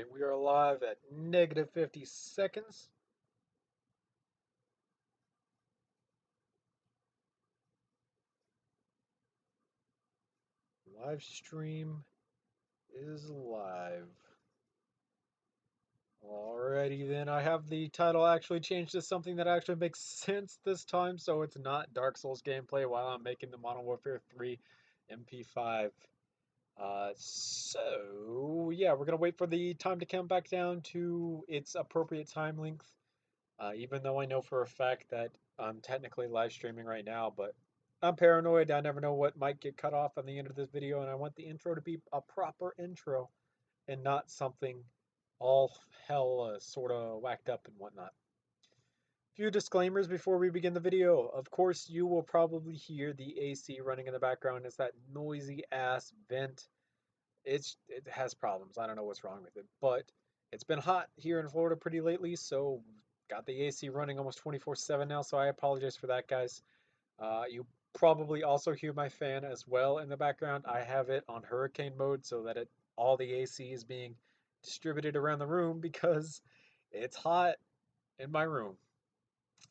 Alright, we are live at negative 50 seconds. Live stream is live. Alrighty then, I have the title actually changed to something that actually makes sense this time, so it's not Dark Souls gameplay while I'm making the Modern Warfare 3 MP5. Yeah, we're gonna wait for the time to come back down to its appropriate time length. Even though I know for a fact that I'm technically live streaming right now, but I'm paranoid. I never know what might get cut off on the end of this video, and I want the intro to be a proper intro and not something all hell sort of whacked up and whatnot. Few disclaimers before we begin the video. Of course, you will probably hear the AC running in the background. It's that noisy ass vent. It has problems. I don't know what's wrong with it, but it's been hot here in Florida pretty lately, so got the AC running almost 24/7 now, so I apologize for that, guys. You probably also hear my fan as well in the background. I have it on hurricane mode so that all the AC is being distributed around the room because it's hot in my room.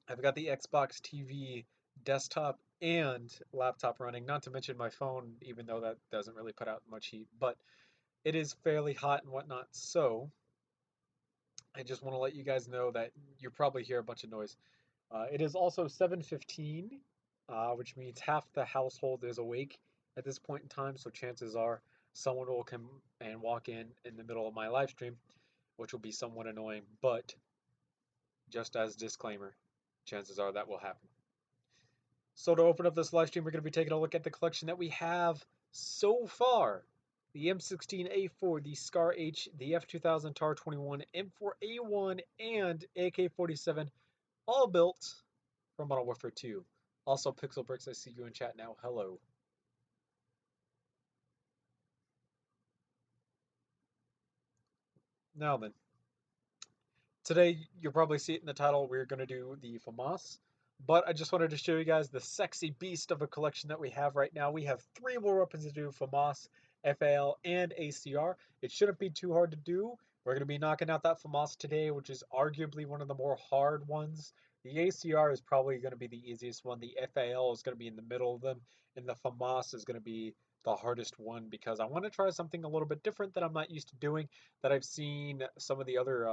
I've got the Xbox TV, desktop, and laptop running, not to mention my phone, even though that doesn't really put out much heat, but it is fairly hot and whatnot, so I just want to let you guys know that you probably hear a bunch of noise. It is also 7:15, which means half the household is awake at this point in time, so chances are someone will come and walk in the middle of my live stream, which will be somewhat annoying, but just as disclaimer, chances are that will happen. So to open up this live stream, we're going to be taking a look at the collection that we have so far. The M16A4, the SCAR H, the F2000 TAR-21, M4A1, and AK-47, all built from Modern Warfare 2. Also, Pixel Bricks, I see you in chat now. Hello. Now then, today you'll probably see it in the title. We're going to do the Famas, but I just wanted to show you guys the sexy beast of a collection that we have right now. We have 3 more weapons to do: Famas, FAL, and ACR. It shouldn't be too hard to do. We're going to be knocking out that Famas today, which is arguably one of the more hard ones. The ACR is probably going to be the easiest one. The FAL is going to be in the middle of them, and the Famas is going to be the hardest one because I want to try something a little bit different that I'm not used to doing, that I've seen some of the other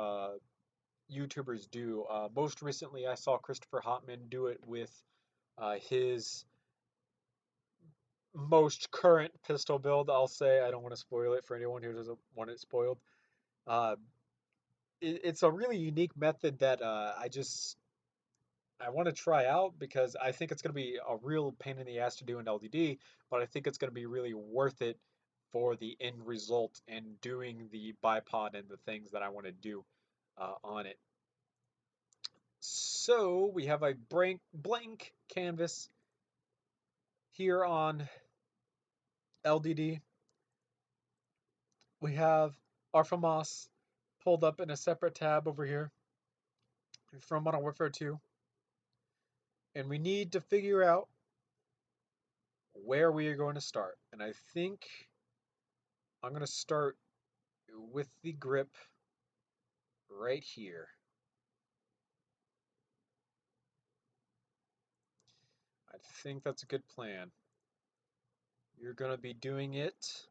YouTubers do. Most recently, I saw Christopher Hotman do it with his most current pistol build. I'll say, I don't want to spoil it for anyone who doesn't want it spoiled. Uh, it's a really unique method that I want to try out because I think it's going to be a real pain in the ass to do in LDD, but I think it's going to be really worth it for the end result and doing the bipod and the things that I want to do on it. So we have a blank canvas here on LDD. We have our Famas pulled up in a separate tab over here from Modern Warfare 2. And we need to figure out where we are going to start. And I think I'm going to start with the grip right here. I think that's a good plan. You're going to be doing it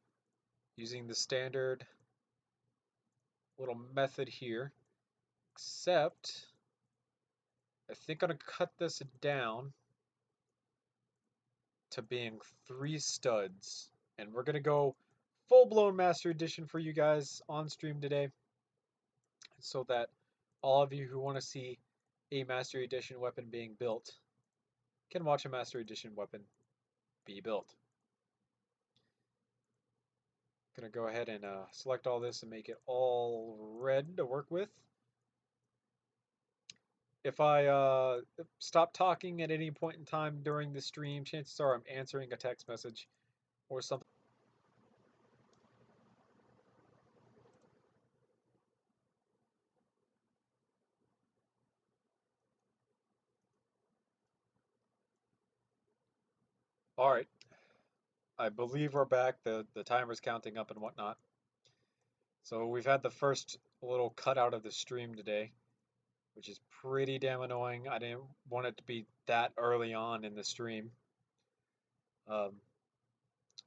using the standard little method here, except I think I'm going to cut this down to being 3 studs. And we're going to go full-blown Master Edition for you guys on stream today, so that all of you who want to see a Master Edition weapon being built can watch a Master Edition weapon be built. Gonna go ahead and select all this and make it all red to work with. If I stop talking at any point in time during the stream, chances are I'm answering a text message or something. All right, I believe we're back. The timer's counting up and whatnot. So we've had the first little cutout of the stream today, which is pretty damn annoying. I didn't want it to be that early on in the stream. Um,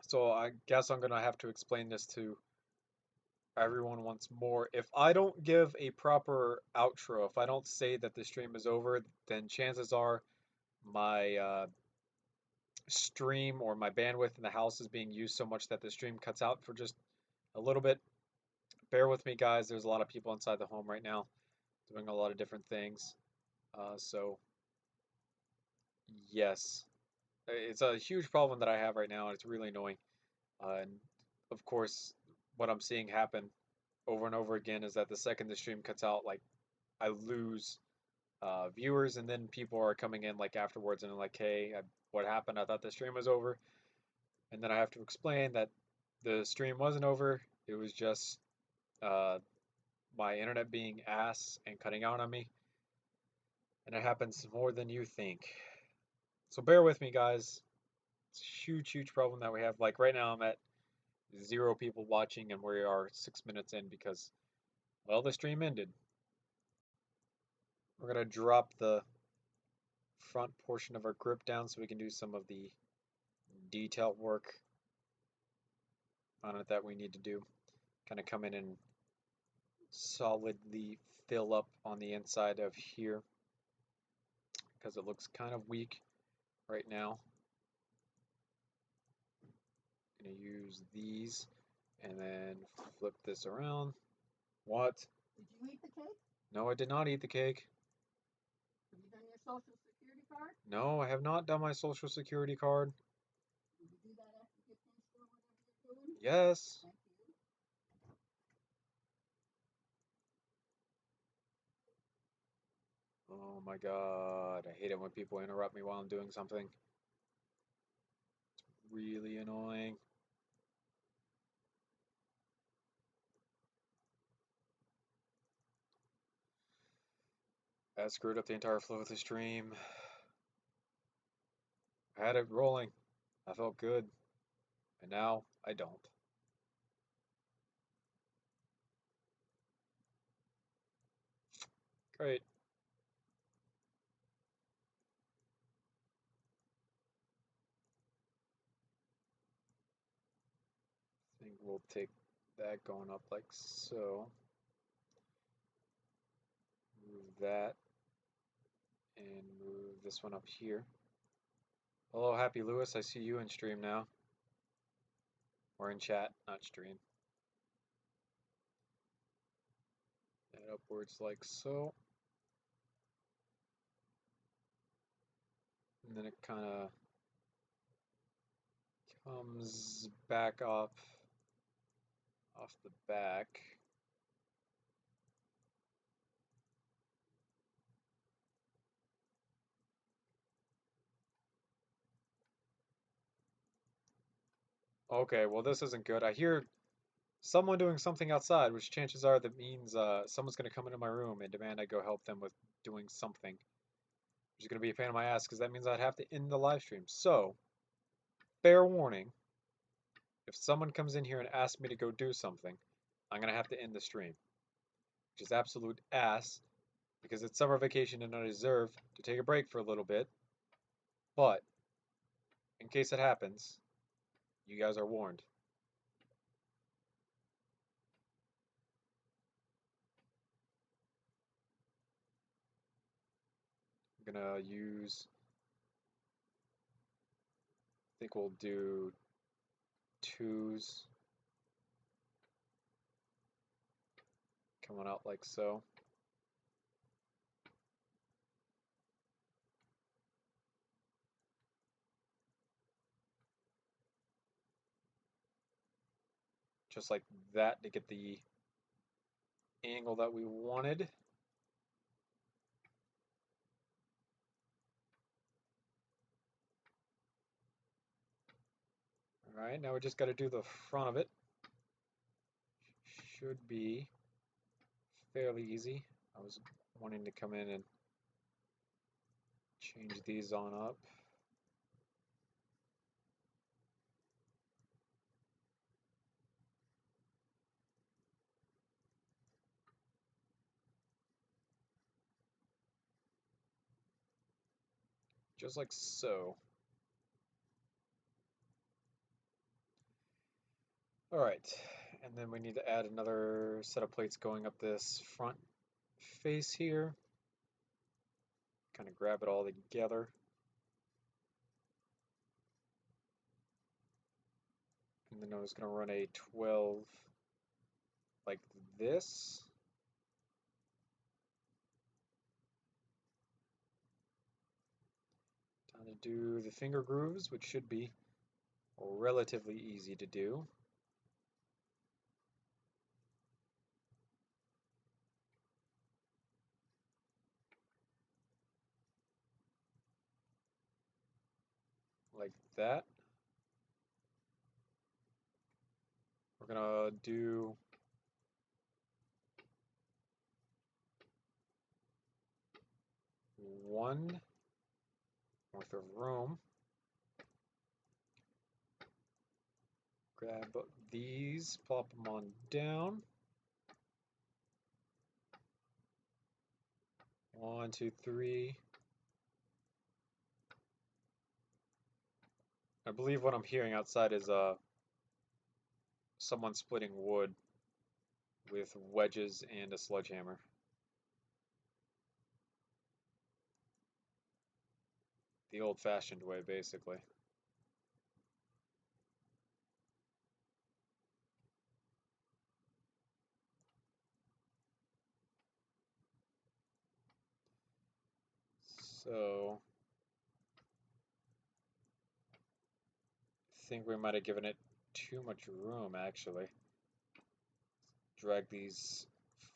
so I guess I'm gonna have to explain this to everyone once more. If I don't give a proper outro, if I don't say that the stream is over, then chances are my stream or my bandwidth in the house is being used so much that the stream cuts out for just a little bit. Bear with me, guys. There's a lot of people inside the home right now doing a lot of different things. So, yes, it's a huge problem that I have right now, and it's really annoying. And of course, what I'm seeing happen over and over again is that the second the stream cuts out, like I lose viewers, and then people are coming in like afterwards and like, "Hey, what happened? I thought the stream was over," and then I have to explain that the stream wasn't over. It was just uh, my internet being ass and cutting out on me, and it happens more than you think. So bear with me, guys. It's a huge, huge problem that we have. Like right now, I'm at 0 people watching, and we are 6 minutes in because, well, the stream ended. We're gonna drop the front portion of our grip down so we can do some of the detail work on it that we need to do. Kind of come in and solidly fill up on the inside of here because it looks kind of weak right now. Gonna use these and then flip this around. What? Did you eat the cake? No, I did not eat the cake. Have you done your social security card? No, I have not done my social security card. Did you do that after you get finished doing whatever you're doing? Yes. Thank you. Oh my God. I hate it when people interrupt me while I'm doing something. It's really annoying. I screwed up the entire flow of the stream. I had it rolling. I felt good. And now I don't. Great. I think we'll take that going up like so. Move that. And move this one up here. Hello, Happy Lewis. I see you in stream now. We're in chat, not stream. And upwards like so. And then it kind of comes back off the back. Okay, well this isn't good. I hear someone doing something outside, which chances are that means someone's going to come into my room and demand I go help them with doing something. Which is going to be a pain in my ass because that means I'd have to end the live stream. So, fair warning, if someone comes in here and asks me to go do something, I'm going to have to end the stream. Which is absolute ass because it's summer vacation and I deserve to take a break for a little bit. But, in case it happens, you guys are warned. I'm gonna use, I think we'll do twos coming out like so. Just like that to get the angle that we wanted. Alright, now we just got to do the front of it. Should be fairly easy. I was wanting to come in and change these on up. just like so. All right, and then we need to add another set of plates going up this front face here. Kind of grab it all together. And then I was going to run a 12 like this. Time to do the finger grooves, which should be relatively easy to do. Like that. We're going to do one worth of room. Grab these, plop them on down. 1, 2, 3. I believe what I'm hearing outside is someone splitting wood with wedges and a sledgehammer. The old-fashioned way, basically. So, I think we might have given it too much room, actually. Drag these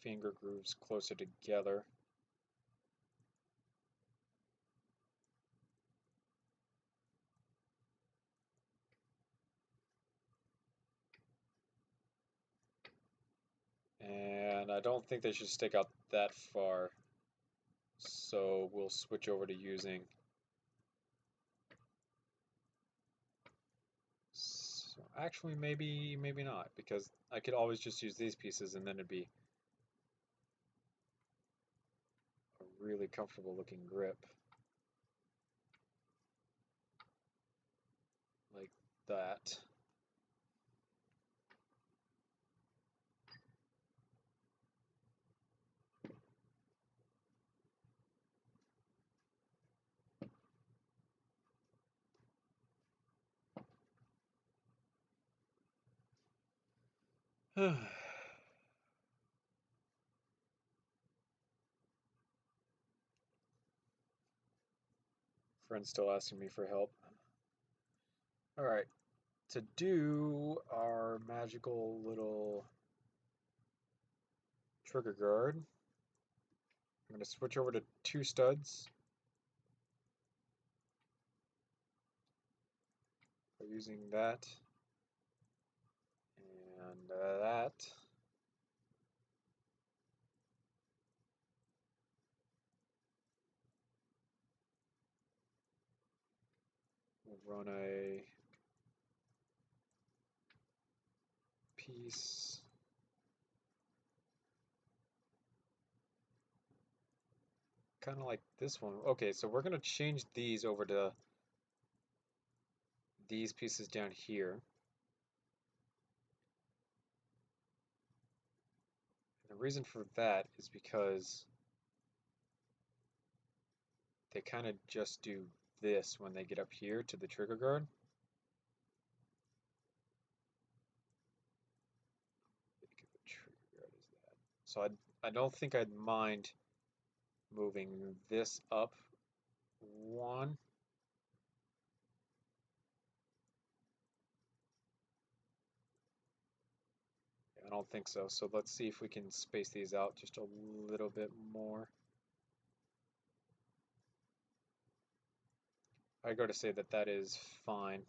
finger grooves closer together. And I don't think they should stick out that far. So we'll switch over to using. So actually, maybe not, because I could always just use these pieces and then it'd be a really comfortable looking grip. Like that. Friend's still asking me for help. Alright, to do our magical little trigger guard, I'm going to switch over to 2 studs. By using that and that. We'll run a piece. Kind of like this one. Okay, so we're going to change these over to these pieces down here. And the reason for that is because they kind of just do this when they get up here to the trigger guard. So I don't think I'd mind moving this up 1. I don't think so. So let's see if we can space these out just a little bit more. I go to say that that is fine.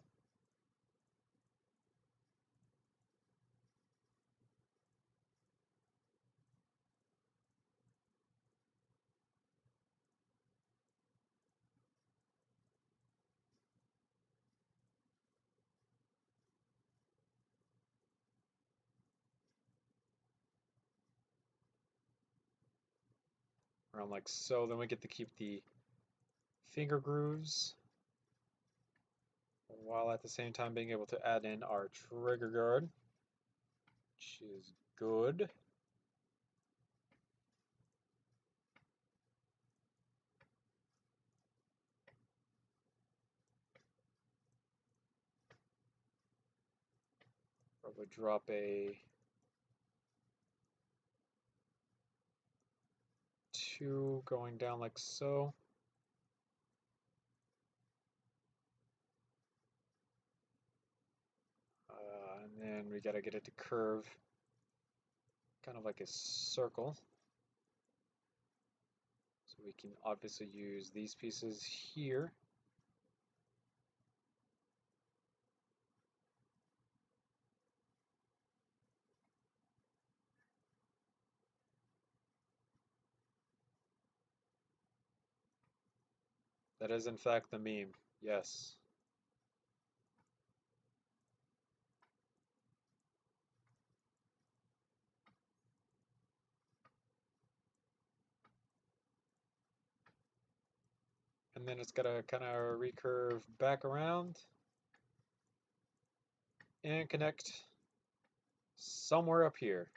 Around like so. Then we get to keep the finger grooves, while at the same time being able to add in our trigger guard, which is good. Probably drop a 2 going down like so. And then we gotta get it to curve, kind of like a circle. So we can obviously use these pieces here. That is in fact the meme, yes. And then it's gotta kind of recurve back around and connect somewhere up here.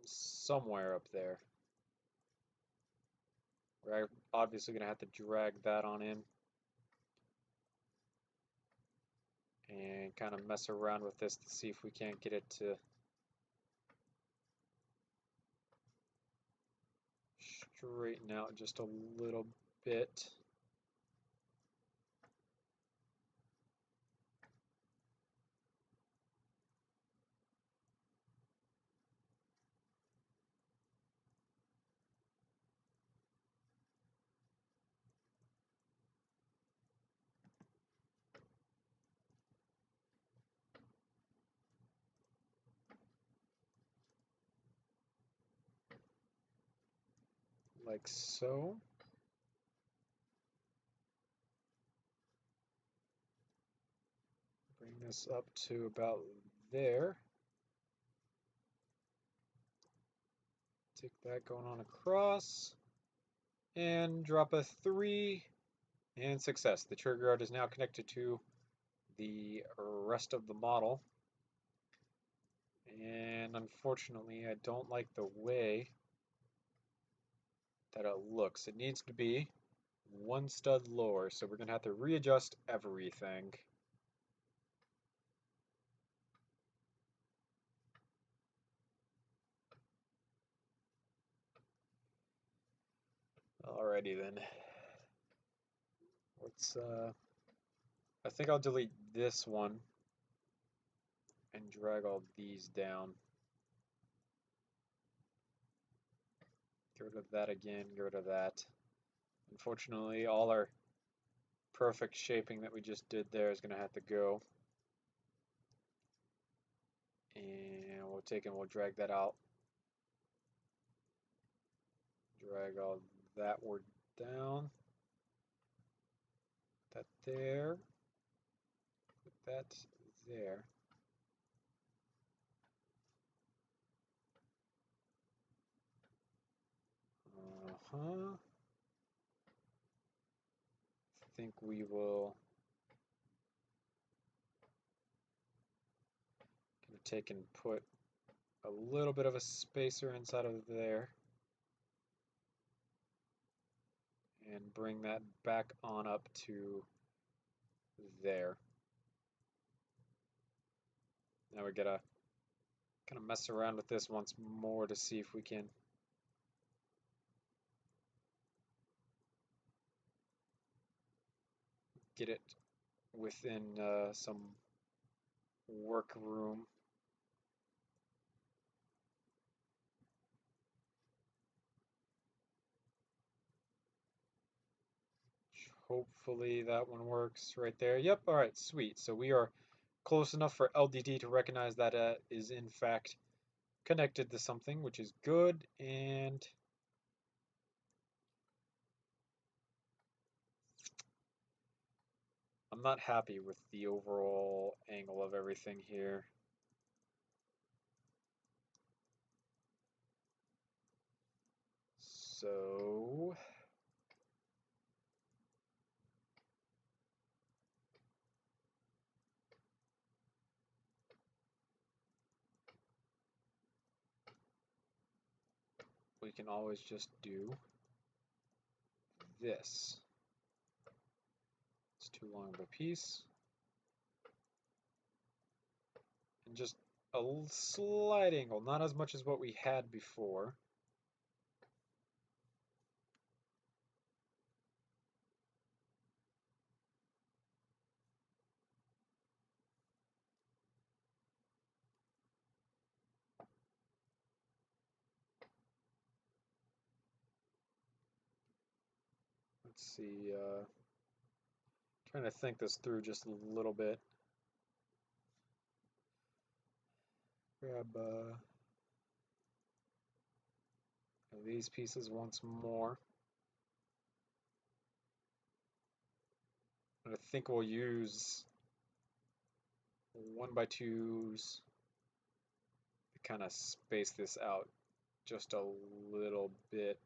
Somewhere up there. We're obviously gonna have to drag that on in and kind of mess around with this to see if we can't get it to straighten out just a little bit. Like so. Bring this up to about there. Take that going on across. And drop a 3. And success. The trigger guard is now connected to the rest of the model. And unfortunately, I don't like the way that it looks. It needs to be 1 stud lower, so we're going to have to readjust everything. Alrighty then. Let's, I think I'll delete this one and drag all these down. Get rid of that again, get rid of that. Unfortunately, all our perfect shaping that we just did there is going to have to go. And we'll take and we'll drag that out. Drag all that word down. Put that there. Put that there. I think we will take and put a little bit of a spacer inside of there and bring that back on up to there. Now we gotta kind of mess around with this once more to see if we can get it within some work room. Hopefully that one works right there. Yep, all right, sweet. So we are close enough for LDD to recognize that is in fact connected to something, which is good. And I'm not happy with the overall angle of everything here. So we can always just do this. It's too long of a piece. And just a slight angle, not as much as what we had before. Let's see, trying to think this through just a little bit. Grab these pieces once more. And I think we'll use 1x2s to kind of space this out just a little bit.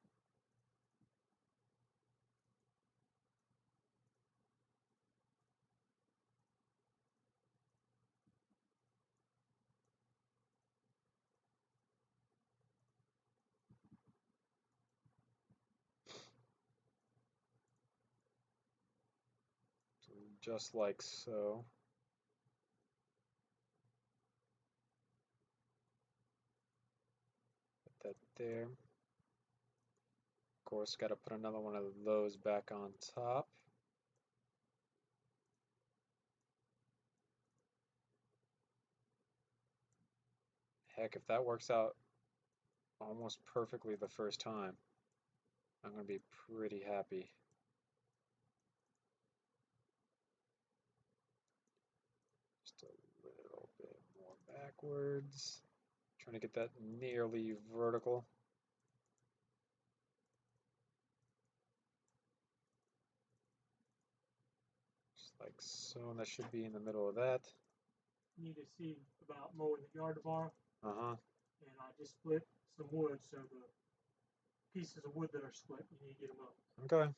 So just like so. Put that there. Of course, got to put another one of those back on top. Heck, if that works out almost perfectly the first time, I'm going to be pretty happy. Just a little bit more backwards. Trying to get that nearly vertical. Just like so, and that should be in the middle of that. Need to see about mowing the yard tomorrow. Uh-huh. And I just split some wood, so the pieces of wood that are split, you need to get them up. Okay.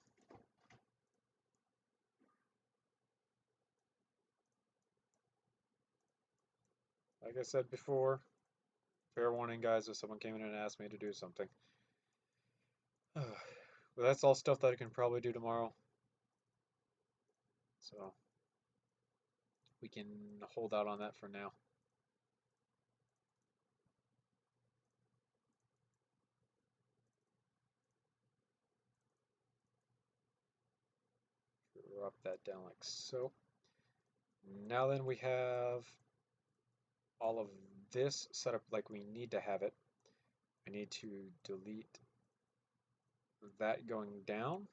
Like I said before, fair warning, guys, if someone came in and asked me to do something. But that's all stuff that I can probably do tomorrow. So we can hold out on that for now. Drop that down like so. Now then we have all of this set up like we need to have it. I need to delete that going down,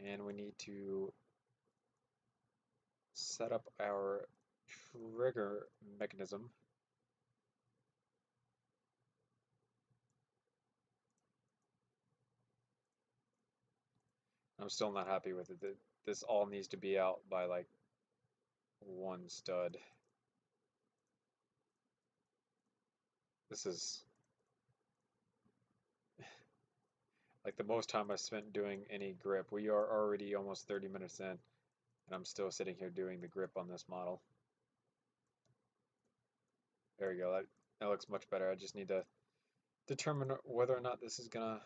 and we need to set up our trigger mechanism. I'm still not happy with it. This all needs to be out by like one stud. This is like the most time I've spent doing any grip. We are already almost 30 minutes in, and I'm still sitting here doing the grip on this model. There we go. That looks much better. I just need to determine whether or not this is gonna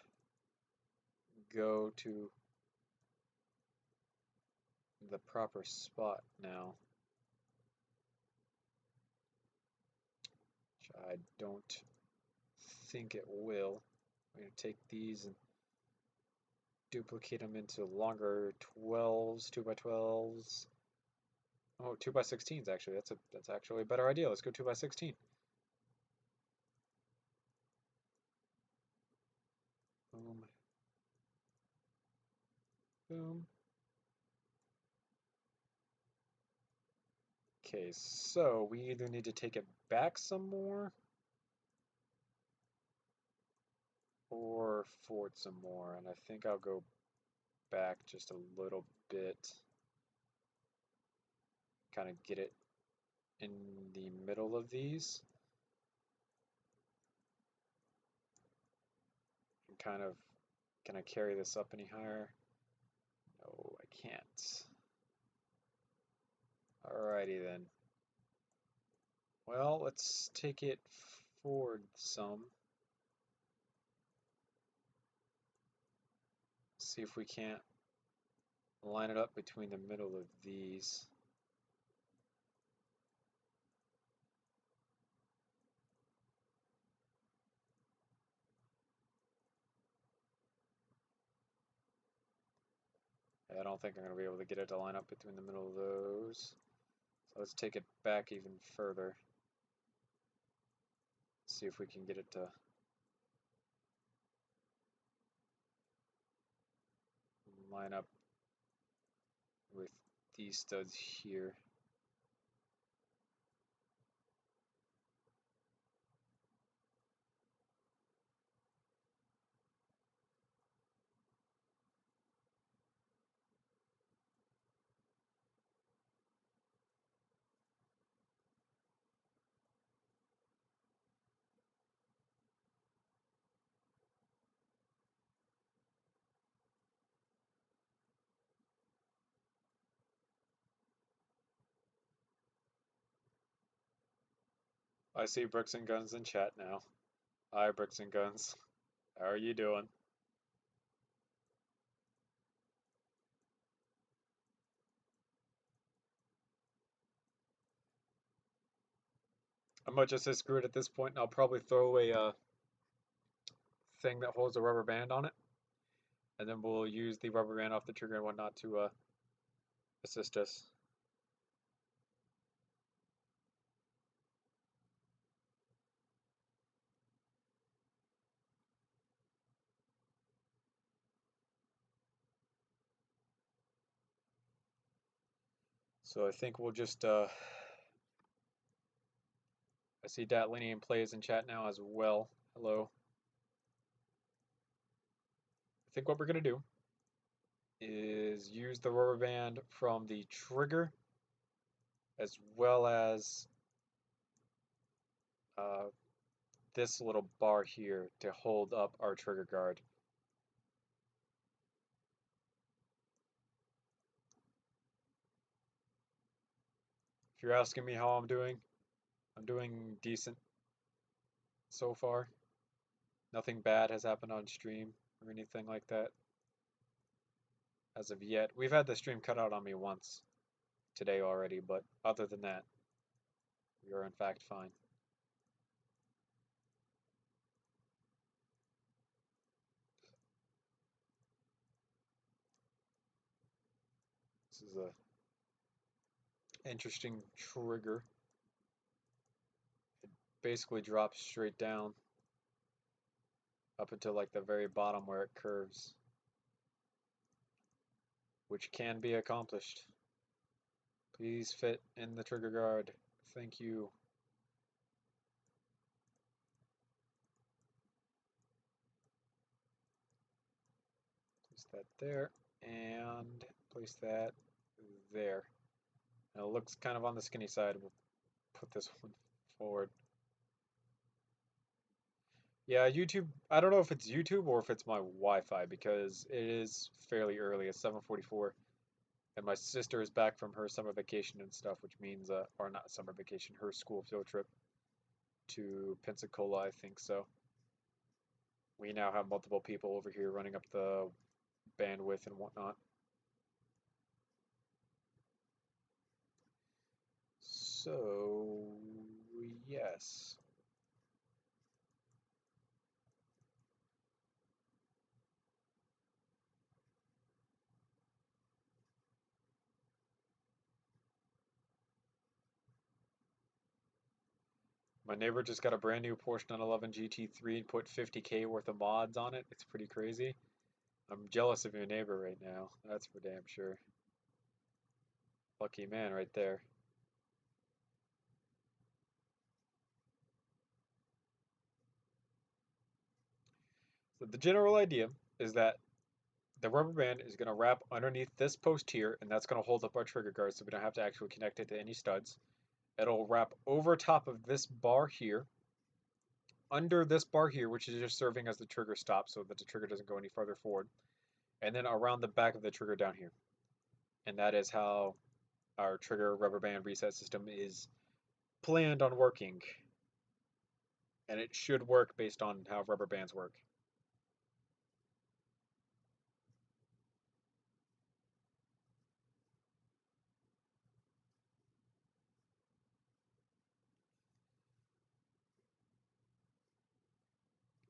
go to the proper spot now, which I don't think it will. I'm going to take these and duplicate them into longer 12s, 2x12s. Oh, 2x16s actually. That's actually a better idea. Let's go 2x16. Boom. Boom. Okay, so we either need to take it back some more or forward some more, and I think I'll go back just a little bit. Kind of get it in the middle of these. And kind of, can I carry this up any higher? No, I can't. Alrighty then. Well, let's take it forward some. See if we can't line it up between the middle of these. I don't think I'm going to be able to get it to line up between the middle of those. So let's take it back even further. See if we can get it to line up with these studs here. I see Bricks and Guns in chat now. Hi, Bricks and Guns. How are you doing? I might just say screw it at this point, and I'll probably throw away a thing that holds a rubber band on it, and then we'll use the rubber band off the trigger and whatnot to assist us. So I think we'll just, I see Datlinian plays in chat now as well. Hello. I think what we're going to do is use the rubber band from the trigger as well as uh, this little bar here to hold up our trigger guard. If you're asking me how I'm doing decent so far. Nothing bad has happened on stream or anything like that as of yet. We've had the stream cut out on me once today already, but other than that, we are in fact fine. This is a interesting trigger. It basically drops straight down up until like the very bottom where it curves, which can be accomplished. Please fit in the trigger guard. Thank you. Place that there and place that there. Now it looks kind of on the skinny side. We'll put this one forward. Yeah, YouTube, I don't know if it's YouTube or if it's my Wi-Fi because it is fairly early. It's 7:44 and my sister is back from her summer vacation and stuff, which means, or not summer vacation, her school field trip to Pensacola, I think so. We now have multiple people over here running up the bandwidth and whatnot. So, yes. My neighbor just got a brand new Porsche 911 GT3 and put 50K worth of mods on it. It's pretty crazy. I'm jealous of your neighbor right now. That's for damn sure. Lucky man right there. So the general idea is that the rubber band is going to wrap underneath this post here, and that's going to hold up our trigger guard so we don't have to actually connect it to any studs. It'll wrap over top of this bar here, under this bar here, which is just serving as the trigger stop so that the trigger doesn't go any farther forward, and then around the back of the trigger down here. And that is how our trigger rubber band reset system is planned on working. And it should work based on how rubber bands work.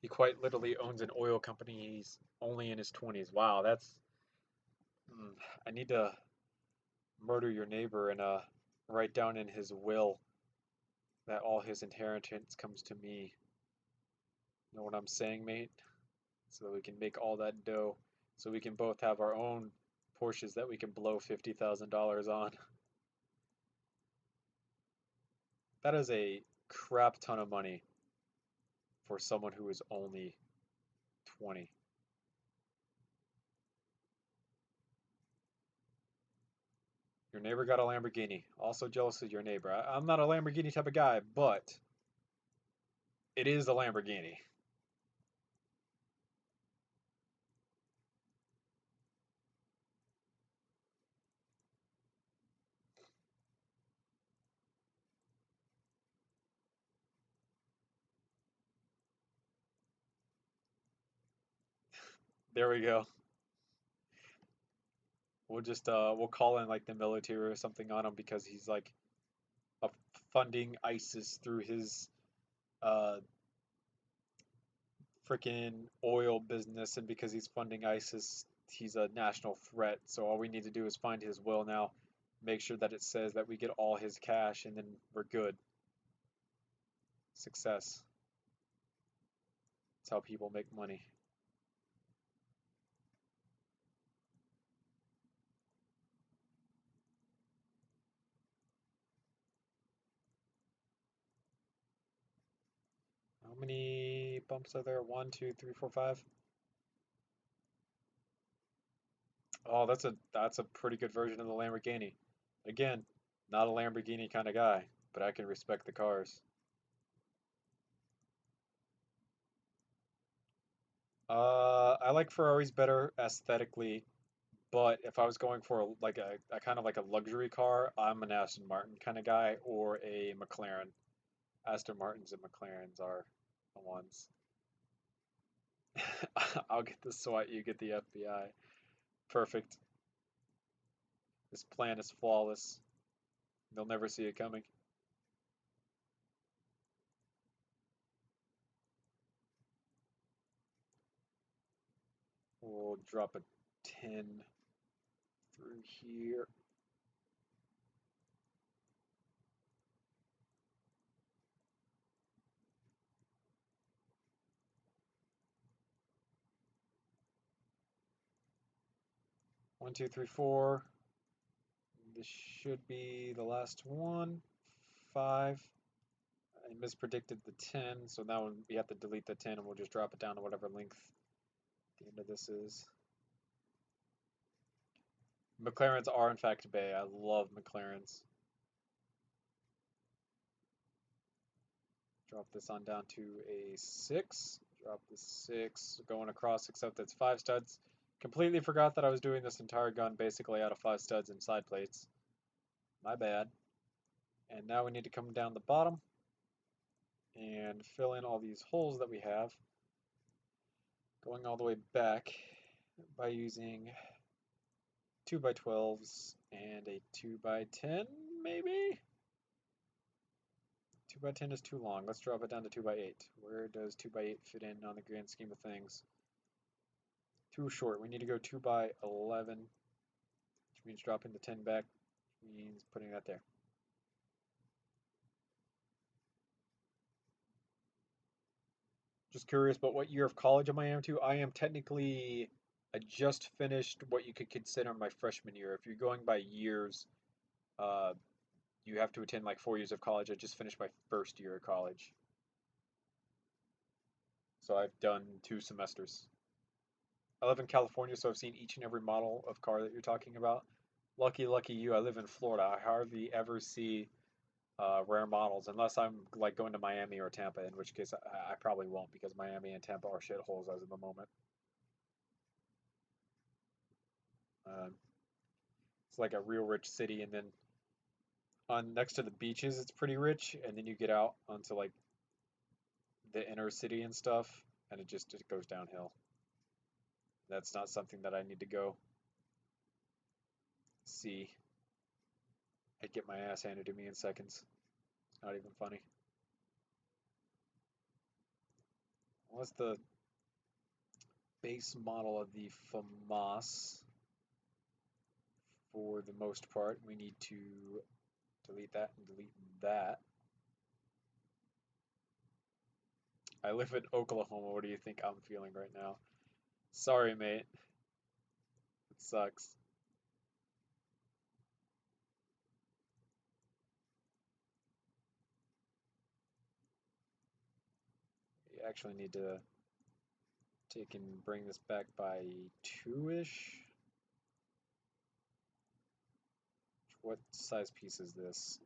He quite literally owns an oil company. He's only in his 20s. Wow, that's. I need to murder your neighbor and write down in his will that all his inheritance comes to me. Know what I'm saying, mate? So that we can make all that dough. So we can both have our own Porsches that we can blow $50,000 on. That is a crap ton of money for someone who is only 20. Your neighbor got a Lamborghini. Also jealous of your neighbor. I'm not a Lamborghini type of guy, but it is a Lamborghini. There we go. We'll call in like the military or something on him because he's like a funding ISIS through his uh freaking oil business, and because he's funding ISIS, he's a national threat. So all we need to do is find his will now, make sure that it says that we get all his cash, and then we're good. Success. That's how people make money. How many bumps are there? One, two, three, four, five. Oh, that's a pretty good version of the Lamborghini. Again, not a Lamborghini kind of guy, but I can respect the cars. I like Ferraris better aesthetically, but if I was going for like a kind of like a luxury car, I'm an Aston Martin kind of guy or a McLaren. Aston Martins and McLarens are the ones. I'll get the SWAT, you get the FBI. Perfect. This plan is flawless. They'll never see it coming. We'll drop a 10 through here. One, two, three, four. This should be the last one. 5. I mispredicted the 10, so now we have to delete the 10 and we'll just drop it down to whatever length the end of this is. McLarens are in fact bay. I love McLarens. Drop this on down to a 6. Drop the 6 going across, except it's 5 studs. Completely forgot that I was doing this entire gun basically out of 5 studs and side plates. My bad. And now we need to come down the bottom and fill in all these holes that we have, going all the way back by using 2x12s and a 2x10 maybe? 2x10 is too long. Let's drop it down to 2x8. Where does 2x8 fit in on the grand scheme of things? Too short. We need to go 2x11, which means dropping the 10 back, which means putting that there. Just curious, but what year of college am I into? I am technically, I just finished what you could consider my freshman year. If you're going by years, uh, you have to attend like 4 years of college. I just finished my first year of college. So I've done 2 semesters. I live in California, so I've seen each and every model of car that you're talking about. Lucky, lucky you. I live in Florida. I hardly ever see rare models, unless I'm like going to Miami or Tampa, in which case I probably won't because Miami and Tampa are shitholes as of the moment. It's like a real rich city, and then on next to the beaches, it's pretty rich, and then you get out onto like the inner city and stuff, and it goes downhill. That's not something that I need to go see. I'd get my ass handed to me in seconds. It's not even funny. What's the base model of the Famas? For the most part, we need to delete that and delete that. I live in Oklahoma. What do you think I'm feeling right now? Sorry, mate. It sucks. You actually need to take and bring this back by 2-ish. What size piece is this?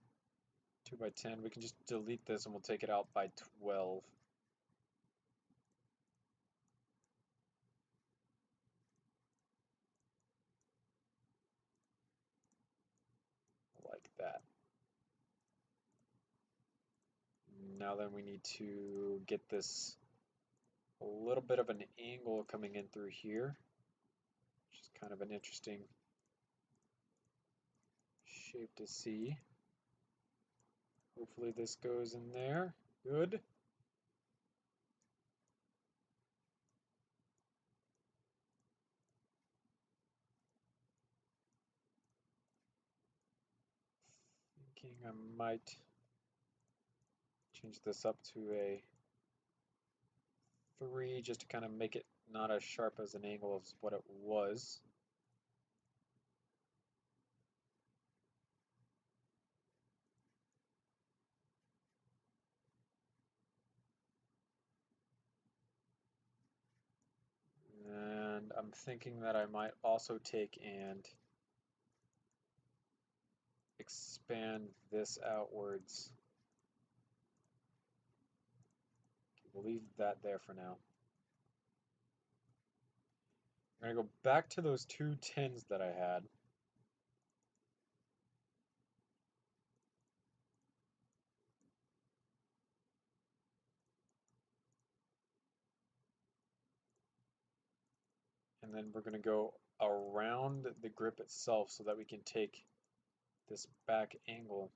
2 by 10. We can just delete this and we'll take it out by 12. Like that. Now then we need to get this a little bit of an angle coming in through here, which is kind of an interesting shape to see. Hopefully this goes in there. Good. Thinking I might change this up to a 3 just to kind of make it not as sharp as an angle as what it was. And I'm thinking that I might also take and expand this outwards. We'll leave that there for now. I'm going to go back to those 2 10s that I had. And then we're going to go around the grip itself so that we can take this back angle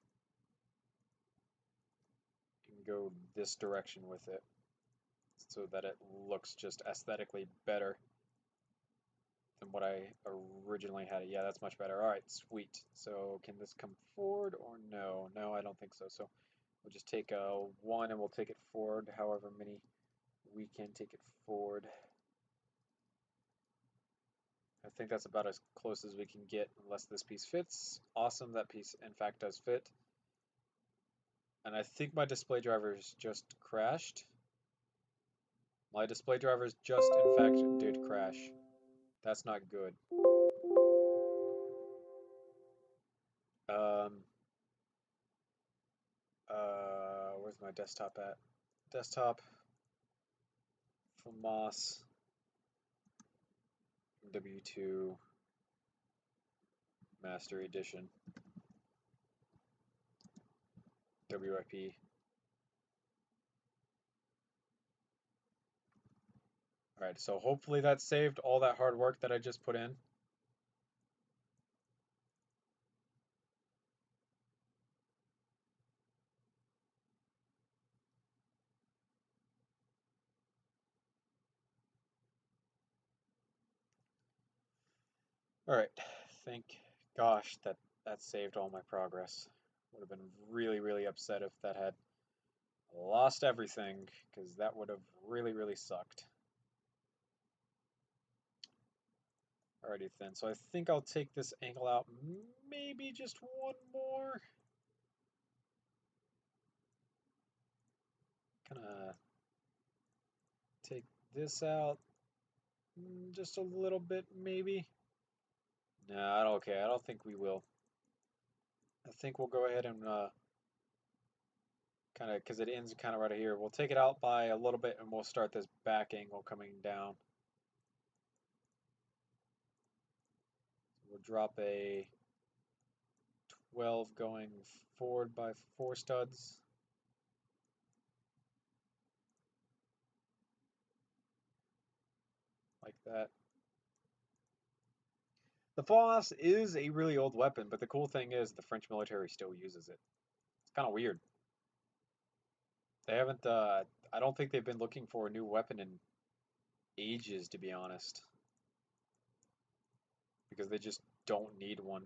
and go this direction with it so that it looks just aesthetically better than what I originally had it. Yeah, that's much better. All right, sweet. So can this come forward or no? No, I don't think so. So we'll just take a 1 and we'll take it forward however many we can take it forward. I think that's about as close as we can get unless this piece fits. Awesome, that piece in fact does fit. And I think my display drivers just crashed. My display drivers just in fact did crash. That's not good. Um, where's my desktop at? Desktop, Famas, MW2, Master Edition, WIP. Alright, so hopefully that saved all that hard work that I just put in. Alright, thank gosh that saved all my progress. Would have been really, really upset if that had lost everything, because that would have really, really sucked. Alrighty then, so I think I'll take this angle out maybe just one more. Kinda take this out just a little bit maybe. No, I don't think we will. I think we'll go ahead and kind of because it ends kind of right here. We'll take it out by a little bit and we'll start this back angle coming down. We'll drop a 12 going forward by 4 studs. Like that. The Famas is a really old weapon, but the cool thing is the French military still uses it. It's kind of weird. They haven't, I don't think they've been looking for a new weapon in ages, to be honest. Because they just don't need one.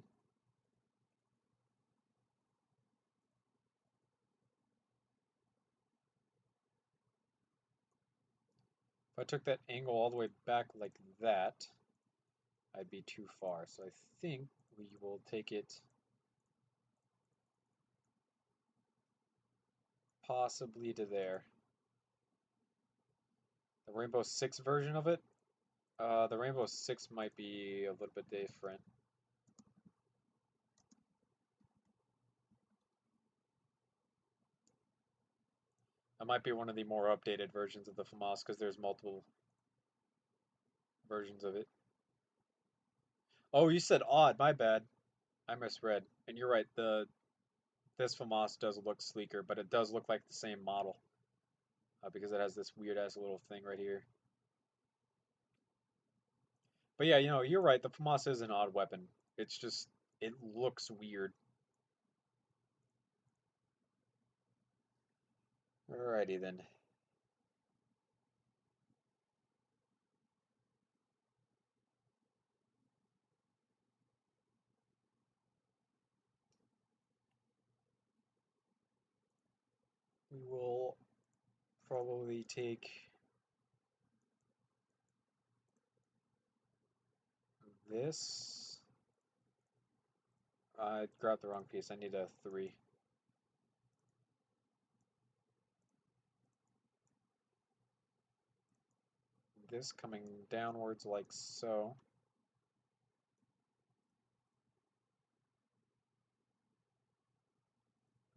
If I took that angle all the way back like that, I'd be too far. So I think we will take it possibly to there. The Rainbow Six version of it? The Rainbow Six might be a little bit different. That might be one of the more updated versions of the Famas because there's multiple versions of it. Oh, you said odd, my bad. I misread. And you're right, this Famas does look sleeker, but it does look like the same model. Because it has this weird ass little thing right here. But yeah, you're right, the Famas is an odd weapon. It's just, it looks weird. Alrighty then. We will probably take this. I grabbed the wrong piece. I need a 3. This coming downwards like so.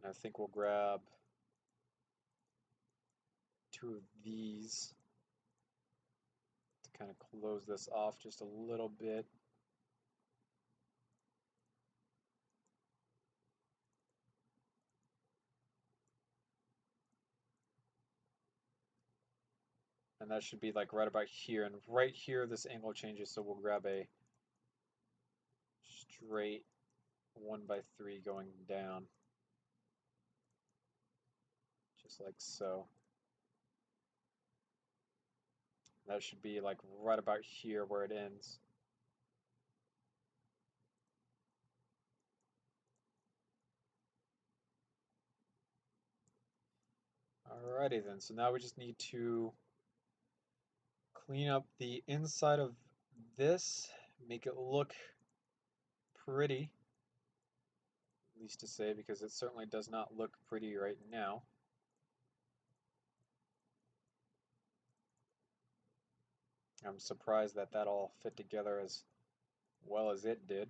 And I think we'll grab 2 of these to kind of close this off just a little bit. And that should be like right about here. And right here, this angle changes, so we'll grab a straight 1x3 going down. Just like so. That should be like right about here where it ends. Alrighty then, so now we just need to clean up the inside of this, make it look pretty, at least to say, because it certainly does not look pretty right now. I'm surprised that that all fit together as well as it did.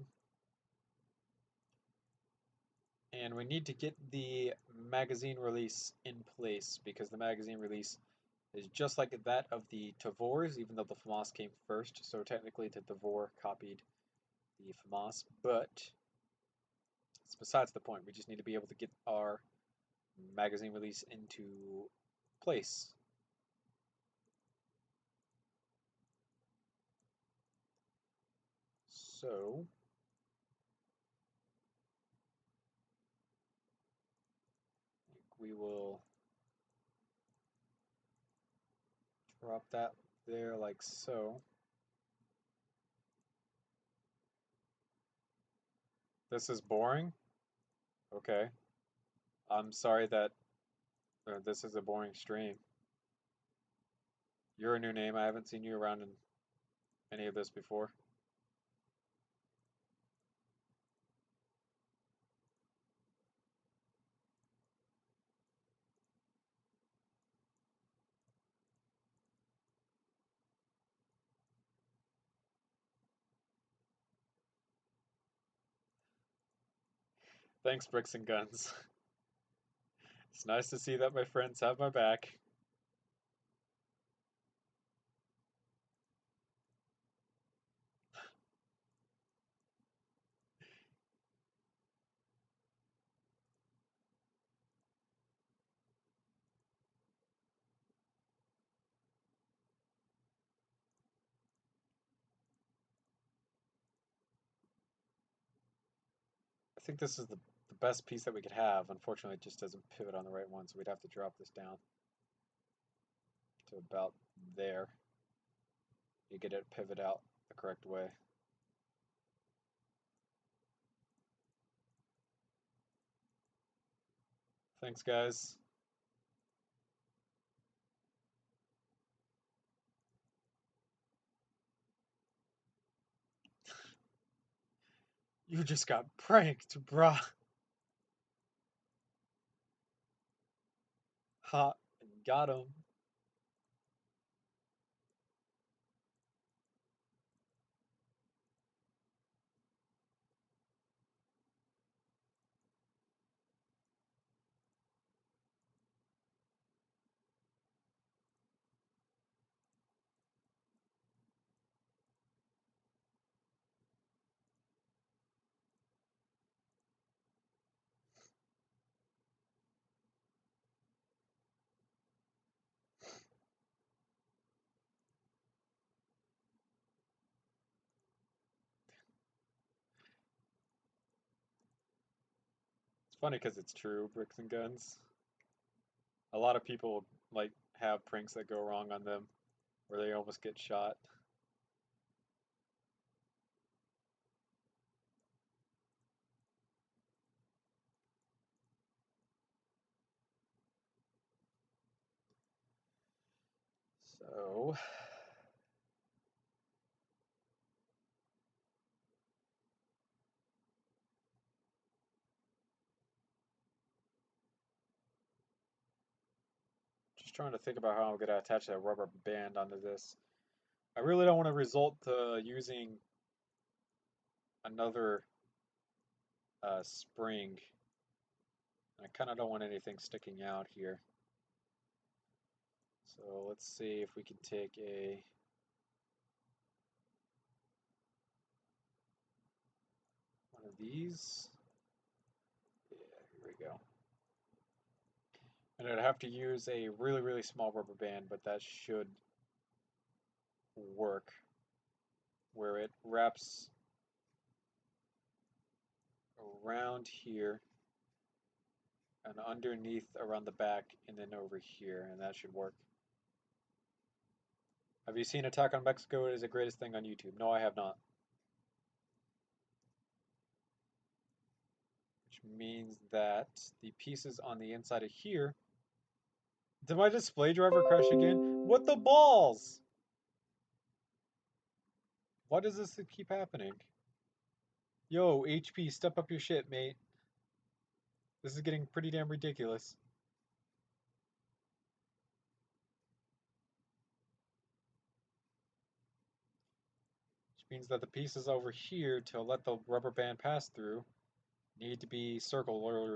And we need to get the magazine release in place because the magazine release is just like that of the Tavors, even though the Famas came first. So technically the Tavor copied the Famas, but it's besides the point. We just need to be able to get our magazine release into place. So I think we will drop that there like so. This is boring? Okay. I'm sorry that this is a boring stream. You're a new name. I haven't seen you around in any of this before. Thanks, Bricks and Guns. It's nice to see that my friends have my back. I think this is the best piece that we could have. Unfortunately, it just doesn't pivot on the right one, so we'd have to drop this down to about there. You get it pivot out the correct way. Thanks, guys. You just got pranked, bruh. Ha, got him. It's funny because it's true, bricks and guns. A lot of people like have pranks that go wrong on them where they almost get shot. So, just trying to think about how I'm going to attach that rubber band onto this. I really don't want to resort to using another spring. I kind of don't want anything sticking out here. So let's see if we can take one of these. Yeah, here we go. And I'd have to use a really, really small rubber band, but that should work. Where it wraps around here and underneath around the back and then over here, and that should work. Have you seen Attack on Mexico? It is the greatest thing on YouTube. No, I have not. Which means that the pieces on the inside of here. Did my display driver crash again? What the balls? Why does this keep happening? Yo, HP, step up your shit, mate. This is getting pretty damn ridiculous. Which means that the pieces over here to let the rubber band pass through need to be circular,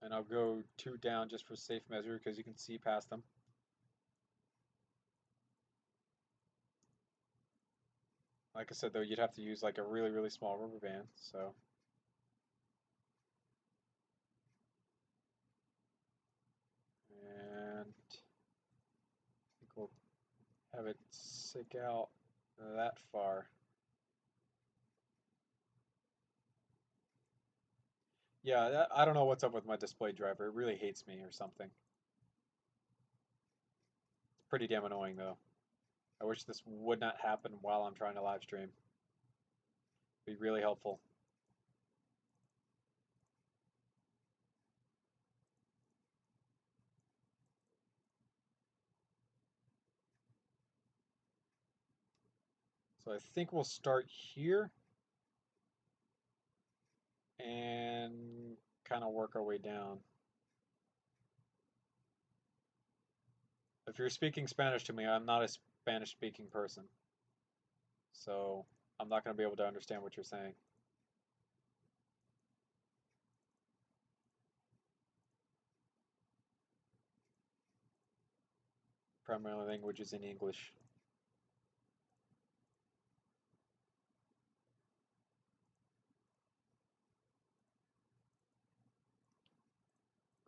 and I'll go 2 down just for safe measure because you can see past them. Like I said though, you'd have to use like a really, really small rubber band, so. And I think we'll have it stick out that far. Yeah, I don't know what's up with my display driver. It really hates me or something. It's pretty damn annoying though. I wish this would not happen while I'm trying to live stream. It'd be really helpful. So I think we'll start here and kind of work our way down. If you're speaking Spanish to me, I'm not a Spanish speaking person. So I'm not going to be able to understand what you're saying. primary language is in English.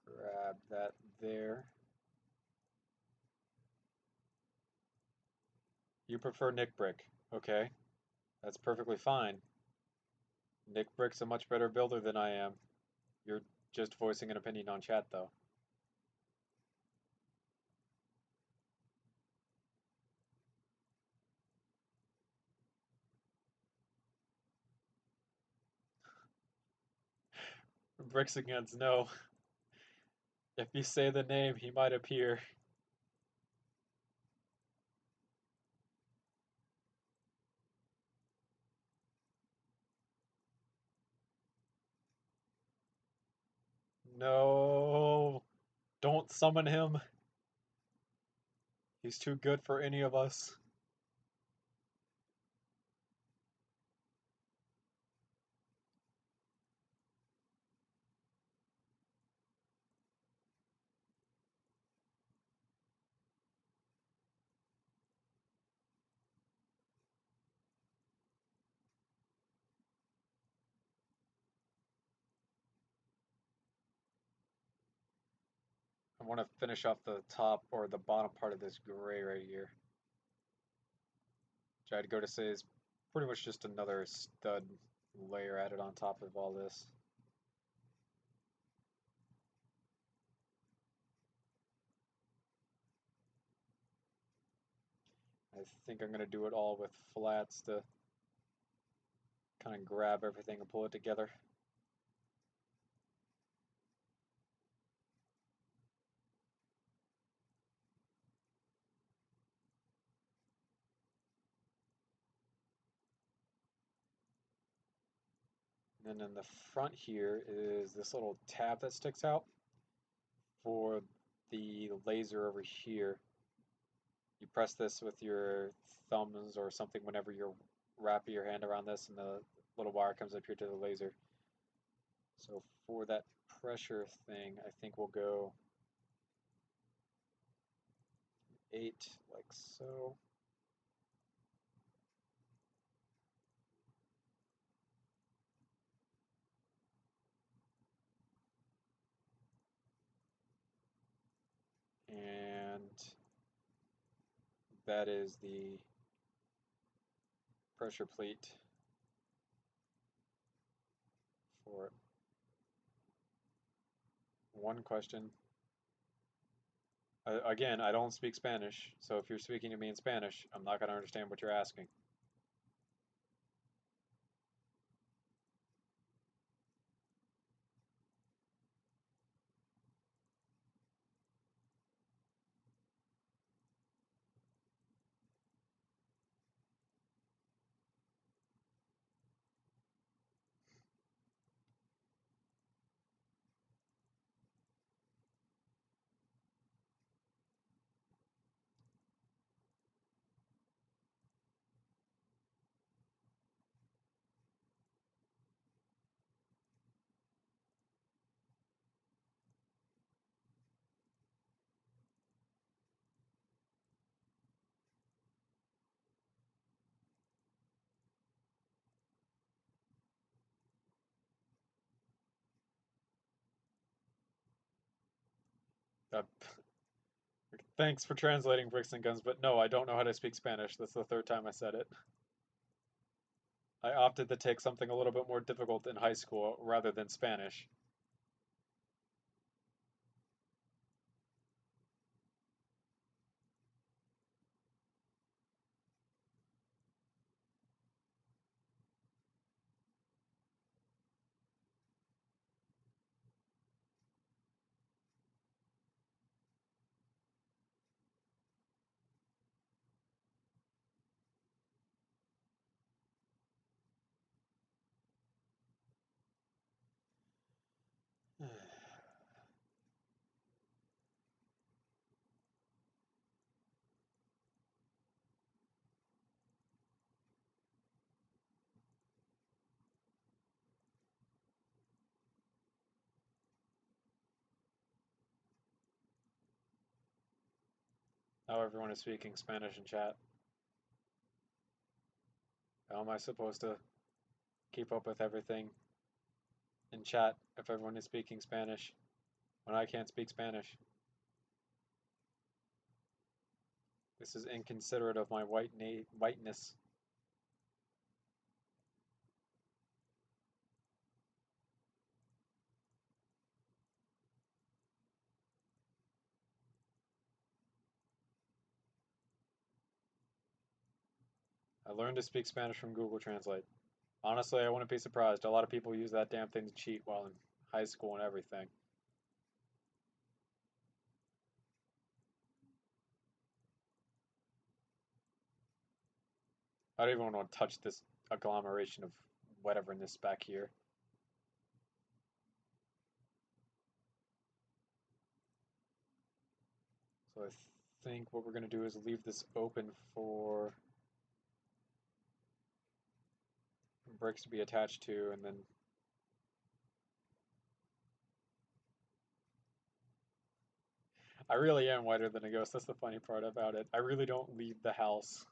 Grab that there. You prefer Nick Brick. Okay, that's perfectly fine. Nick Brick's a much better builder than I am. You're just voicing an opinion on chat, though. Bricks against no. If you say the name, he might appear. No, don't summon him. He's too good for any of us. I want to finish off the top or the bottom part of this gray right here. Which I'd go to say is pretty much just another stud layer added on top of all this. I think I'm going to do it all with flats to kind of grab everything and pull it together. And then in the front here is this little tab that sticks out for the laser over here. You press this with your thumbs or something whenever you're wrapping your hand around this and the little wire comes up here to the laser. So for that pressure thing, I think we'll go 8 like so. And that is the pressure plate for it. One question. Again, I don't speak Spanish, so if you're speaking to me in Spanish, I'm not going to understand what you're asking. Uh, Thanks for translating Bricks and Guns, but no, I don't know how to speak Spanish. That's the third time I said it. I opted to take something a little bit more difficult in high school rather than Spanish. Now everyone is speaking Spanish in chat. How am I supposed to keep up with everything in chat if everyone is speaking Spanish when I can't speak Spanish? This is inconsiderate of my whiteness. I learned to speak Spanish from Google Translate. Honestly, I wouldn't be surprised. A lot of people use that damn thing to cheat while in high school and everything. I don't even want to touch this agglomeration of whatever in this back here. So I think what we're going to do is leave this open for bricks to be attached to, and then I really am whiter than a ghost. That's the funny part about it. I really don't leave the house.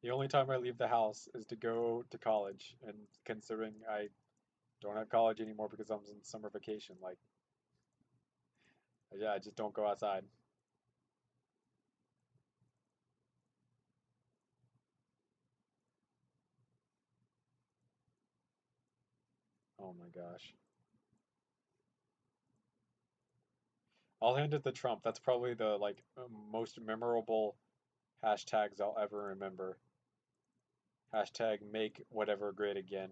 The only time I leave the house is to go to college, and considering I don't have college anymore because I'm in summer vacation, like, yeah, I just don't go outside. Oh my gosh. I'll hand it to Trump. That's probably the like most memorable hashtags I'll ever remember. Hashtag make whatever great again.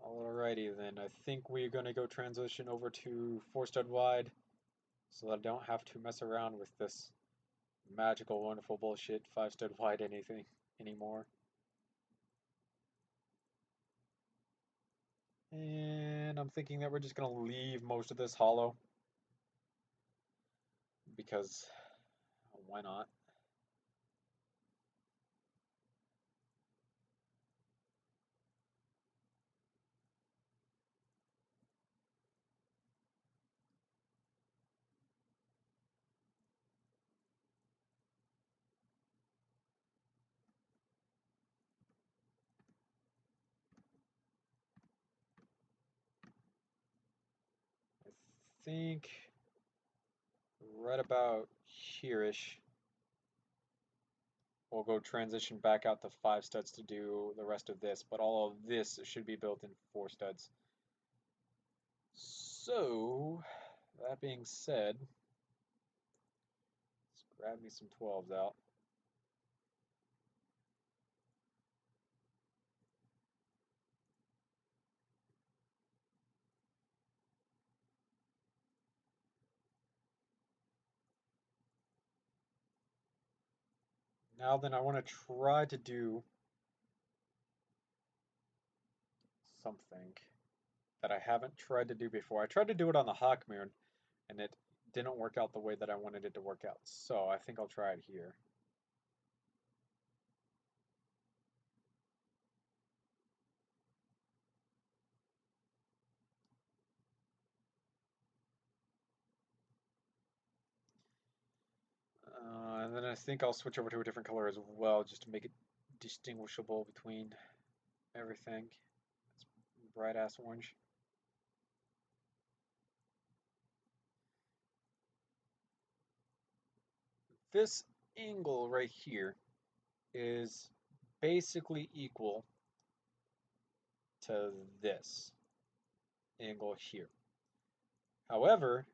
Alrighty then, I think we're gonna go transition over to 4 stud wide so that I don't have to mess around with this magical, wonderful bullshit 5 stud wide anything anymore. And I'm thinking that we're just gonna leave most of this hollow because why not? I think right about here-ish we'll go transition back out to 5 studs to do the rest of this, but all of this should be built in 4 studs. So, that being said, let's grab me some 12s out. Now then, I want to try to do something that I haven't tried to do before. I tried to do it on the Hawk Moon, and it didn't work out the way that I wanted it to work out. So I think I'll try it here. And then I think I'll switch over to a different color as well, just to make it distinguishable between everything. It's bright ass orange. This angle right here is basically equal to this angle here. However,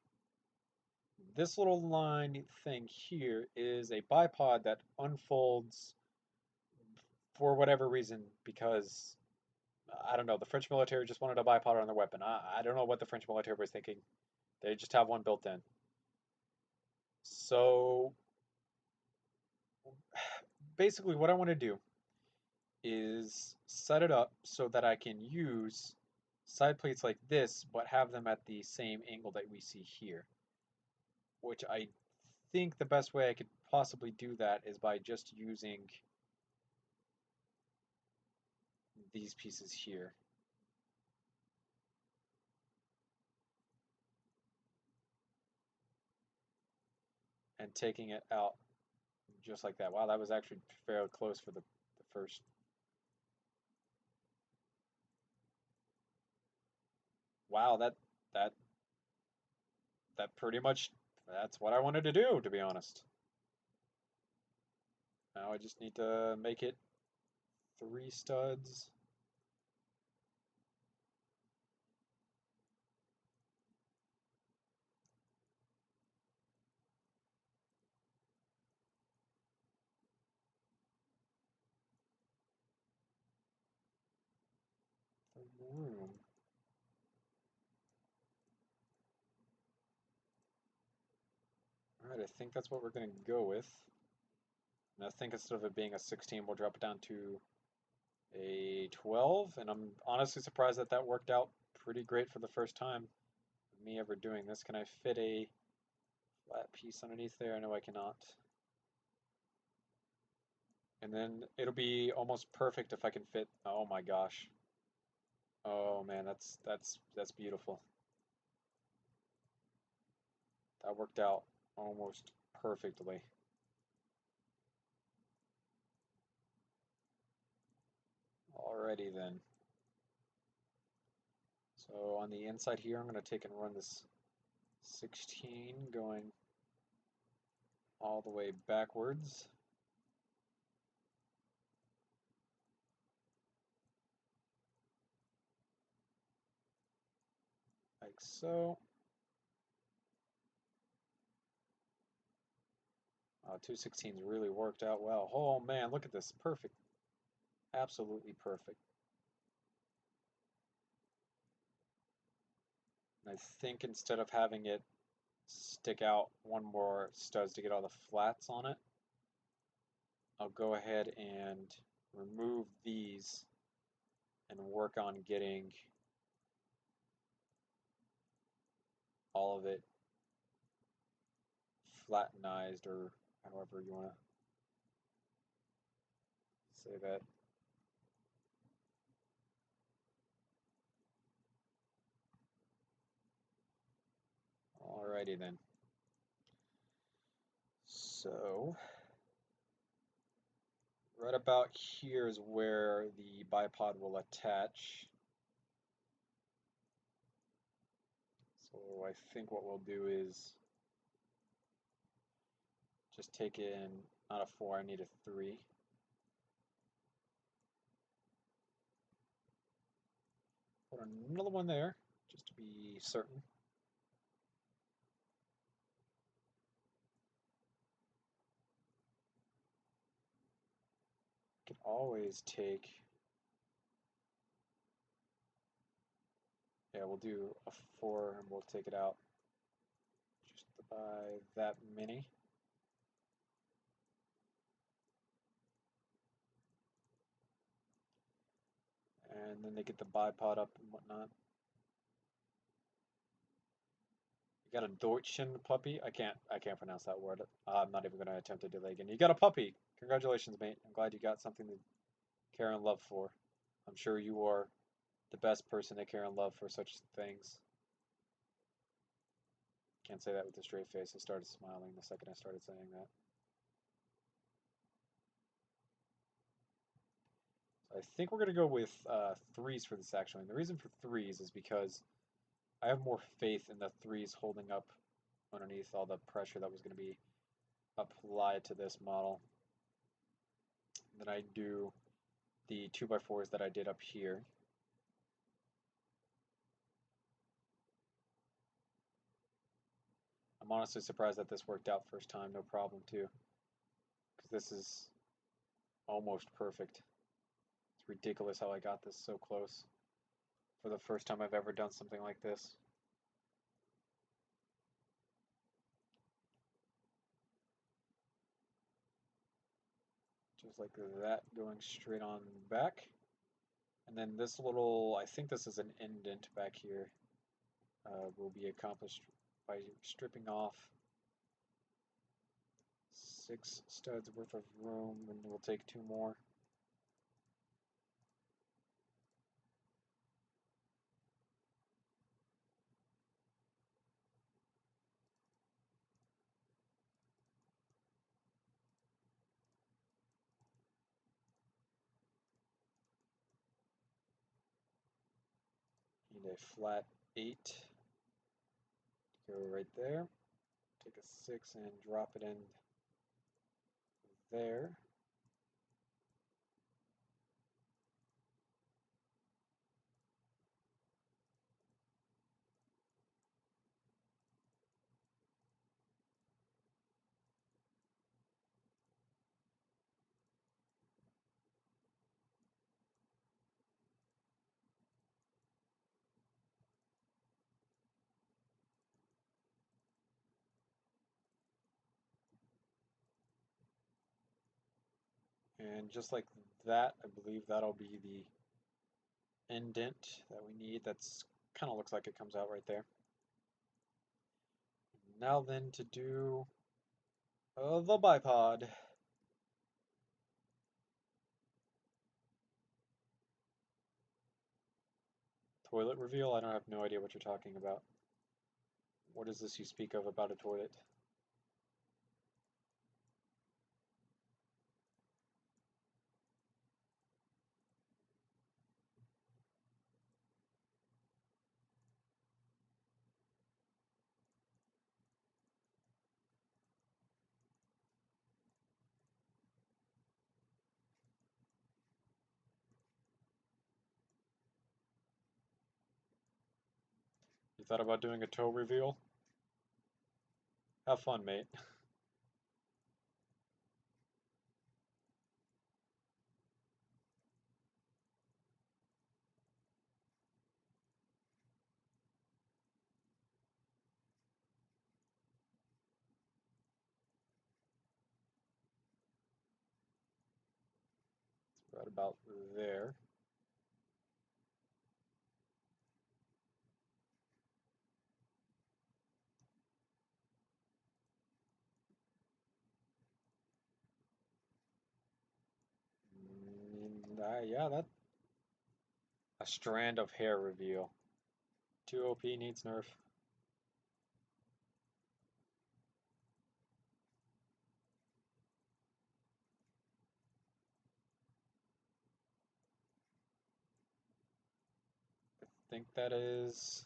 this little line thing here is a bipod that unfolds for whatever reason because I don't know, the French military just wanted a bipod on their weapon. I don't know what the French military was thinking. They just have one built in. So basically what I want to do is set it up so that I can use side plates like this, but have them at the same angle that we see here, which I think the best way I could possibly do that is by just using these pieces here. And taking it out just like that. Wow, that was actually fairly close for the first. Wow, that pretty much, that's what I wanted to do, to be honest. Now I just need to make it 3 studs. The room. Alright, I think that's what we're going to go with. And I think instead of it being a 16, we'll drop it down to a 12. And I'm honestly surprised that that worked out pretty great for the first time. Me ever doing this. Can I fit a flat piece underneath there? No, I cannot. And then it'll be almost perfect if I can fit. Oh my gosh. Oh man, that's beautiful. That worked out almost perfectly. Alrighty then. So on the inside here, I'm going to take and run this 16 going all the way backwards. Like so. 216s really worked out well. Oh man, look at this. Perfect. Absolutely perfect. And I think instead of having it stick out one more studs to get all the flats on it, I'll go ahead and remove these and work on getting all of it flattenized, or however you want to say that. Alrighty then. So right about here is where the bipod will attach. So I think what we'll do is just take in, not a 4, I need a 3. Put another one there, just to be certain. You can always take, yeah, we'll do a 4 and we'll take it out just by that many. And then they get the bipod up and whatnot. You got a Deutschen puppy? I can't pronounce that word. I'm not even gonna attempt to do that again. You got a puppy. Congratulations, mate. I'm glad you got something to care and love for. I'm sure you are the best person to care and love for such things. Can't say that with a straight face. I started smiling the second I started saying that. So I think we're gonna go with 3s for this actually. And the reason for 3s is because I have more faith in the 3s holding up underneath all the pressure that was going to be applied to this model than I do the 2x4s that I did up here. I'm honestly surprised that this worked out first time, no problem too, because this is almost perfect. It's ridiculous how I got this so close for the first time I've ever done something like this. Just like that, going straight on back. And then this little, I think this is an indent back here, will be accomplished by stripping off 6 studs worth of room, and we'll take 2 more. Need a flat 8 to go right there. Take a 6 and drop it in there. And just like that, I believe that'll be the indent that we need. That's kind of looks like it comes out right there. Now then to do the bipod. Toilet reveal? I don't have no idea what you're talking about. What is this you speak of about a toilet? You thought about doing a toe reveal? Have fun, mate. It's right about there. Yeah, that a strand of hair reveal. 2 OP needs nerf. I think that is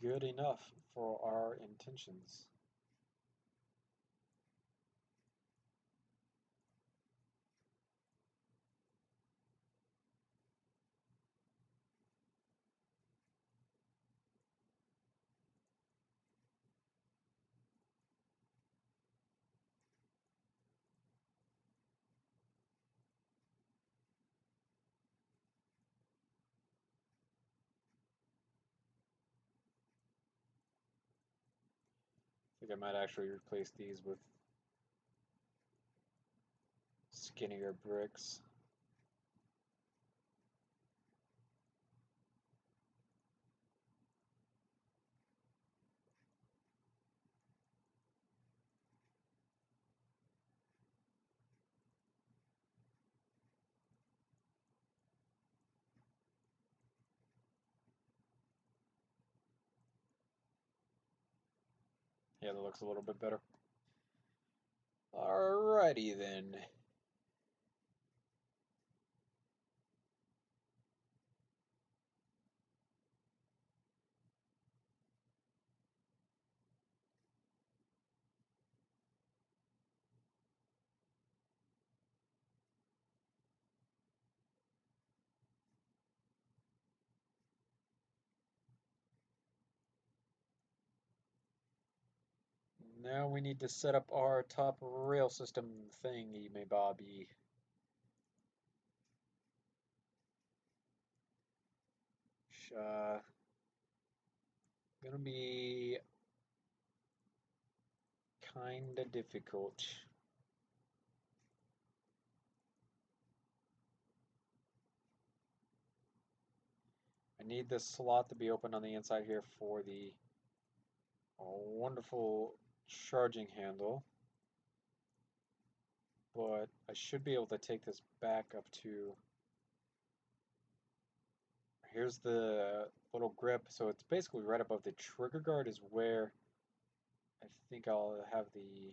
good enough for our intentions. I think I might actually replace these with skinnier bricks. Yeah, that looks a little bit better. Alrighty then. Now we need to set up our top rail system thingy, may Bobby. Uh, Gonna be kinda difficult. I need this slot to be open on the inside here for the wonderful charging handle. but I should be able to take this back up to, here's the little grip, so it's basically right above the trigger guard is where I think I'll have the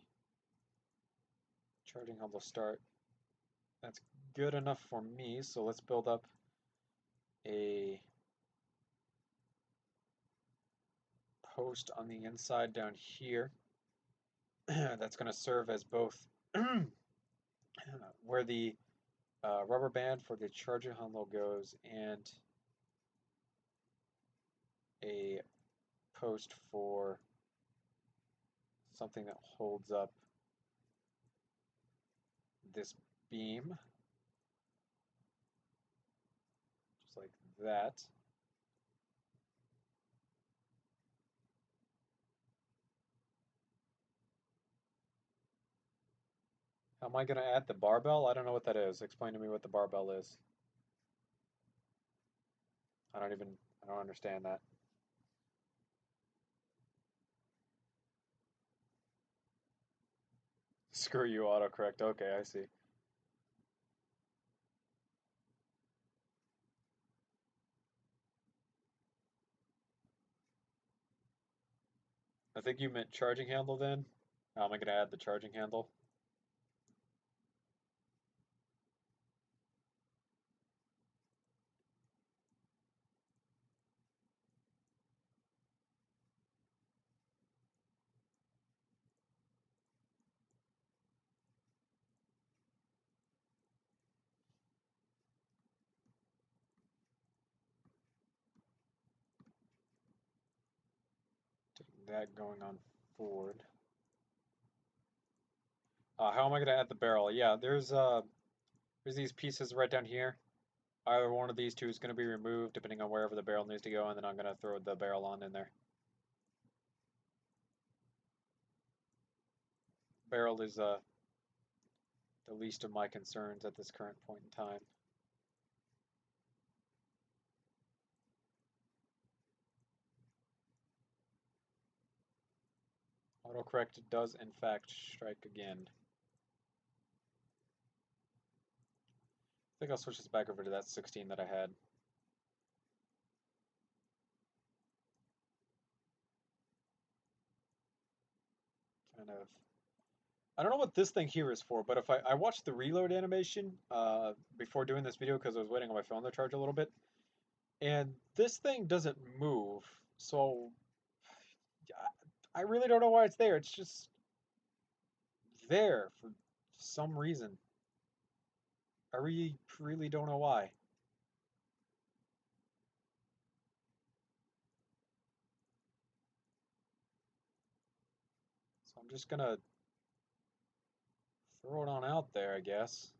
charging handle start. That's good enough for me, so let's build up a post on the inside down here that's going to serve as both where the rubber band for the charging handle goes and a post for something that holds up this beam, just like that. How am I going to add the barbell? I don't know what that is. Explain to me what the barbell is. I don't understand that. Screw you, autocorrect. Okay, I see. I think you meant charging handle then. How am I going to add the charging handle? Taking that going on forward. How am I going to add the barrel? Yeah, there's these pieces right down here. Either one of these two is going to be removed depending on wherever the barrel needs to go, and then I'm going to throw the barrel on in there. Barrel is the least of my concerns at this current point in time. Autocorrect does in fact strike again. I think I'll switch this back over to that 16 that I had. Kind of. I don't know what this thing here is for, but if I watched the reload animation before doing this video because I was waiting on my phone to charge a little bit, and this thing doesn't move, so I really don't know why it's there. It's just there for some reason. I really don't know why. So I'm just gonna throw it on out there, I guess.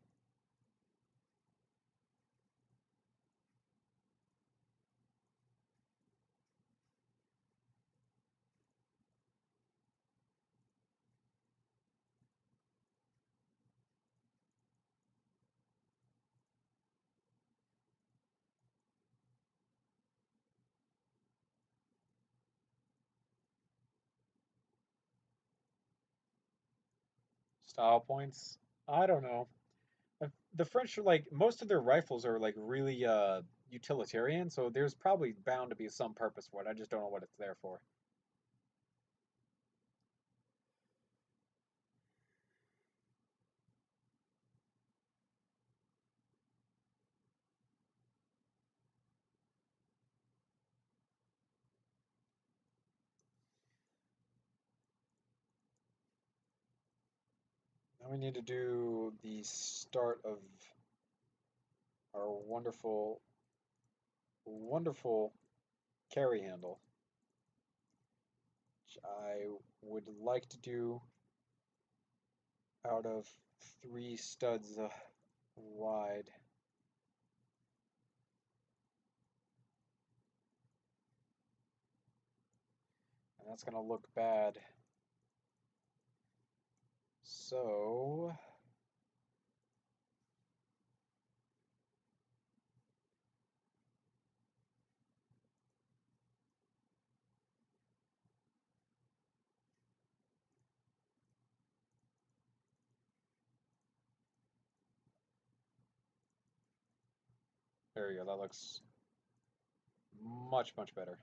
Style points? I don't know. The French are like most of their rifles are like really utilitarian, so there's probably bound to be some purpose for it. I just don't know what it's there for. Now we need to do the start of our wonderful, wonderful carry handle, which I would like to do out of 3 studs wide. And that's going to look bad. So There you go, that looks much, much better.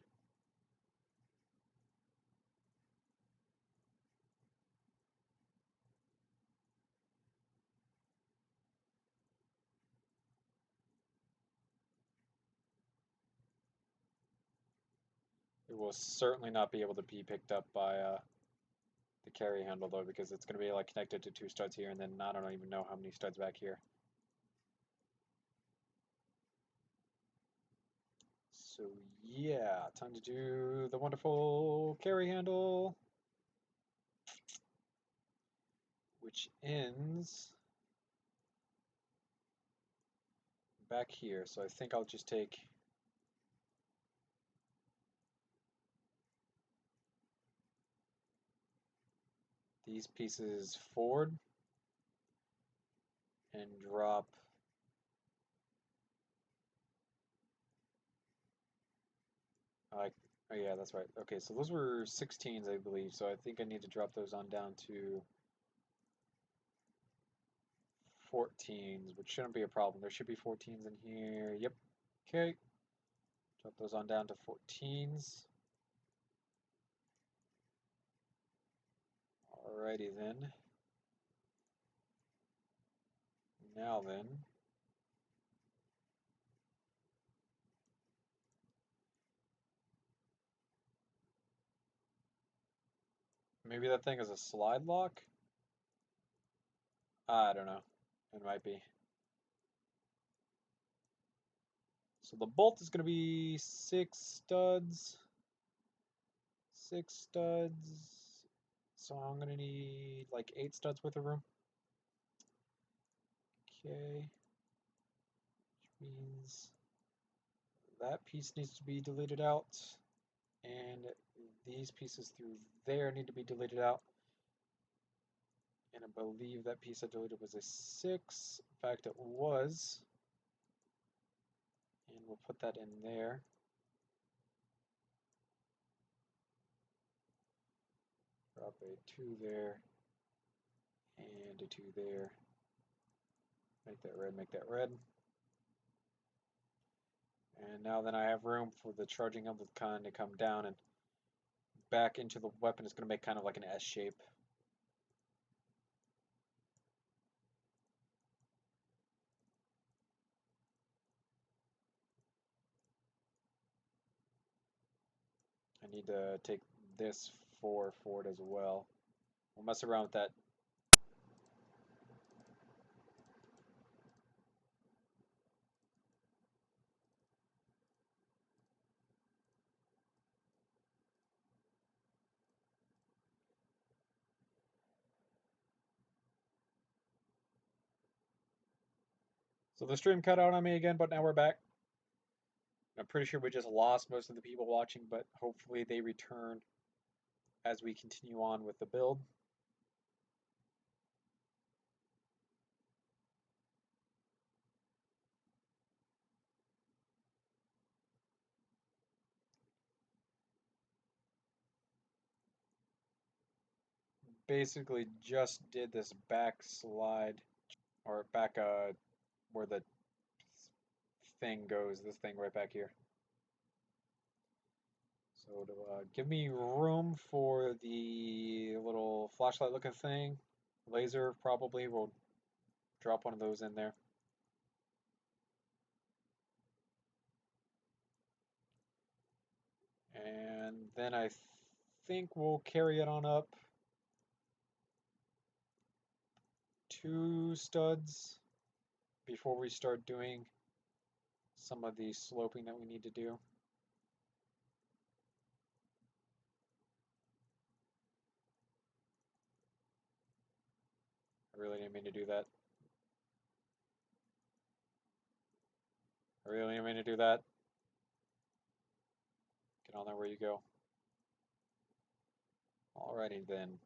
It will certainly not be able to be picked up by the carry handle though, because it's going to be like connected to 2 studs here, and then I don't even know how many studs back here. So yeah, time to do the wonderful carry handle, which ends back here. So I think I'll just take these pieces forward and drop like, oh yeah, that's right. Okay, so those were 16s, I believe. So I think I need to drop those on down to 14s, which shouldn't be a problem. There should be 14s in here. Yep. Okay. Drop those on down to 14s. Alrighty then. Now then. Maybe that thing is a slide lock? I don't know. It might be. So the bolt is going to be 6 studs. 6 studs. So I'm going to need like 8 studs worth of room. Okay. Which means that piece needs to be deleted out. And these pieces through there need to be deleted out. And I believe that piece I deleted was a 6. In fact, it was. And we'll put that in there. Drop a 2 there. And a 2 there. Make that red, make that red. And now then I have room for the charging of the con to come down and back into the weapon. It's going to make kind of like an S shape. I need to take this 4 forward as well. We'll mess around with that. So the stream cut out on me again, but now we're back. I'm pretty sure we just lost most of the people watching, but hopefully they return as we continue on with the build. Basically just did this back slide, or back where the thing goes, this thing right back here. So to give me room for the little flashlight looking thing, laser probably, we'll drop one of those in there. And then I think we'll carry it on up 2 studs before we start doing some of the sloping that we need to do. I really didn't mean to do that. I really didn't mean to do that. Get on there where you go. Alrighty then.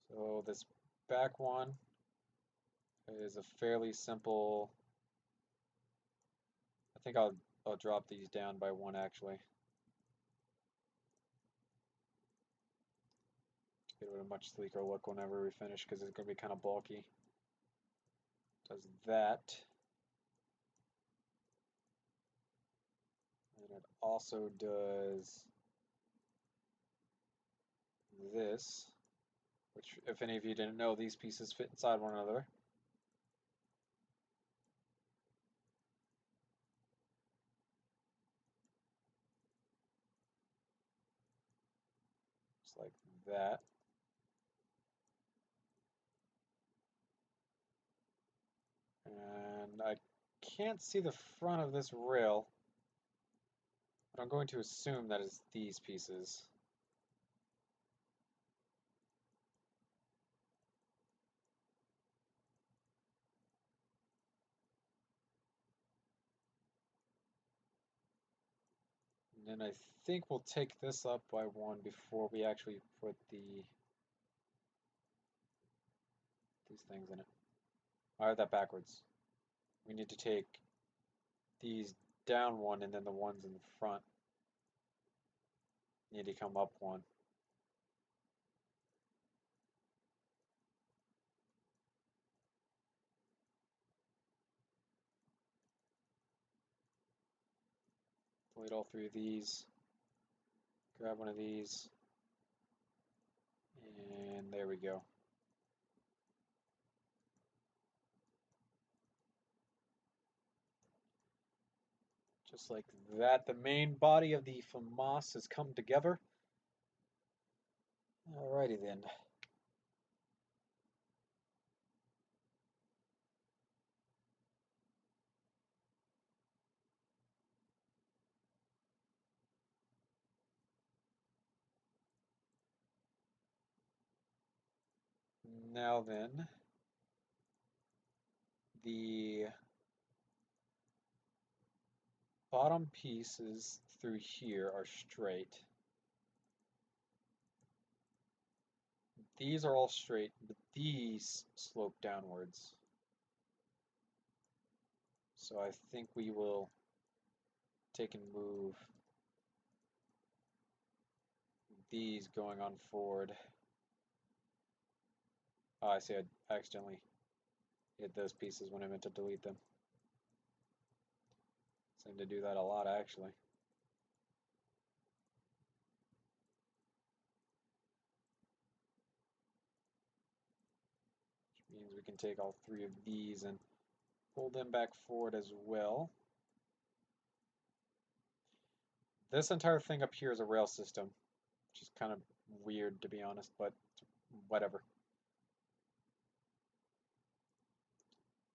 So this back one is a fairly simple. I think I'll drop these down by 1 actually. To give it a much sleeker look whenever we finish, because it's going to be kind of bulky. Does that. also does this, which, if any of you didn't know, these pieces fit inside one another. Just like that. And I can't see the front of this rail, but I'm going to assume that it's these pieces. And then I think we'll take this up by one before we actually put these things in it. I have that backwards. We need to take these down one, and then the ones in the front need to come up one. Delete all three of these. Grab one of these. And there we go. Just like that, the main body of the Famas has come together. Alrighty then. Now then, the bottom pieces through here are straight. These are all straight, but these slope downwards. So I think we will take and move these going on forward. Oh, I see, I accidentally hit those pieces when I meant to delete them. Seem to do that a lot, actually. Which means we can take all three of these and pull them back forward as well. This entire thing up here is a rail system, which is kind of weird, to be honest, but whatever.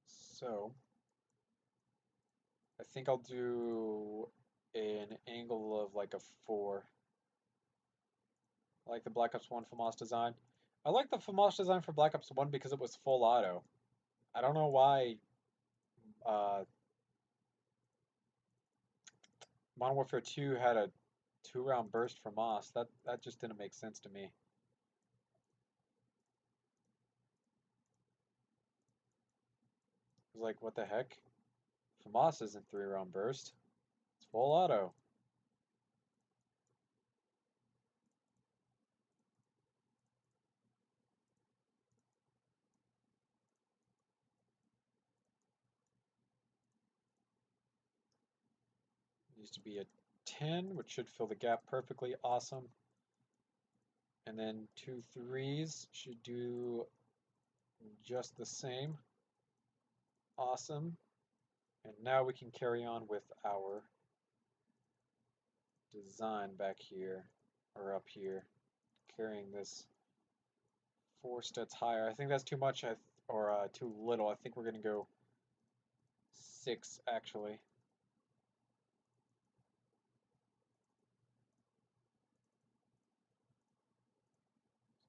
So I think I'll do an angle of like a 4. I like the Black Ops 1 Famas design. I like the Famas design for Black Ops 1 because it was full auto. I don't know why Modern Warfare 2 had a 2-round burst for Moss. That just didn't make sense to me. It was like, what the heck? Famas isn't 3-round burst. It's full auto. Needs to be a 10, which should fill the gap perfectly. Awesome. And then 2 3s should do just the same. Awesome. And now we can carry on with our design back here, or up here, carrying this 4 studs higher. I think that's too much, or too little. I think we're going to go 6, actually.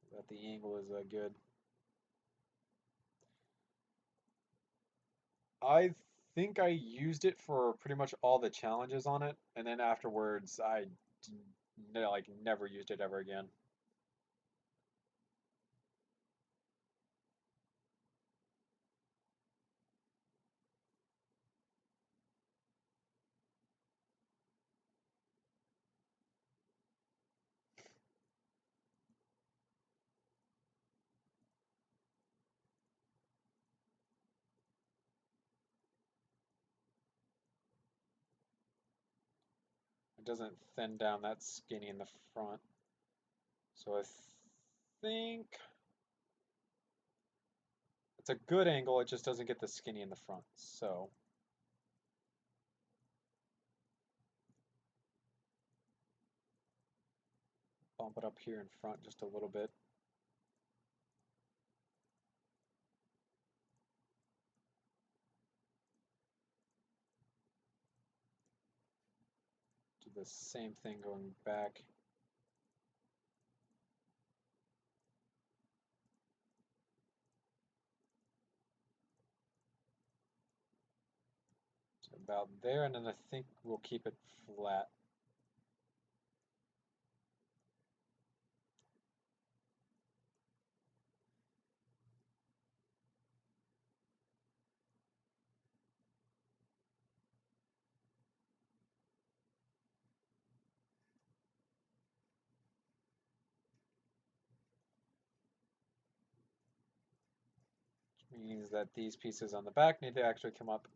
So that the angle is good. I think I used it for pretty much all the challenges on it, and then afterwards I like never used it ever again. It doesn't thin down that skinny in the front. So I think it's a good angle, it just doesn't get the skinny in the front. So bump it up here in front just a little bit. Do the same thing going back. So about there, and then I think we'll keep it flat. Which means that these pieces on the back need to actually come up.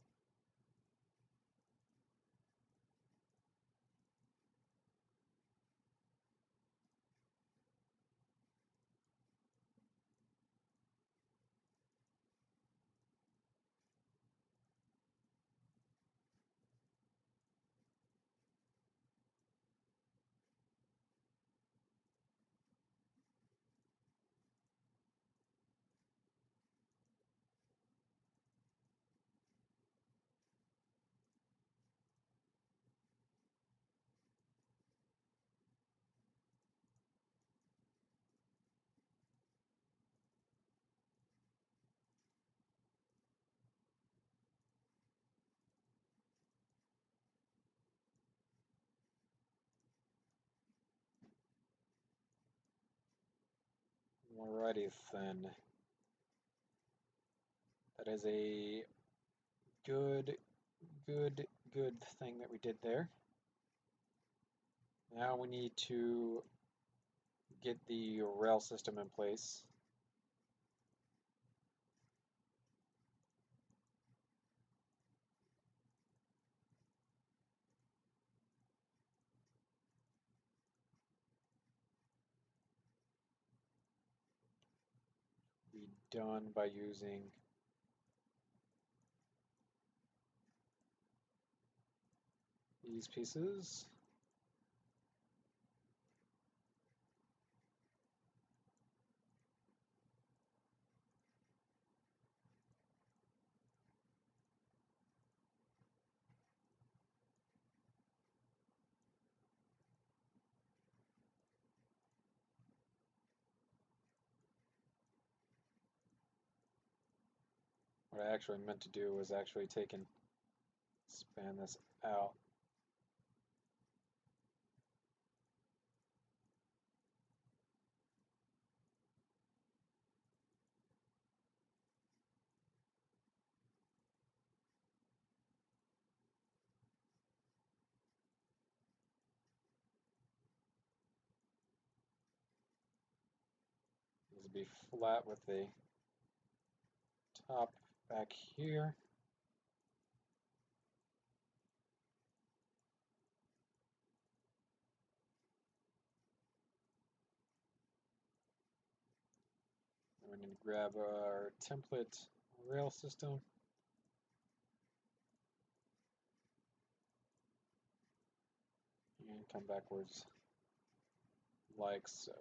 Alrighty then. That is a good thing that we did there. Now we need to get the rail system in place. Be done by using these pieces. What I actually meant to do was actually take and span this out. This will be flat with the top back here. We're going to grab our template rail system. And come backwards like so.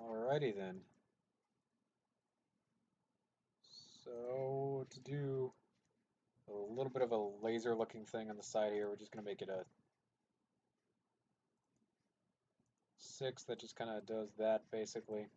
Alrighty then. So to do a little bit of a laser looking thing on the side here, we're just going to make it a 6 that just kind of does that basically.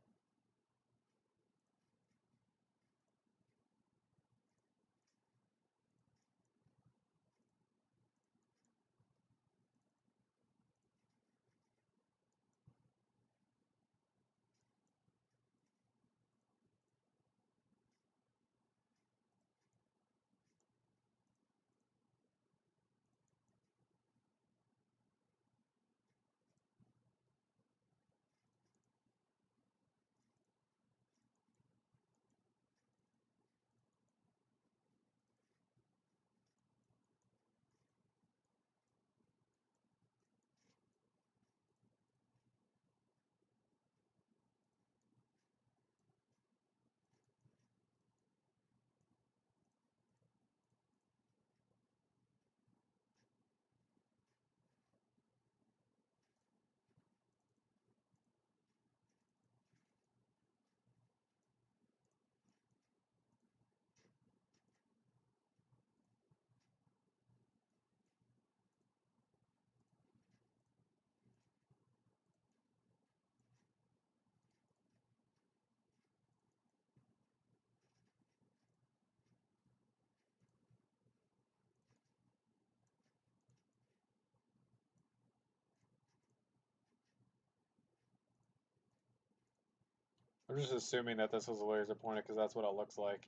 I'm just assuming that this was a laser pointer because that's what it looks like.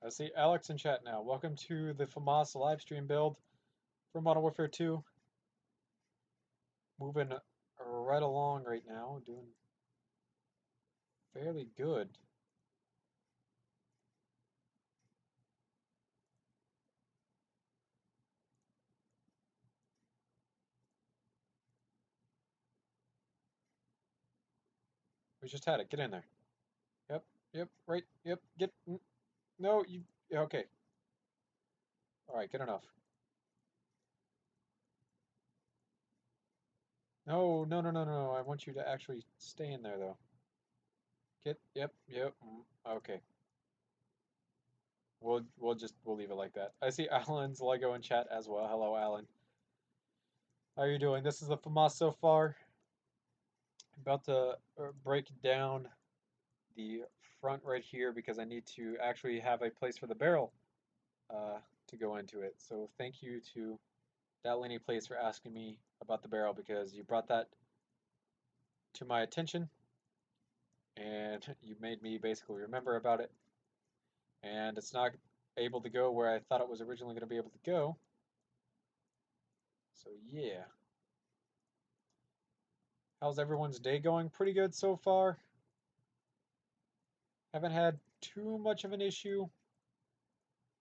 I see Alex in chat now. Welcome to the Famas live stream build for Modern Warfare 2. Moving right along right now, doing fairly good. We just had it. Get in there. Yep, yep, right, yep, get. No, you. Yeah, okay. Alright, good enough. No, no, no, no, no. I want you to actually stay in there, though. Get. Yep, yep. Okay. We'll leave it like that. I see Alan's Lego in chat as well. Hello, Alan. How are you doing? This is the FAMAS so far. About to break down the front right here because I need to actually have a place for the barrel to go into it. So thank you to that Lenny Place for asking me about the barrel because you brought that to my attention and you made me basically remember about it. And it's not able to go where I thought it was originally going to be able to go. So yeah. How's everyone's day going? Pretty good so far. Haven't had too much of an issue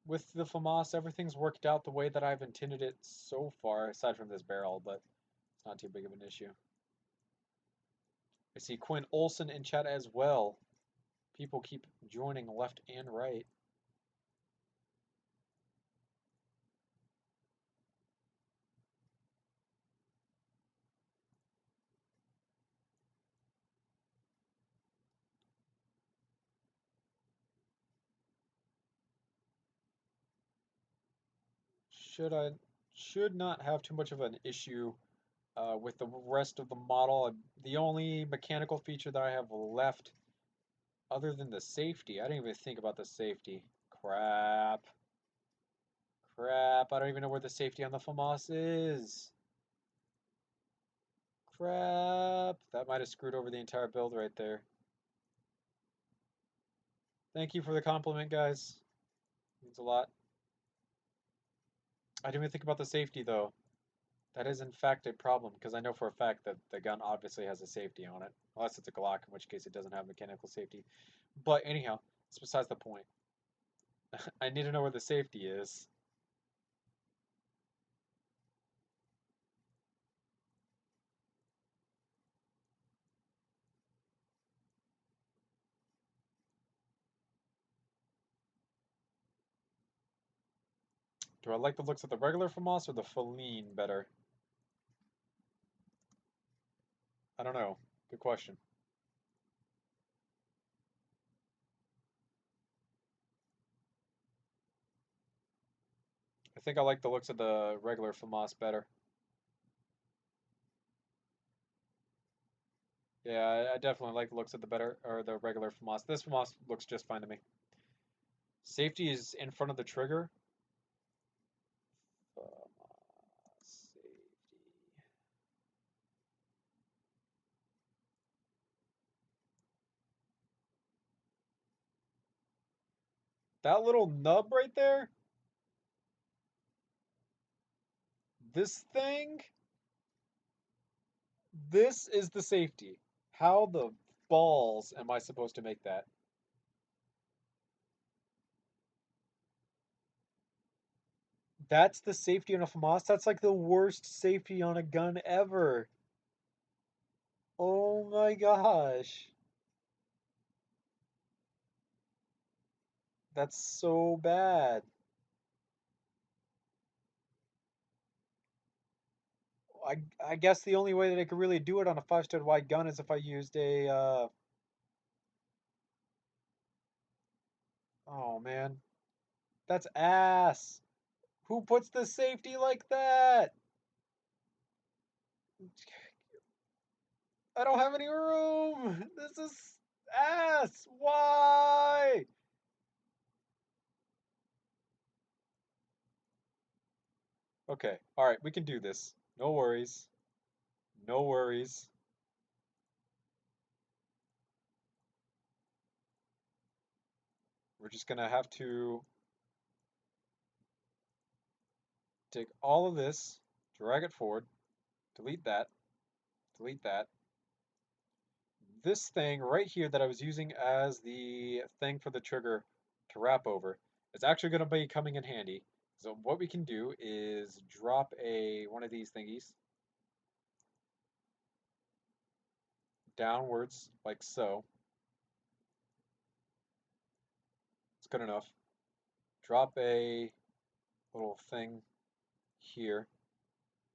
with the FAMAS. Everything's worked out the way that I've intended it so far, aside from this barrel, but it's not too big of an issue. I see Quinn Olson in chat as well. People keep joining left and right. Should not have too much of an issue with the rest of the model. The only mechanical feature that I have left, other than the safety, I didn't even think about the safety. Crap. Crap, I don't even know where the safety on the FAMAS is. Crap. That might have screwed over the entire build right there. Thank you for the compliment, guys. Means a lot. I didn't even think about the safety, though. That is, in fact, a problem, because I know for a fact that the gun obviously has a safety on it. Unless it's a Glock, in which case it doesn't have mechanical safety. But anyhow, it's besides the point. I need to know where the safety is. Do I like the looks of the regular FAMAS or the Feline better? I don't know. Good question. I think I like the looks of the regular FAMAS better. Yeah, I definitely like the looks of the regular FAMAS. This FAMAS looks just fine to me. Safety is in front of the trigger. Safety. That little nub right there, this thing, this is the safety. How the balls am I supposed to make that? That's the safety on a FAMAS? That's like the worst safety on a gun ever. Oh my gosh. That's so bad. I guess the only way that I could really do it on a 5-stud wide gun is if I used a oh man. That's ass. Who puts the safety like that? I don't have any room. This is ass. Why? Okay. All right. We can do this. No worries. No worries. We're just gonna have to take all of this, drag it forward, delete that, delete that. This thing right here that I was using as the thing for the trigger to wrap over is actually going to be coming in handy. So what we can do is drop one of these thingies downwards like so. It's good enough. Drop a little thing here,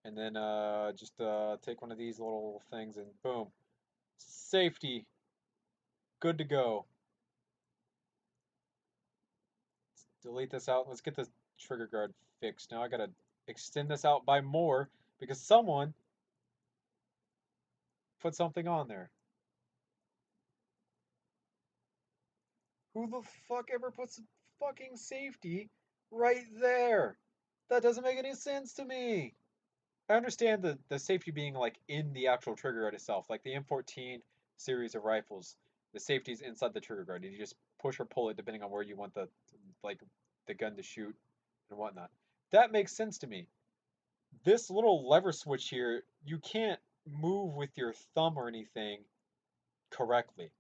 and then just take one of these little things and boom, safety, good to go. Let's delete this out. Let's get this trigger guard fixed. Now I gotta extend this out by more because someone put something on there. Who the fuck ever puts fucking safety right there? That doesn't make any sense to me. I understand the safety being like in the actual trigger guard itself, like the M14 series of rifles. The safety's inside the trigger guard. You just push or pull it depending on where you want like the gun to shoot and whatnot. That makes sense to me. This little lever switch here, you can't move with your thumb or anything correctly.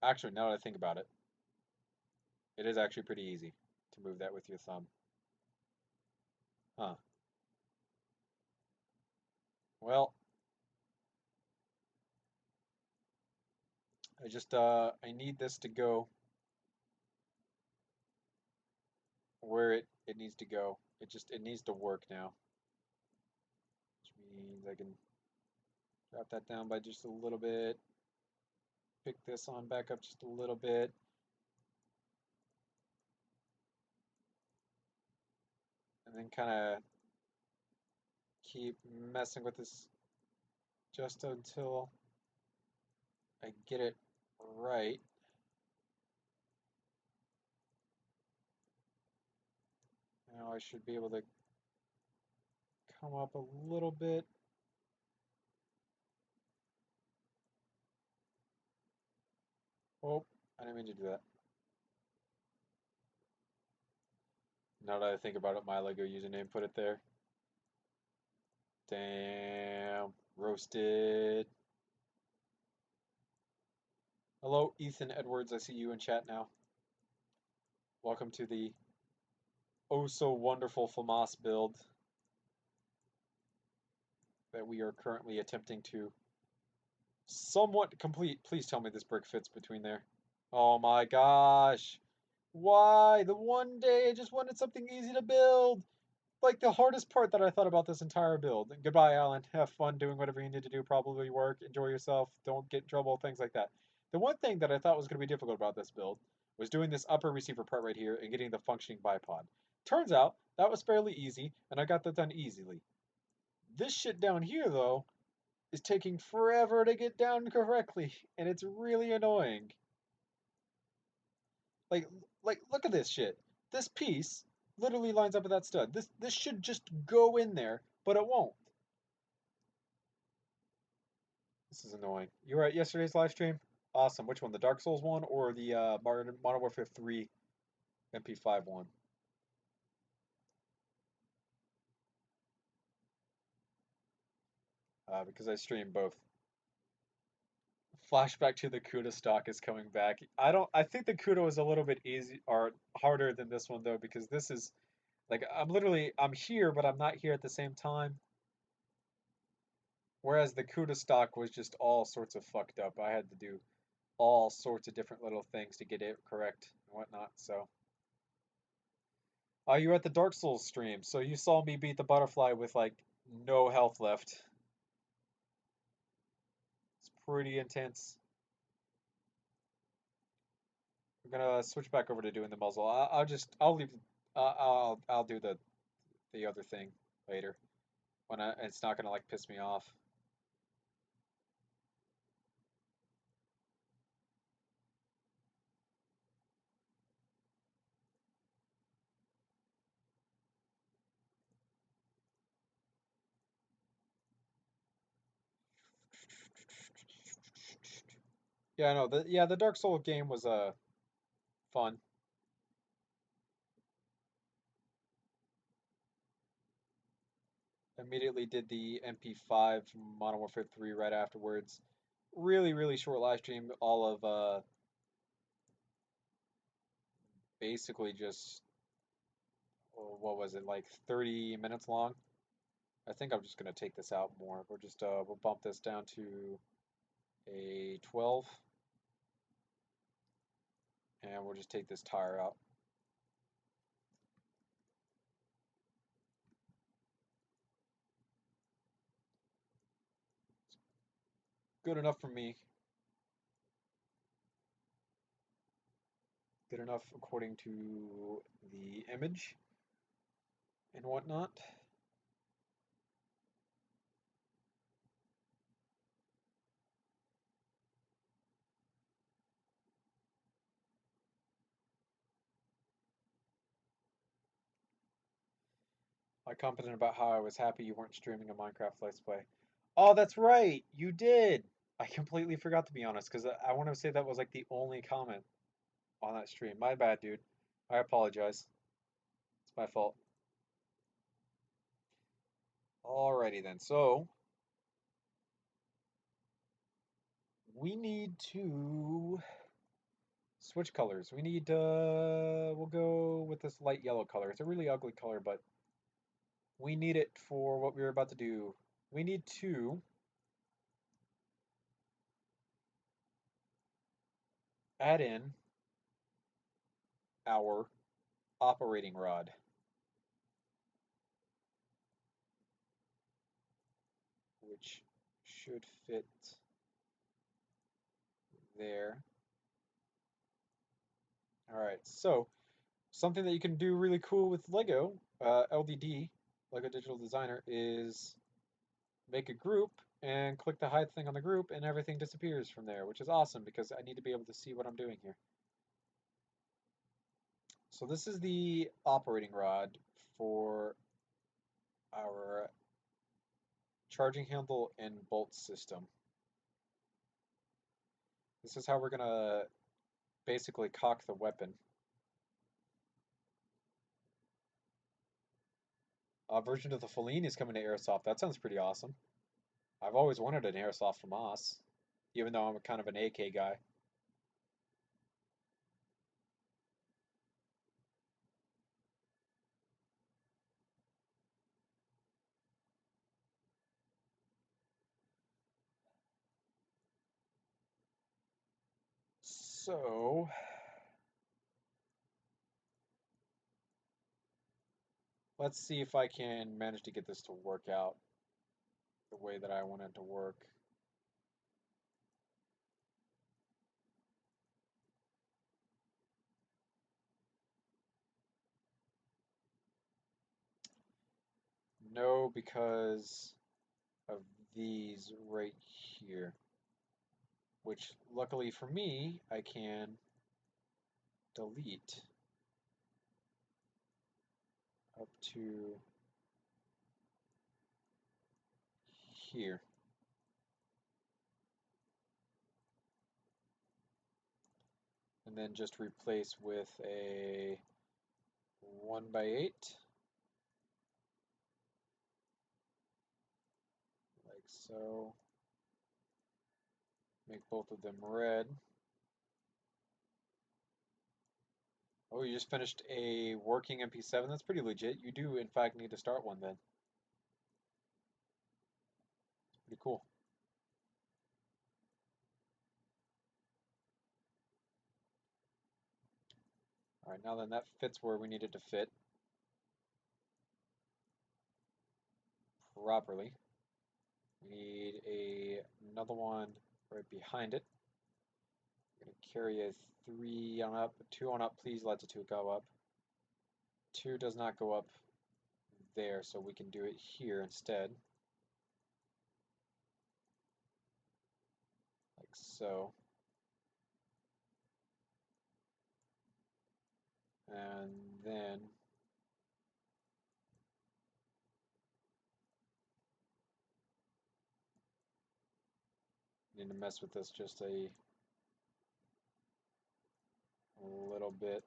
Actually, now that I think about it, it is actually pretty easy to move that with your thumb. Huh. Well, I need this to go where it needs to go. It needs to work now. Which means I can drop that down by just a little bit. Pick this on back up just a little bit. And then kind of keep messing with this just until I get it right. Now I should be able to come up a little bit. Oh, I didn't mean to do that. Now that I think about it, my Lego username put it there. Damn, roasted. Hello, Ethan Edwards. I see you in chat now. Welcome to the oh so wonderful Famas build that we are currently attempting to somewhat complete. Please tell me this brick fits between there. Oh my gosh. Why? The one day I just wanted something easy to build. Like the hardest part that I thought about this entire build. Goodbye, Alan. Have fun doing whatever you need to do. Probably work. Enjoy yourself. Don't get in trouble. Things like that. The one thing that I thought was going to be difficult about this build was doing this upper receiver part right here and getting the functioning bipod. Turns out that was fairly easy, and I got that done easily. This shit down here, though, is taking forever to get down correctly, and it's really annoying. Like, look at this shit. This piece literally lines up with that stud. This should just go in there, but it won't. This is annoying. You were at yesterday's live stream? Awesome. Which one? The Dark Souls one or the Modern Warfare 3 MP5 one? Because I stream both. Flashback to the Kuda stock is coming back. I think the Kuda is a little bit easy or harder than this one though, because this is like I'm here, but I'm not here at the same time. Whereas the Kuda stock was just all sorts of fucked up. I had to do all sorts of different little things to get it correct and whatnot. So, you were at the Dark Souls stream, so you saw me beat the butterfly with like no health left. It's pretty intense. We're gonna switch back over to doing the muzzle. I'll leave. I'll do the other thing later. when it's not gonna like piss me off. Yeah, no, the Dark Souls game was fun. Immediately did the MP5 from Modern Warfare 3 right afterwards. Really, really short live stream, all of basically just what was it, like 30 minutes long? I think I'm just gonna take this out more. We'll bump this down to a 12, and we'll just take this tire out. Good enough for me. Good enough according to the image and whatnot. I commented about how I was happy you weren't streaming a Minecraft Let's Play. Oh, that's right, you did. I completely forgot, to be honest, because I want to say that was like the only comment on that stream. My bad, dude. I apologize. It's my fault. Alrighty then. So we need to switch colors. We'll go with this light yellow color. It's a really ugly color, but we need it for what we were about to do. We need to add in our operating rod, which should fit there. All right, so something that you can do really cool with Lego, LDD, Lego Digital Designer, is make a group and click the hide thing on the group and everything disappears from there, which is awesome because I need to be able to see what I'm doing here. So this is the operating rod for our charging handle and bolt system. This is how we're gonna basically cock the weapon. A version of the Feline is coming to Airsoft. That sounds pretty awesome. I've always wanted an Airsoft Famas, even though I'm kind of an AK guy. So, let's see if I can manage to get this to work out the way that I want it to work. No, because of these right here, which luckily for me, I can delete up to here. And then just replace with a 1x8, like so. Make both of them red. Oh, you just finished a working MP7? That's pretty legit. You do, in fact, need to start one then. Pretty cool. All right, now then that fits where we need it to fit properly. We need another one right behind it. We're going to carry a 3 on up, 2 on up. Please let the 2 go up. 2 does not go up there, so we can do it here instead. Like so. And then need to mess with this just a little bit.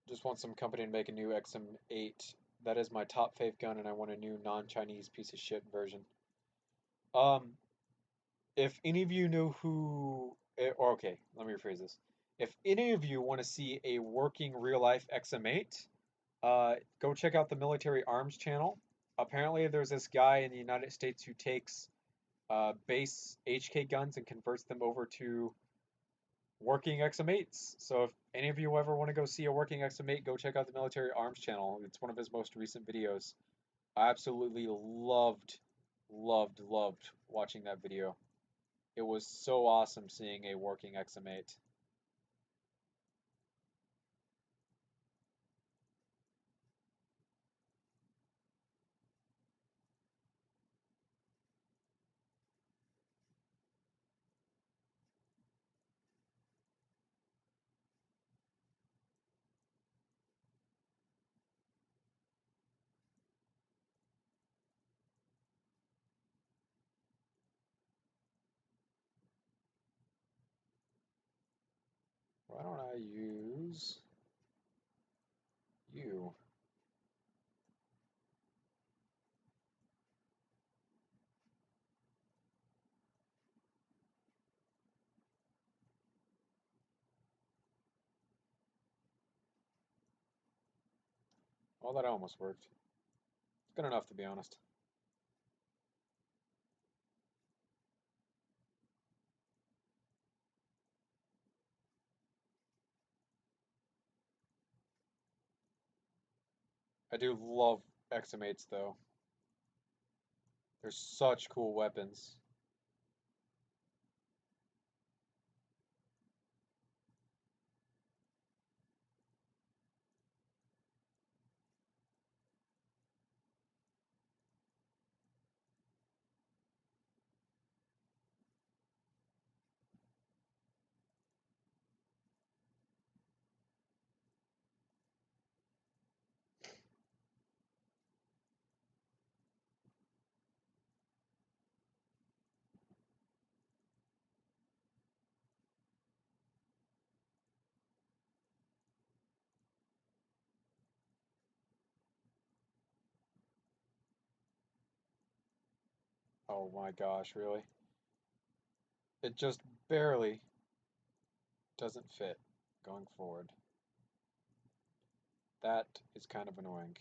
Just want some company to make a new XM8. That is my top fave gun, and I want a new non-Chinese piece of shit version. Um, if any of you know who, or okay, let me rephrase this. If any of you want to see a working real-life XM8, go check out the Military Arms channel. Apparently, there's this guy in the United States who takes base HK guns and converts them over to working XM8s. So if any of you ever want to go see a working XM8, go check out the Military Arms channel. It's one of his most recent videos. I absolutely loved watching that video. It was so awesome seeing a working XM8. Why don't I use you? Well, that almost worked. It's good enough to be honest. I do love XM8s though. They're such cool weapons. Oh my gosh, really? It just barely doesn't fit going forward. That is kind of annoying.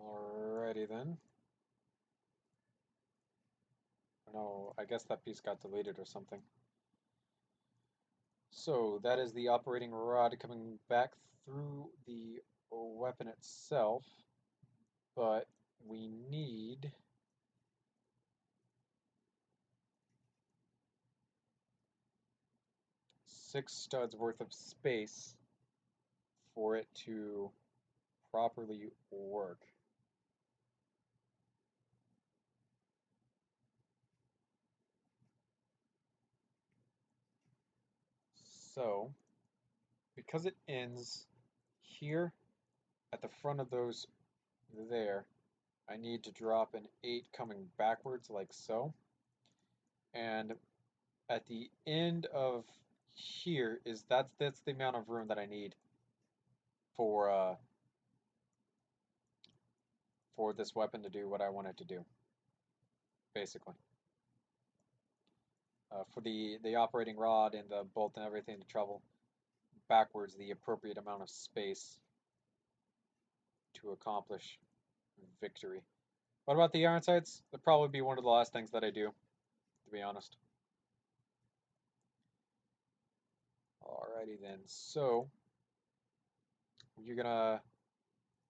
Alrighty then. No, I guess that piece got deleted or something. So that is the operating rod coming back through the weapon itself, but we need six studs worth of space for it to properly work. So, because it ends here at the front of those there, I need to drop an 8 coming backwards like so. And at the end of here is that's the amount of room that I need for this weapon to do what I want it to do, basically. For the operating rod and the bolt and everything to travel backwards the appropriate amount of space to accomplish victory. What about the iron sights? That'd probably be one of the last things that I do, to be honest. Alrighty then, so you're gonna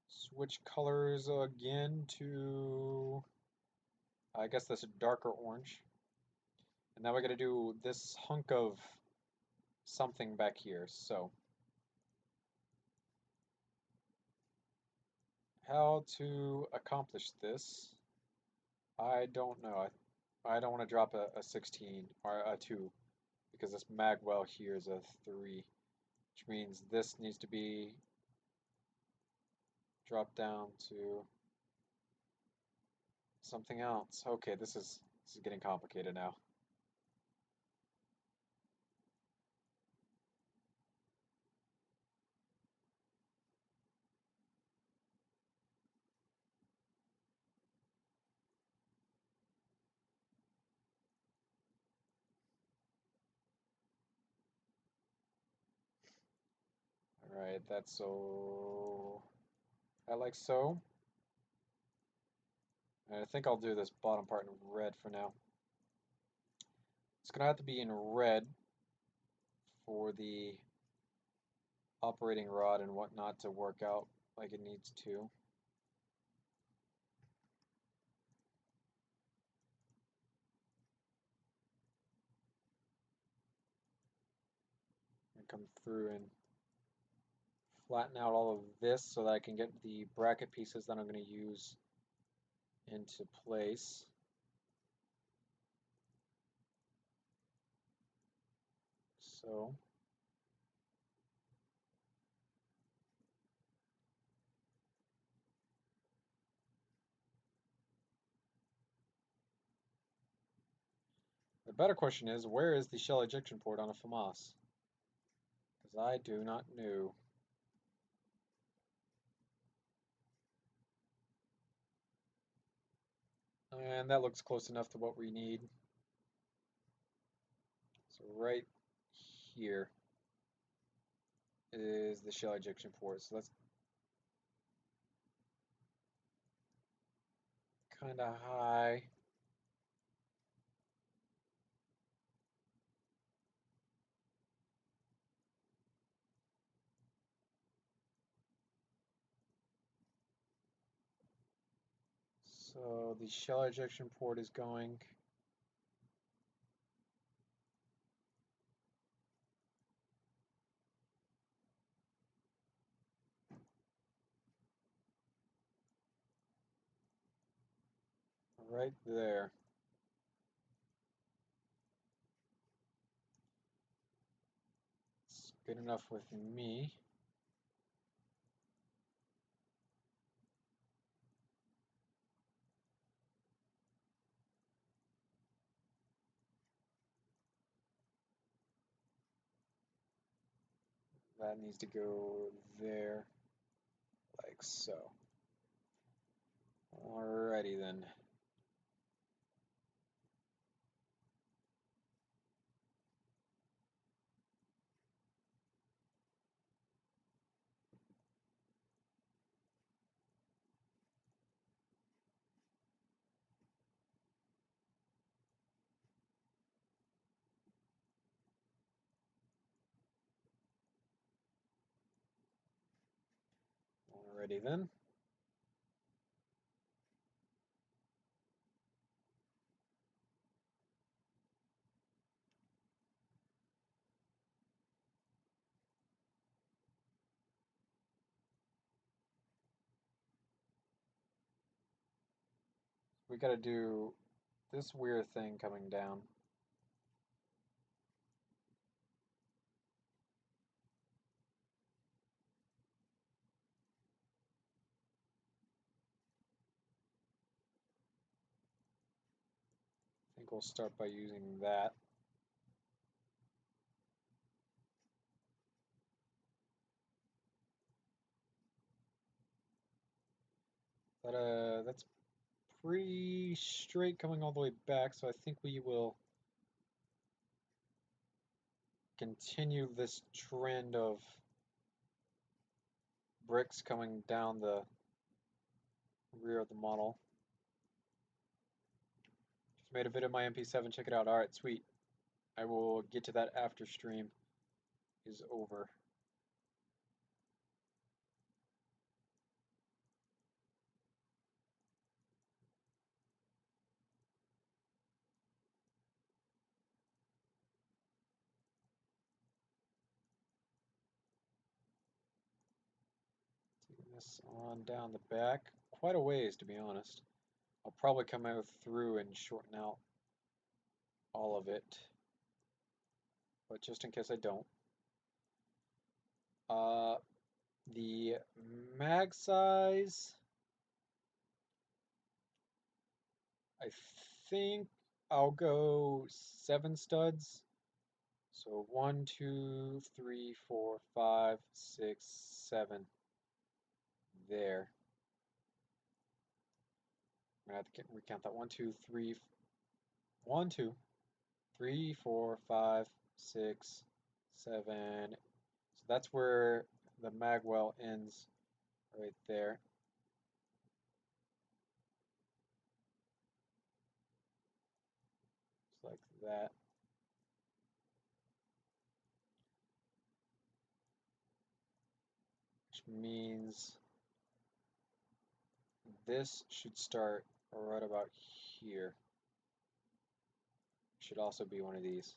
switch colors again to, I guess that's a darker orange. And now we're gonna do this hunk of something back here. So, how to accomplish this? I don't know. I don't want to drop a 16 or a 2 because this magwell here is a 3, which means this needs to be dropped down to something else. Okay, this is getting complicated now. Alright, that's so. I like so. And I think I'll do this bottom part in red for now. It's gonna have to be in red for the operating rod and whatnot to work out like it needs to. And come through and flatten out all of this so that I can get the bracket pieces that I'm going to use into place. So the better question is, where is the shell ejection port on a Famas? Because I do not know. And that looks close enough to what we need. So right here is the shell ejection port. So that's kind of high. So the shell ejection port is going right there. It's good enough with me. That needs to go there, like so. Alrighty then. Alrighty then. We gotta do this weird thing coming down. we'll start by using that. That's pretty straight coming all the way back, so I think we will continue this trend of bricks coming down the rear of the model. Just made a video of my MP7, check it out. Alright, sweet. I will get to that after stream is over. Taking this on down the back. Quite a ways, to be honest. I'll probably come out through and shorten out all of it. But just in case I don't. The mag size, I think I'll go 7 studs. So 1, 2, 3, 4, 5, 6, 7 there. I'm gonna have to recount that. 1, 2, 3, 1, 2, 3, 4, 5, 6, 7. So that's where the magwell ends right there. Just like that. Which means this should start right about here. Should also be one of these.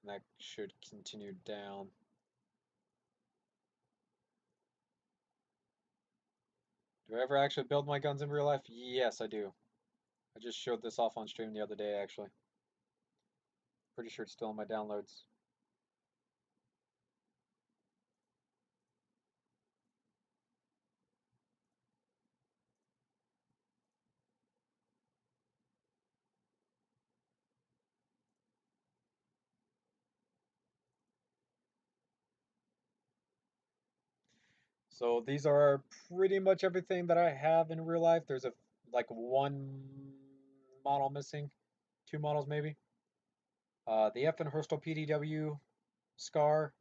And that should continue down. Do I ever actually build my guns in real life? Yes, I do. I just showed this off on stream the other day, actually. Pretty sure it's still in my downloads. So these are pretty much everything that I have in real life. There's like 1 model missing, 2 models maybe. The F and Hurstel PDW Scar,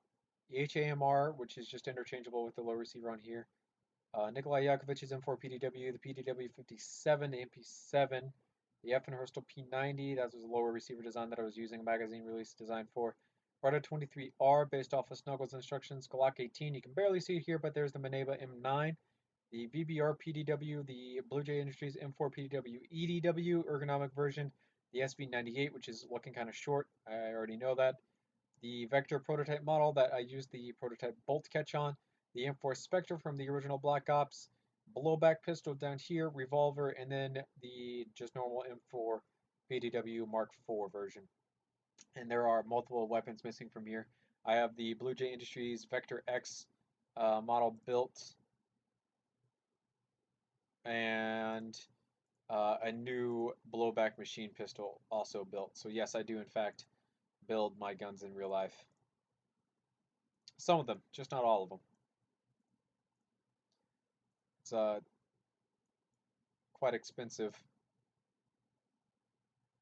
the HAMR, which is just interchangeable with the low receiver on here. Nikolai Yakovlev's M4 PDW, the PDW 57, the MP7, the F and Hurstel P90, that was a lower receiver design that I was using, a magazine release design for. Rada 23R, based off of Snuggles instructions. Glock 18, you can barely see it here, but there's the Maneva M9. The BBR PDW, the Blue Jay Industries M4 PDW EDW ergonomic version. The SB98, which is looking kind of short, I already know that. The Vector prototype model that I used the prototype bolt catch on. The M4 Spectre from the original Black Ops. Blowback pistol down here, revolver, and then the just normal M4 PDW Mark IV version. And there are multiple weapons missing from here. I have the Blue Jay Industries Vector X model built, and a new blowback machine pistol also built. So yes, I do in fact build my guns in real life. Some of them, just not all of them. It's quite expensive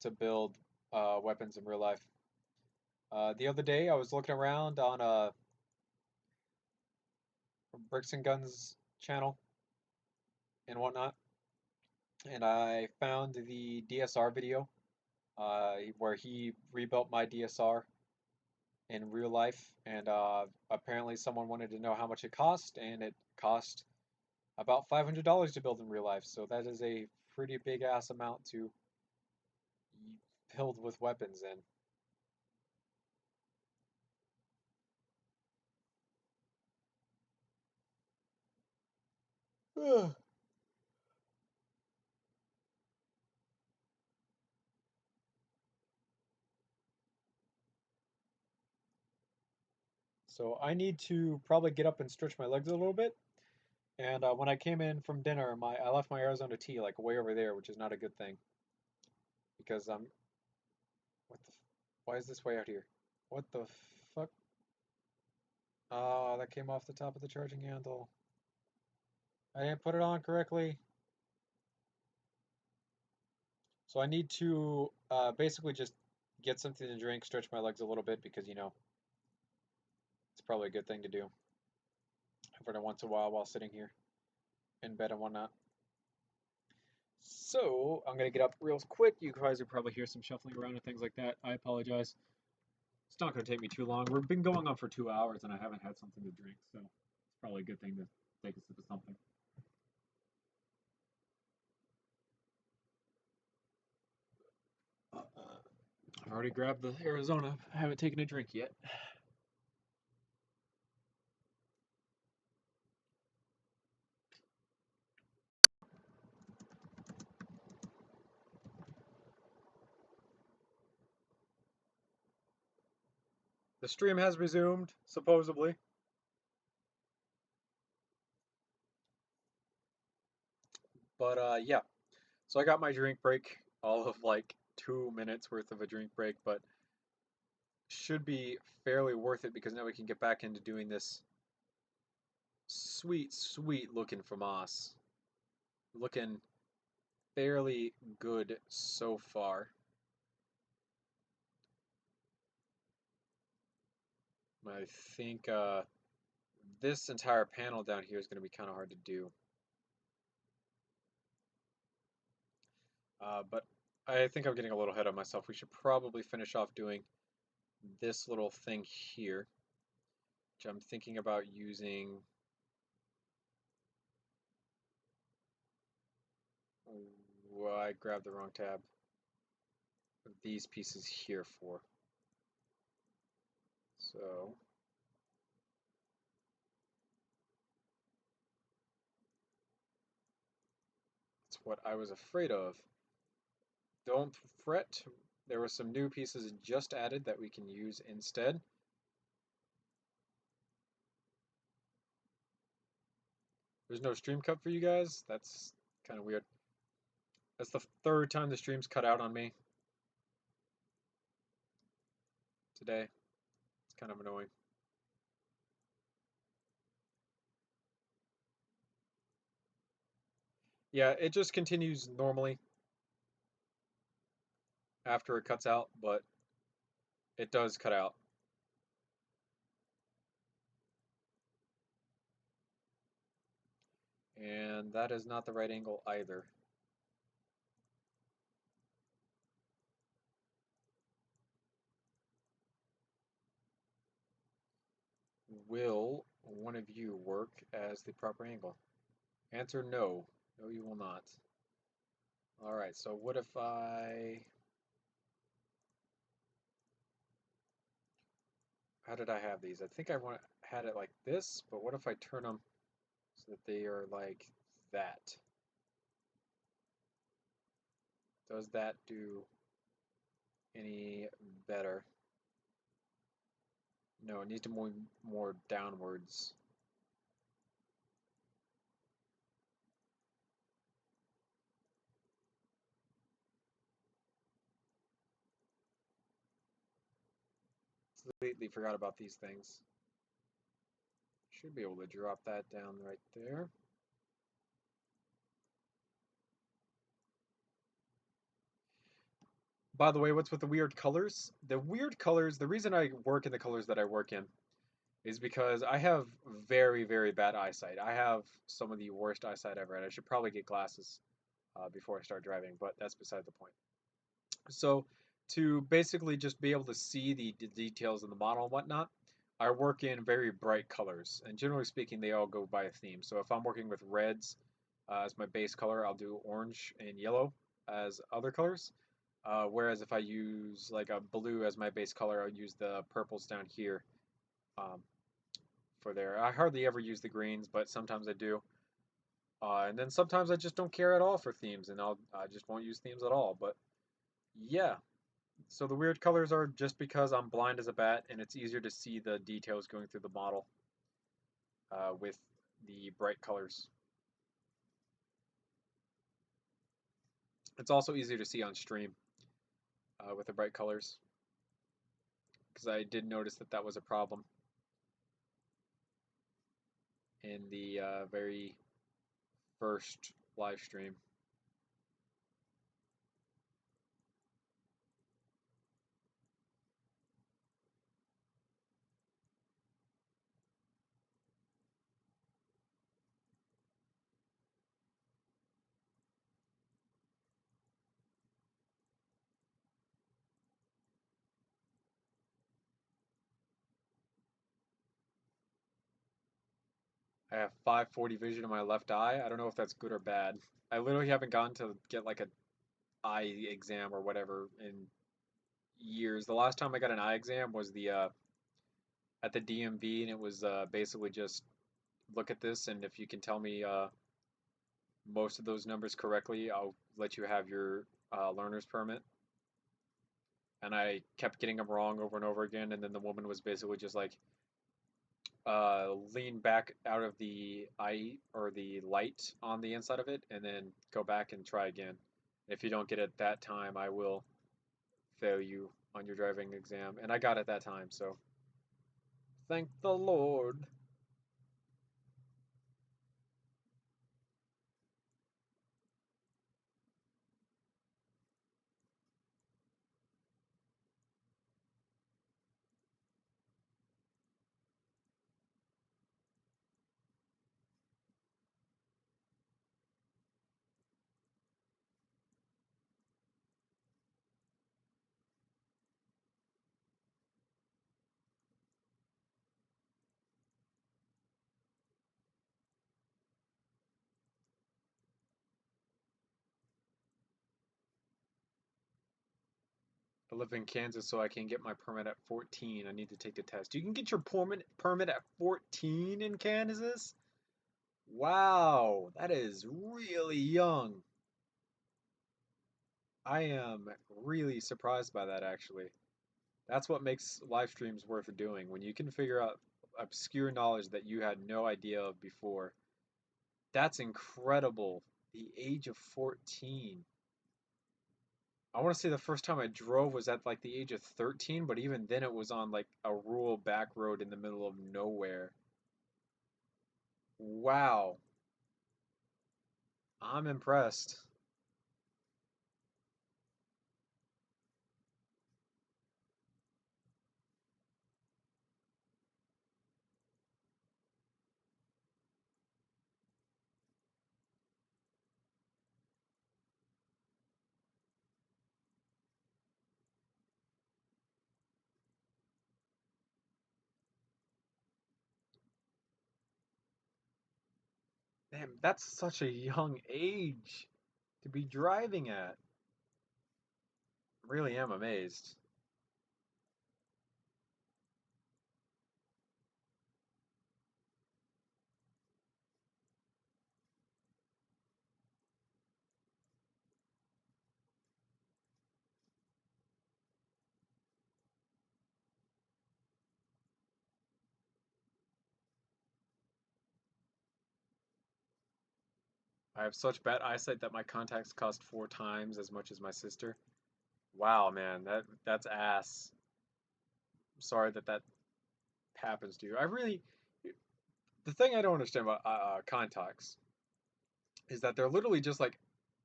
to build weapons in real life. The other day, I was looking around on a Bricks and Guns channel and whatnot, and I found the DSR video where he rebuilt my DSR in real life, and apparently someone wanted to know how much it cost, and it cost about $500 to build in real life. So that is a pretty big ass amount to build with weapons in. So I need to probably get up and stretch my legs a little bit. And when I came in from dinner, I left my Arizona tea like way over there, which is not a good thing because what the why is this way out here? What the fuck? Oh, that came off the top of the charging handle. I didn't put it on correctly. So I need to basically just get something to drink, stretch my legs a little bit because, it's probably a good thing to do every once in a while sitting here in bed and whatnot. So I'm gonna get up real quick. You guys will probably hear some shuffling around and things like that. I apologize. It's not gonna take me too long. We've been going on for 2 hours and I haven't had something to drink, so it's probably a good thing to take a sip of something. I've already grabbed the Arizona. I haven't taken a drink yet. The stream has resumed, supposedly. But yeah. So I got my drink break, all of like 2 minutes worth of a drink break, but should be fairly worth it because now we can get back into doing this sweet, sweet looking Famas. Looking fairly good so far. I think this entire panel down here is going to be kind of hard to do. But I think I'm getting a little ahead of myself. We should probably finish off doing this little thing here, which I'm thinking about using. Well, I grabbed the wrong tab. These pieces here for. So that's what I was afraid of. Don't fret. There were some new pieces just added that we can use instead. There's no stream cut for you guys. That's kind of weird. That's the third time the stream's cut out on me today. It's kind of annoying. Yeah, it just continues normally after it cuts out, but it does cut out. And that is not the right angle either. Will one of you work as the proper angle? Answer no. No, you will not. Alright, so what if how did I have these? I think had it like this, but what if I turn them so that they are like that? Does that do any better? No, it needs to move more downwards. Completely forgot about these things. Should be able to drop that down right there. By the way, what's with the weird colors? The weird colors, the reason I work in the colors that I work in is because I have very, very bad eyesight. I have some of the worst eyesight ever, and I should probably get glasses before I start driving, but that's beside the point. So to basically just be able to see the details in the model and whatnot, I work in very bright colors, and generally speaking, they all go by a theme. So if I'm working with reds as my base color, I'll do orange and yellow as other colors. Whereas if I use like a blue as my base color, I'll use the purples down here um, for there. I hardly ever use the greens, but sometimes I do. And then sometimes I just don't care at all for themes, and I just won't use themes at all. But yeah, so the weird colors are just because I'm blind as a bat, and it's easier to see the details going through the model with the bright colors. It's also easier to see on stream with the bright colors, because I did notice that that was a problem in the very first live stream. I have 540 vision in my left eye. I don't know if that's good or bad. I literally haven't gone to get like an eye exam or whatever in years. The last time I got an eye exam was the at the DMV, and it was basically just look at this, and if you can tell me most of those numbers correctly, I'll let you have your learner's permit. And I kept getting them wrong over and over again, and then the woman was basically just like, lean back out of the eye or the light on the inside of it, and then go back and try again. If you don't get it that time, I will fail you on your driving exam. And I got it that time, so thank the Lord. I live in Kansas, so I can get my permit at 14. I need to take the test. You can get your permit at 14 in Kansas? Wow, that is really young. I am really surprised by that, actually. That's what makes live streams worth doing, when you can figure out obscure knowledge that you had no idea of before. That's incredible. The age of 14. I want to say the first time I drove was at like the age of 13, but even then it was on like a rural back road in the middle of nowhere. Wow, I'm impressed. Damn, that's such a young age to be driving at. Really am amazed. I have such bad eyesight that my contacts cost 4 times as much as my sister. Wow, man, that's ass. I'm sorry that that happens to you. The thing I don't understand about contacts is that they're literally just like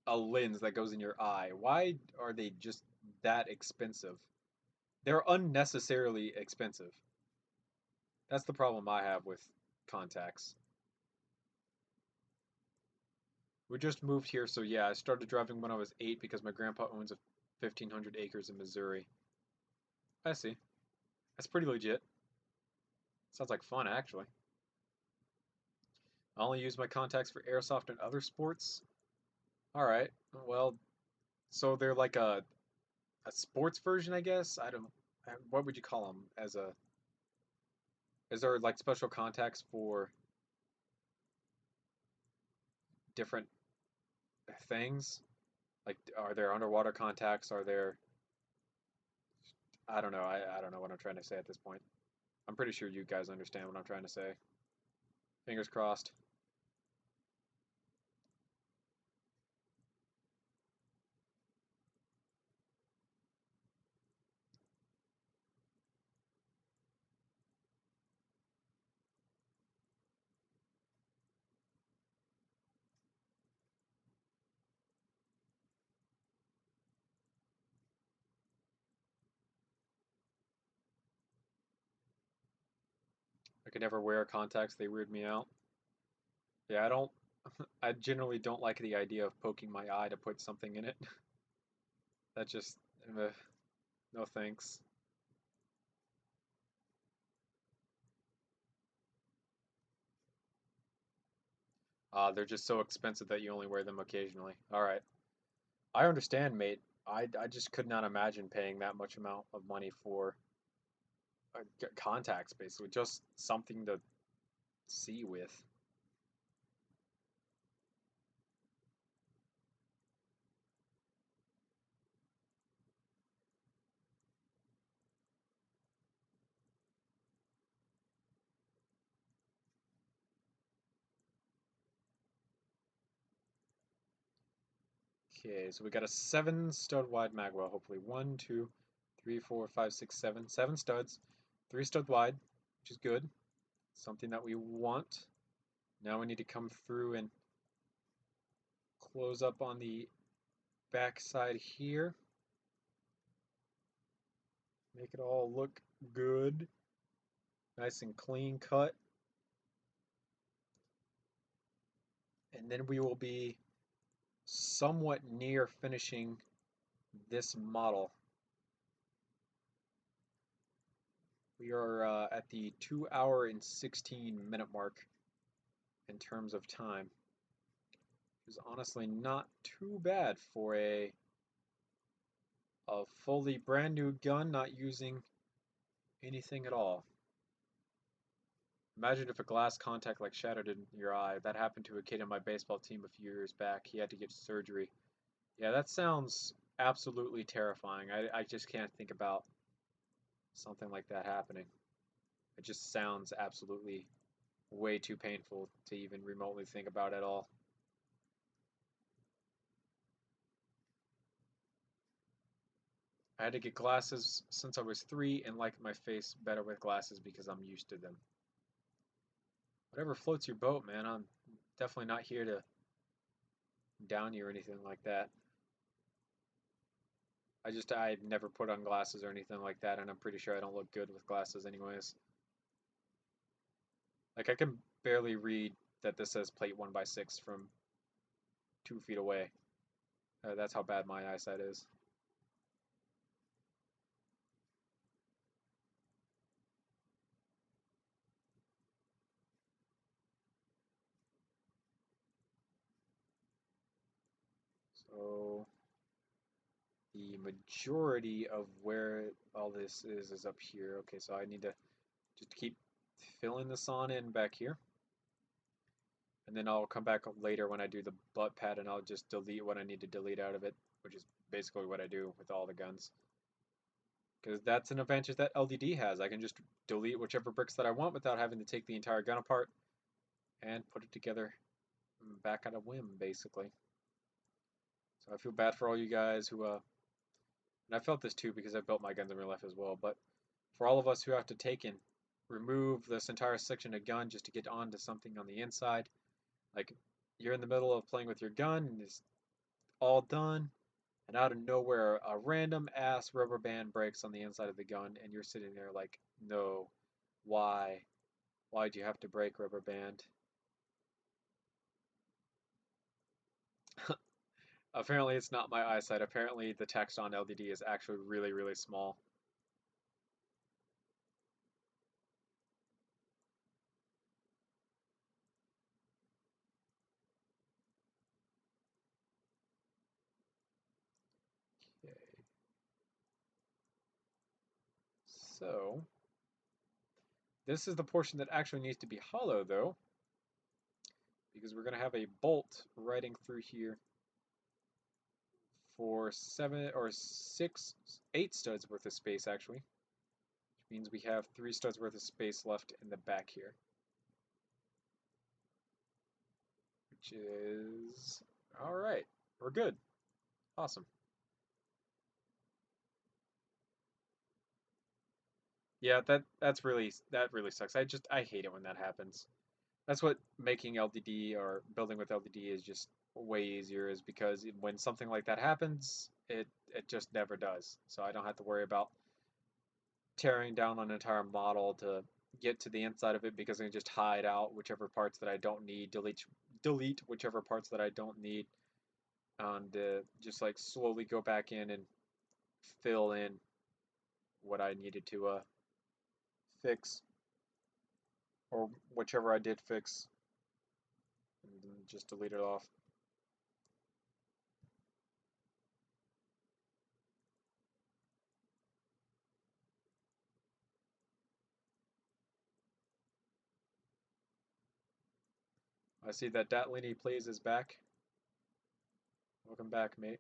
a lens that goes in your eye. Why are they just that expensive? They're unnecessarily expensive. That's the problem I have with contacts. We just moved here, so yeah, I started driving when I was 8 because my grandpa owns a 1,500 acres in Missouri. I see. That's pretty legit. Sounds like fun, actually. I only use my contacts for airsoft and other sports. All right. Well, so they're like a sports version, I guess. I don't. What would you call them? As a Is there like special contacts for different things? Like, are there underwater contacts? Are there? I don't know. I don't know what I'm trying to say at this point. I'm pretty sure you guys understand what I'm trying to say. Fingers crossed. I could never wear contacts, they weird me out. Yeah, I generally don't like the idea of poking my eye to put something in it. That just, no thanks. They're just so expensive that you only wear them occasionally. All right. I understand, mate. I just could not imagine paying that much amount of money for contacts, basically. Just something to see with. Okay, so we got a 7 stud wide magwell, hopefully. 1, 2, 3, 4, 5, 6, 7. 7 studs. 3 stud wide, which is good. Something that we want. Now we need to come through and close up on the back side here. Make it all look good. Nice and clean cut. And then we will be somewhat near finishing this model. We are at the 2 hour and 16 minute mark in terms of time. Which is honestly not too bad for a fully brand new gun, not using anything at all. Imagine if a glass contact like shattered in your eye. That happened to a kid in my baseball team a few years back. He had to get surgery. Yeah, that sounds absolutely terrifying. I just can't think about something like that happening. It just sounds absolutely way too painful to even remotely think about at all. I had to get glasses since I was 3 and like my face better with glasses because I'm used to them. Whatever floats your boat, man. I'm definitely not here to down you or anything like that. I never put on glasses or anything like that, and I'm pretty sure I don't look good with glasses anyways. Like I can barely read that this says plate 1x6 from 2 feet away. That's how bad my eyesight is. So the majority of where all this is up here. Okay, so I need to just keep filling this on in back here. And then I'll come back later when I do the butt pad and I'll just delete what I need to delete out of it, which is basically what I do with all the guns. Because that's an advantage that LDD has. I can just delete whichever bricks that I want without having to take the entire gun apart and put it together back at a whim, basically. So I feel bad for all you guys who, and I felt this too because I built my guns in real life as well, but for all of us who have to take and remove this entire section of gun just to get onto something on the inside, like you're in the middle of playing with your gun and it's all done, and out of nowhere a random ass rubber band breaks on the inside of the gun and you're sitting there like, no, why? Why'd you have to break, rubber band? Apparently it's not my eyesight. Apparently the text on LDD is actually really, really small. Okay. So this is the portion that actually needs to be hollow though, because we're going to have a bolt riding through here for 7 or 6, 8 studs worth of space actually, which means we have 3 studs worth of space left in the back here. which is all right. We're good. Awesome. Yeah, that really sucks. I hate it when that happens. That's what making LDD or building with LDD is just way easier, is because when something like that happens, it just never does. So I don't have to worry about tearing down an entire model to get to the inside of it, because I can just hide out whichever parts that I don't need, delete whichever parts that I don't need, and just like slowly go back in and fill in what I needed to fix, or whichever I did fix, and then just delete it off. I see that Datlini Plays is back. Welcome back, mate.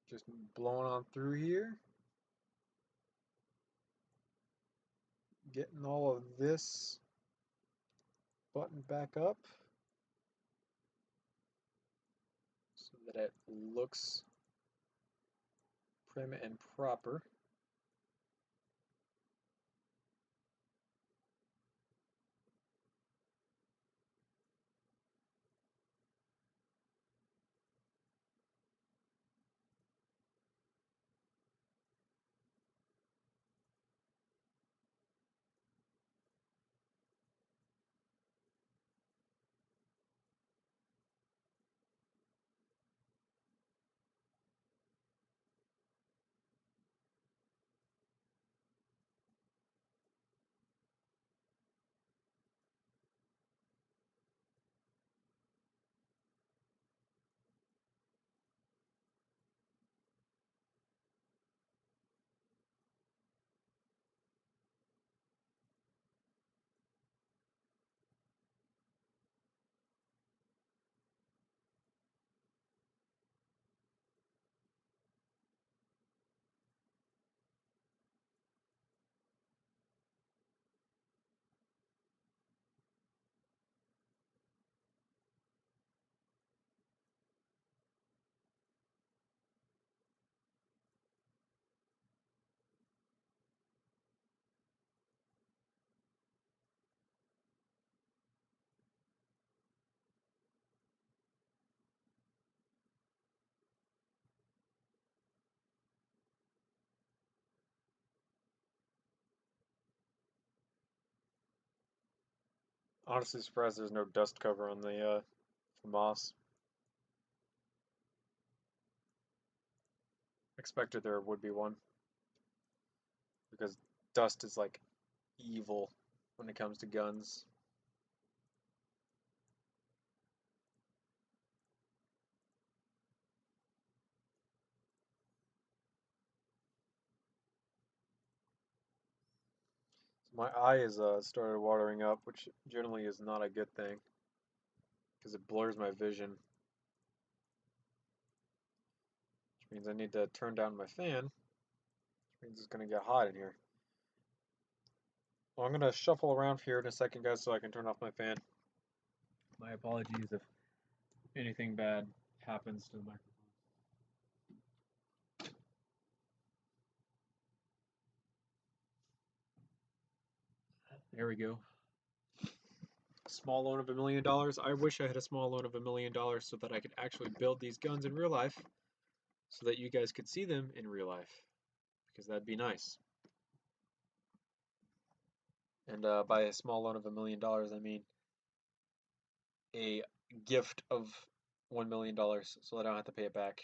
Just blowing on through here. Getting all of this buttoned back up so that it looks prim and proper. Honestly surprised there's no dust cover on the Famas. Expected there would be one, because dust is like evil when it comes to guns. So my eye is started watering up, which generally is not a good thing, because it blurs my vision, which means I need to turn down my fan, which means it's going to get hot in here. Well, I'm going to shuffle around here in a second, guys, so I can turn off my fan. My apologies if anything bad happens to the microphone. There we go. Small loan of $1 million. I wish I had a small loan of $1 million so that I could actually build these guns in real life, so that you guys could see them in real life, because that'd be nice. And by a small loan of $1 million, I mean a gift of $1 million, so I don't have to pay it back.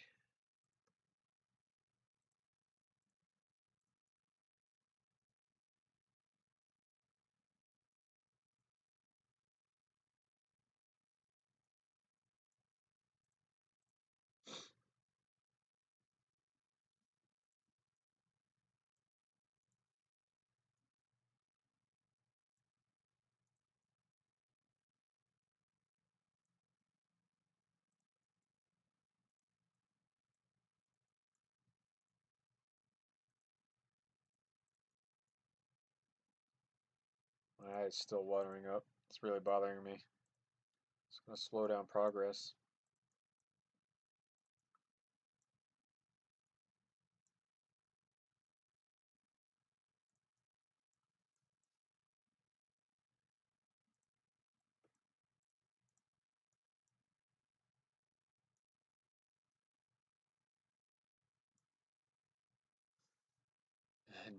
It's still watering up. It's really bothering me. It's going to slow down progress.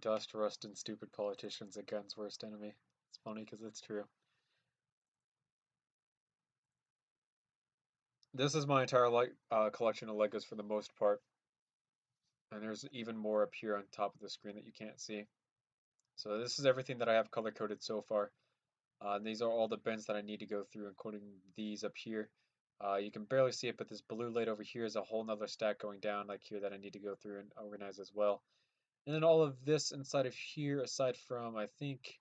Dust, rust, and stupid politicians, a gun's worst enemy. It's funny because it's true. This is my entire collection of Legos for the most part. And there's even more up here on top of the screen that you can't see. So this is everything that I have color coded so far. And these are all the bins that I need to go through, including these up here. You can barely see it, but this blue light over here is a whole nother stack going down like here that I need to go through and organize as well. And then all of this inside of here, aside from, I think,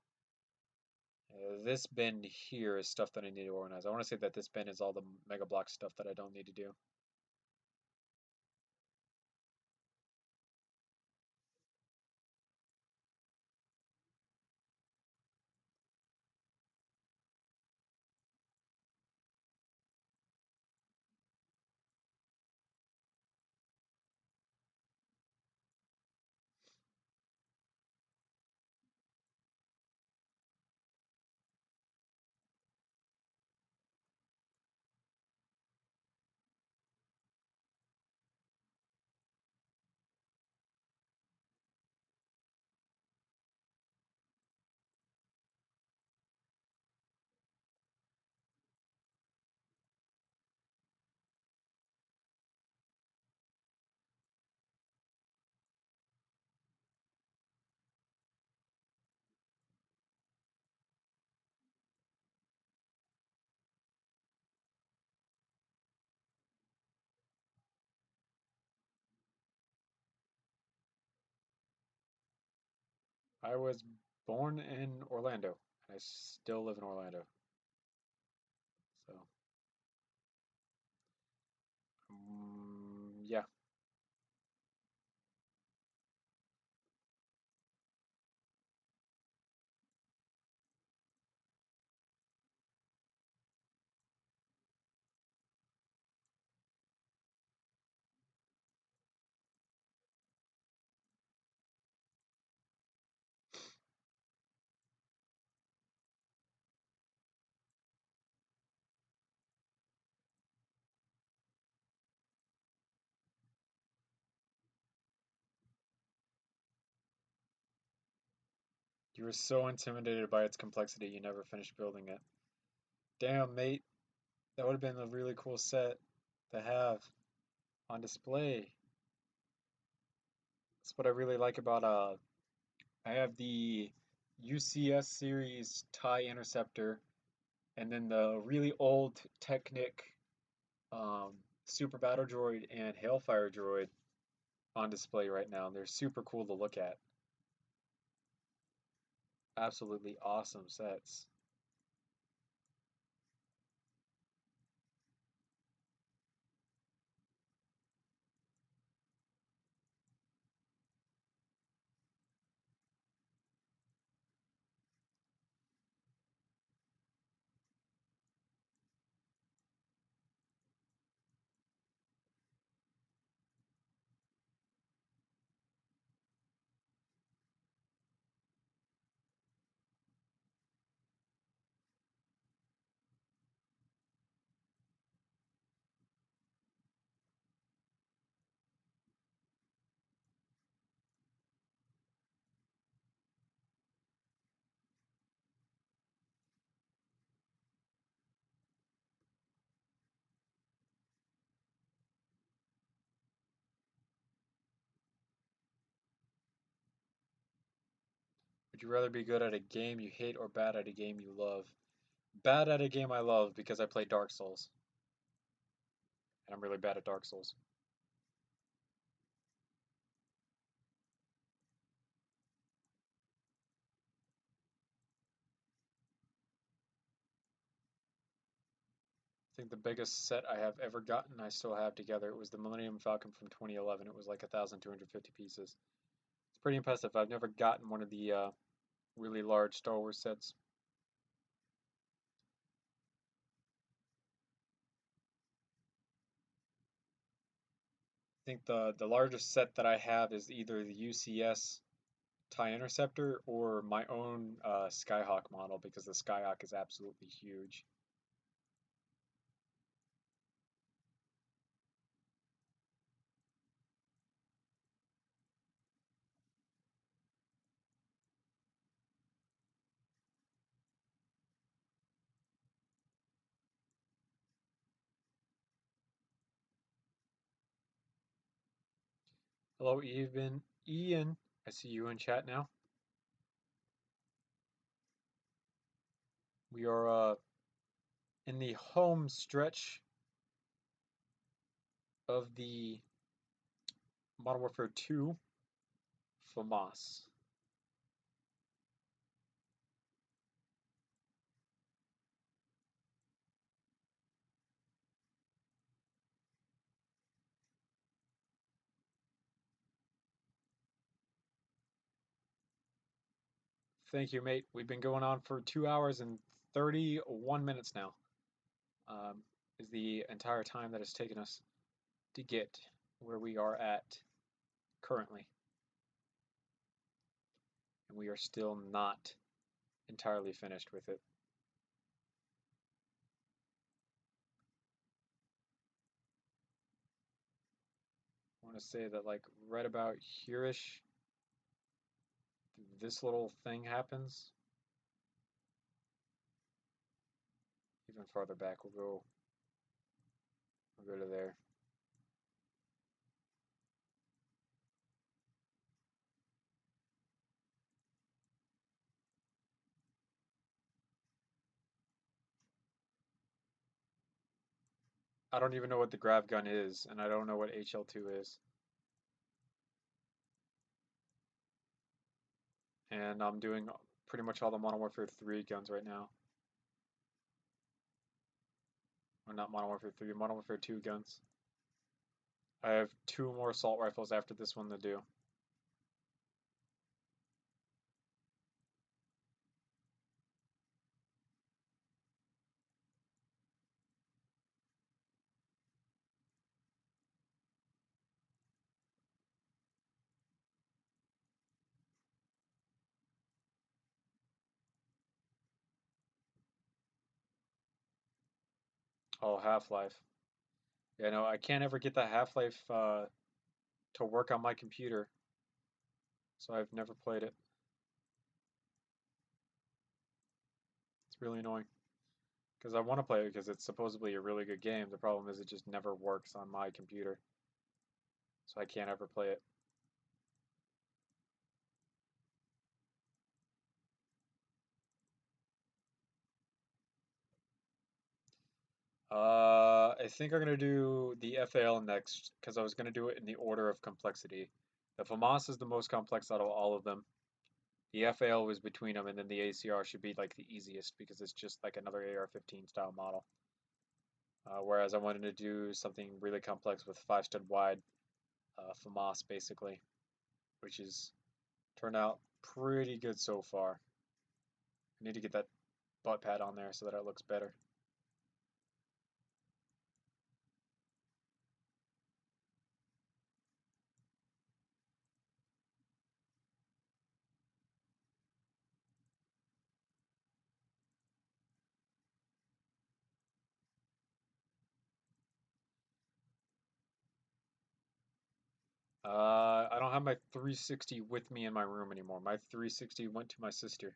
this bin here is stuff that I need to organize. I want to say that this bin is all the Mega Block stuff that I don't need to do. I was born in Orlando, and I still live in Orlando. So, yeah. You were so intimidated by its complexity, you never finished building it. Damn, mate. That would have been a really cool set to have on display. That's what I really like about I have the UCS series TIE Interceptor and then the really old Technic um, Super Battle Droid and Hailfire Droid on display right now. They're super cool to look at. Absolutely awesome sets. you rather be good at a game you hate or bad at a game you love? Bad at a game I love because I play Dark Souls. And I'm really bad at Dark Souls. I think the biggest set I have ever gotten, I still have together. It was the Millennium Falcon from 2011. It was like 1,250 pieces. It's pretty impressive. I've never gotten one of the really large Star Wars sets. I think the largest set that I have is either the UCS TIE Interceptor or my own Skyhawk model because the Skyhawk is absolutely huge. Hello, Ian. I see you in chat now. We are in the home stretch of the Modern Warfare 2 Famas. Thank you, mate. We've been going on for 2 hours and 31 minutes now. Is the entire time that it's taken us to get where we are at currently. And we are still not entirely finished with it. I want to say that like right about here-ish, this little thing happens. Even farther back, we'll go to there. I don't even know what the grav gun is, and I don't know what HL2 is. And I'm doing pretty much all the Modern Warfare 3 guns right now. Or not Modern Warfare 3, Modern Warfare 2 guns. I have 2 more assault rifles after this one to do. Oh, Half-Life. Yeah, no, I can't ever get that Half-Life to work on my computer, so I've never played it. It's really annoying. Because I want to play it because it's supposedly a really good game. The problem is it just never works on my computer, so I can't ever play it. I think I'm gonna do the FAL next because I was gonna do it in the order of complexity. The FAMAS is the most complex out of all of them. The FAL was between them, and then the ACR should be like the easiest because it's just like another AR-15 style model. Whereas I wanted to do something really complex with 5 stud wide FAMAS basically, which is turned out pretty good so far. I need to get that butt pad on there so that it looks better. I don't have my 360 with me in my room anymore. My 360 went to my sister.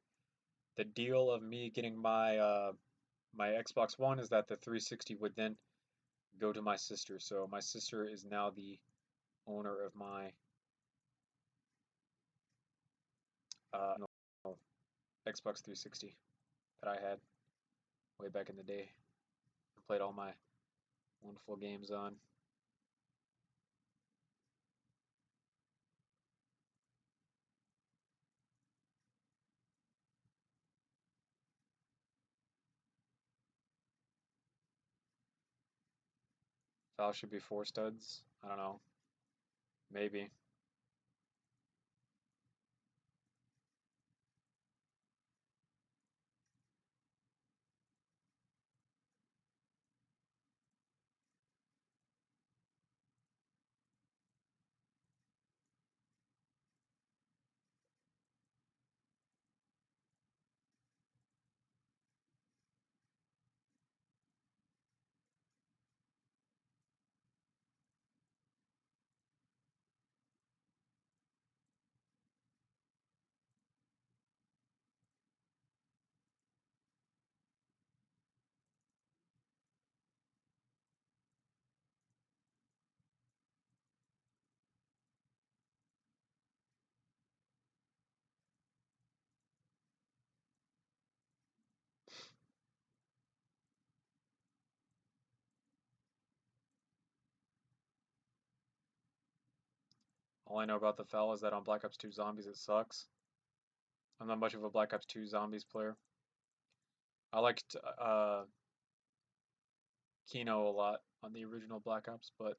The deal of me getting my Xbox One is that the 360 would then go to my sister. So my sister is now the owner of my Xbox 360 that I had way back in the day. I played all my wonderful games on. Valve should be 4 studs. I don't know. Maybe. All I know about the FAL is that on Black Ops 2 Zombies it sucks. I'm not much of a Black Ops 2 Zombies player. I liked Kino a lot on the original Black Ops, but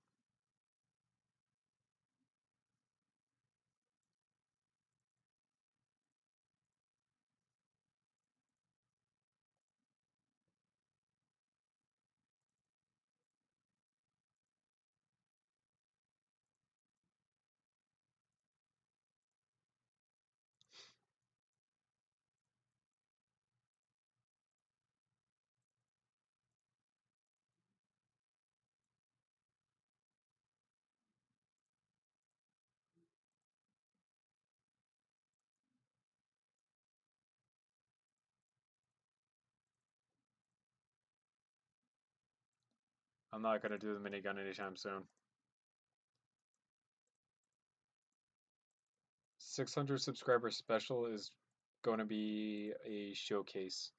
I'm not gonna do the minigun anytime soon. 600 subscriber special is going to be a showcase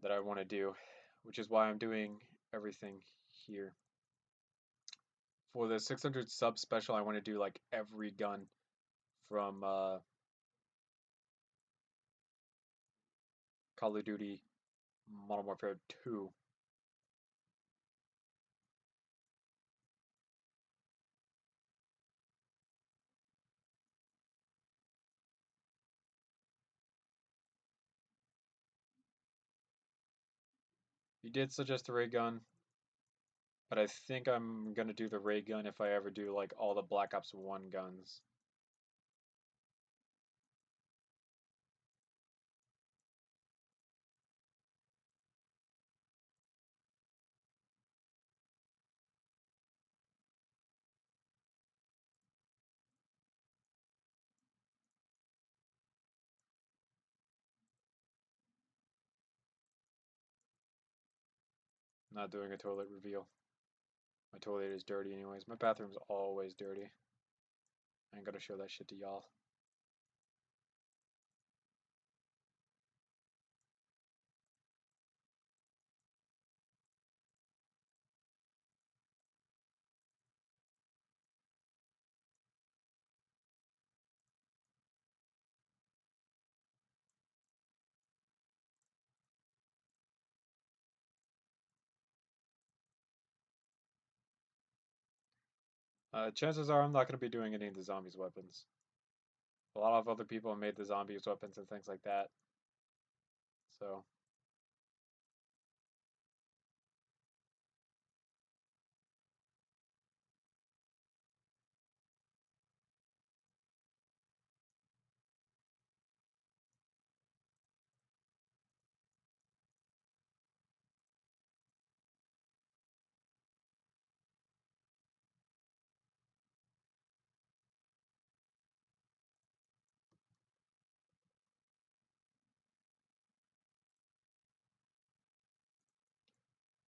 that I want to do, which is why I'm doing everything here. For the 600 sub special, I want to do like every gun from Call of Duty Modern Warfare 2. You did suggest the ray gun, but I think I'm gonna do the ray gun if I ever do like all the Black Ops 1 guns. Not doing a toilet reveal. My toilet is dirty anyways. My bathroom's always dirty. I ain't gonna show that shit to y'all. Chances are I'm not gonna be doing any of the zombies weapons. A lot of other people have made the zombies weapons and things like that. So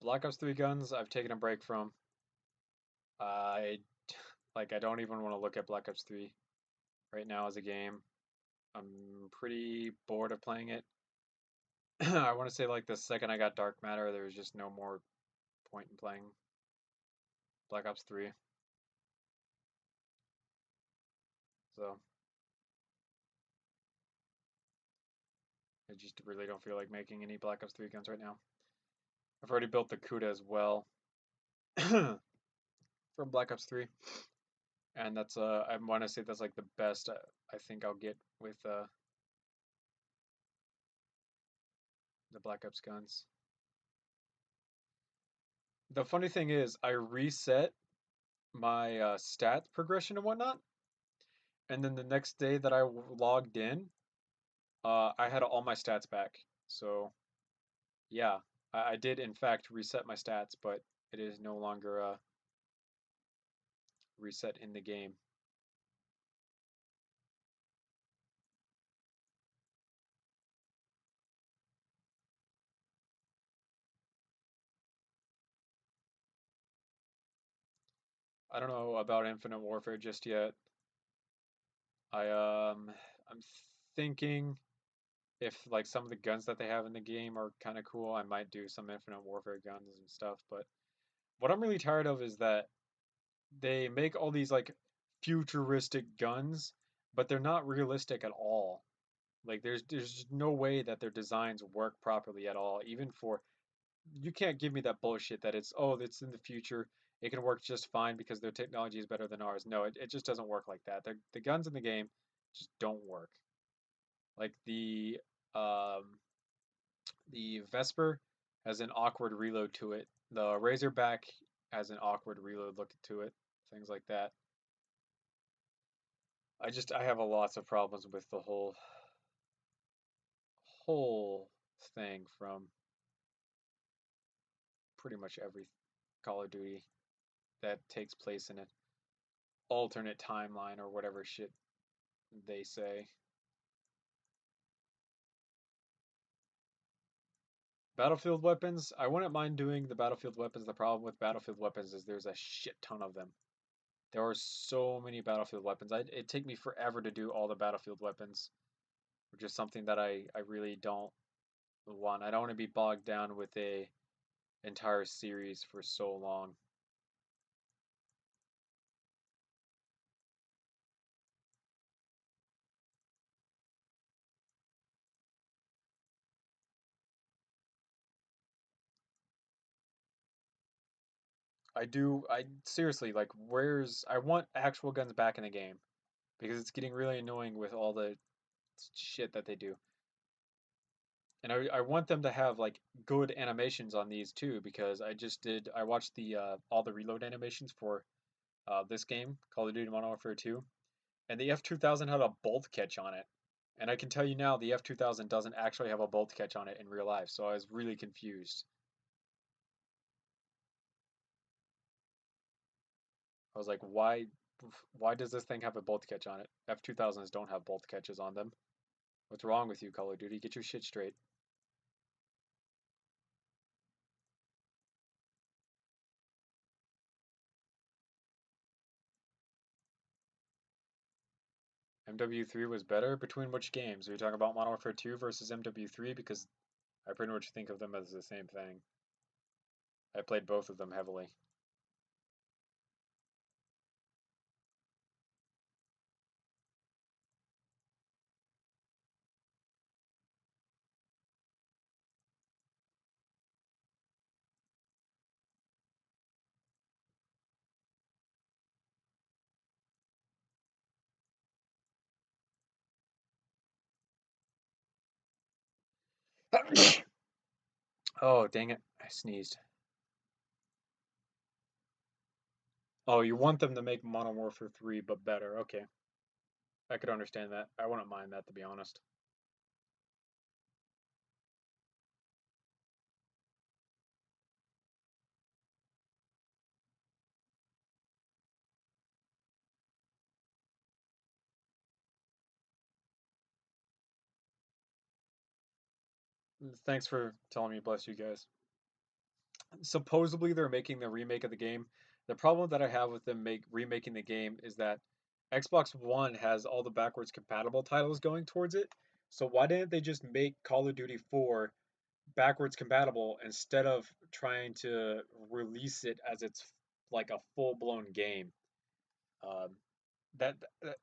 Black Ops 3 guns, I've taken a break from. I I don't even want to look at Black Ops 3 right now as a game. I'm pretty bored of playing it. I want to say like the second I got Dark Matter, there was just no more point in playing Black Ops 3. So I just really don't feel like making any Black Ops 3 guns right now. I've already built the Kuda as well from Black Ops 3, and that's I want to say that's like the best I think I'll get with the Black Ops guns. The funny thing is, I reset my stat progression and whatnot, and then the next day that I logged in, I had all my stats back. So yeah, I did in fact reset my stats, but it is no longer reset in the game. I don't know about Infinite Warfare just yet. I I'm thinking if like some of the guns that they have in the game are kind of cool, I might do some Infinite Warfare guns and stuff. But what I'm really tired of is that they make all these like futuristic guns, but they're not realistic at all. Like there's just no way that their designs work properly at all. Even for you can't give me that bullshit that it's in the future. It can work just fine because their technology is better than ours. No, it just doesn't work like that. The guns in the game just don't work. Like the Vesper has an awkward reload to it. The Razorback has an awkward reload look to it. Things like that. I have a lots of problems with the whole thing from pretty much every Call of Duty that takes place in an alternate timeline or whatever shit they say. Battlefield weapons, I wouldn't mind doing the Battlefield weapons. The problem with Battlefield weapons is there's a shit ton of them. There are so many Battlefield weapons. It'd take me forever to do all the Battlefield weapons, which is something that I really don't want. I don't want to be bogged down with a entire series for so long. I seriously, like, I want actual guns back in the game because it's getting really annoying with all the shit that they do. And I want them to have like good animations on these too because I watched the all the reload animations for this game, Call of Duty Modern Warfare 2, and the F2000 had a bolt catch on it. And I can tell you now the F2000 doesn't actually have a bolt catch on it in real life, so I was really confused. I was like, why does this thing have a bolt catch on it? F2000s don't have bolt catches on them. What's wrong with you, Call of Duty? Get your shit straight. MW3 was better? Between which games? Are you talking about Modern Warfare 2 versus MW3? Because I pretty much think of them as the same thing. I played both of them heavily. Oh, dang it. I sneezed. Oh, you want them to make Modern Warfare 3 but better. Okay. I could understand that. I wouldn't mind that, to be honest. Thanks for telling me, bless you guys. Supposedly they're making the remake of the game. The problem that I have with them remaking the game is that Xbox One has all the backwards compatible titles going towards it. So why didn't they just make Call of Duty 4 backwards compatible instead of trying to release it as it's like a full-blown game? Um,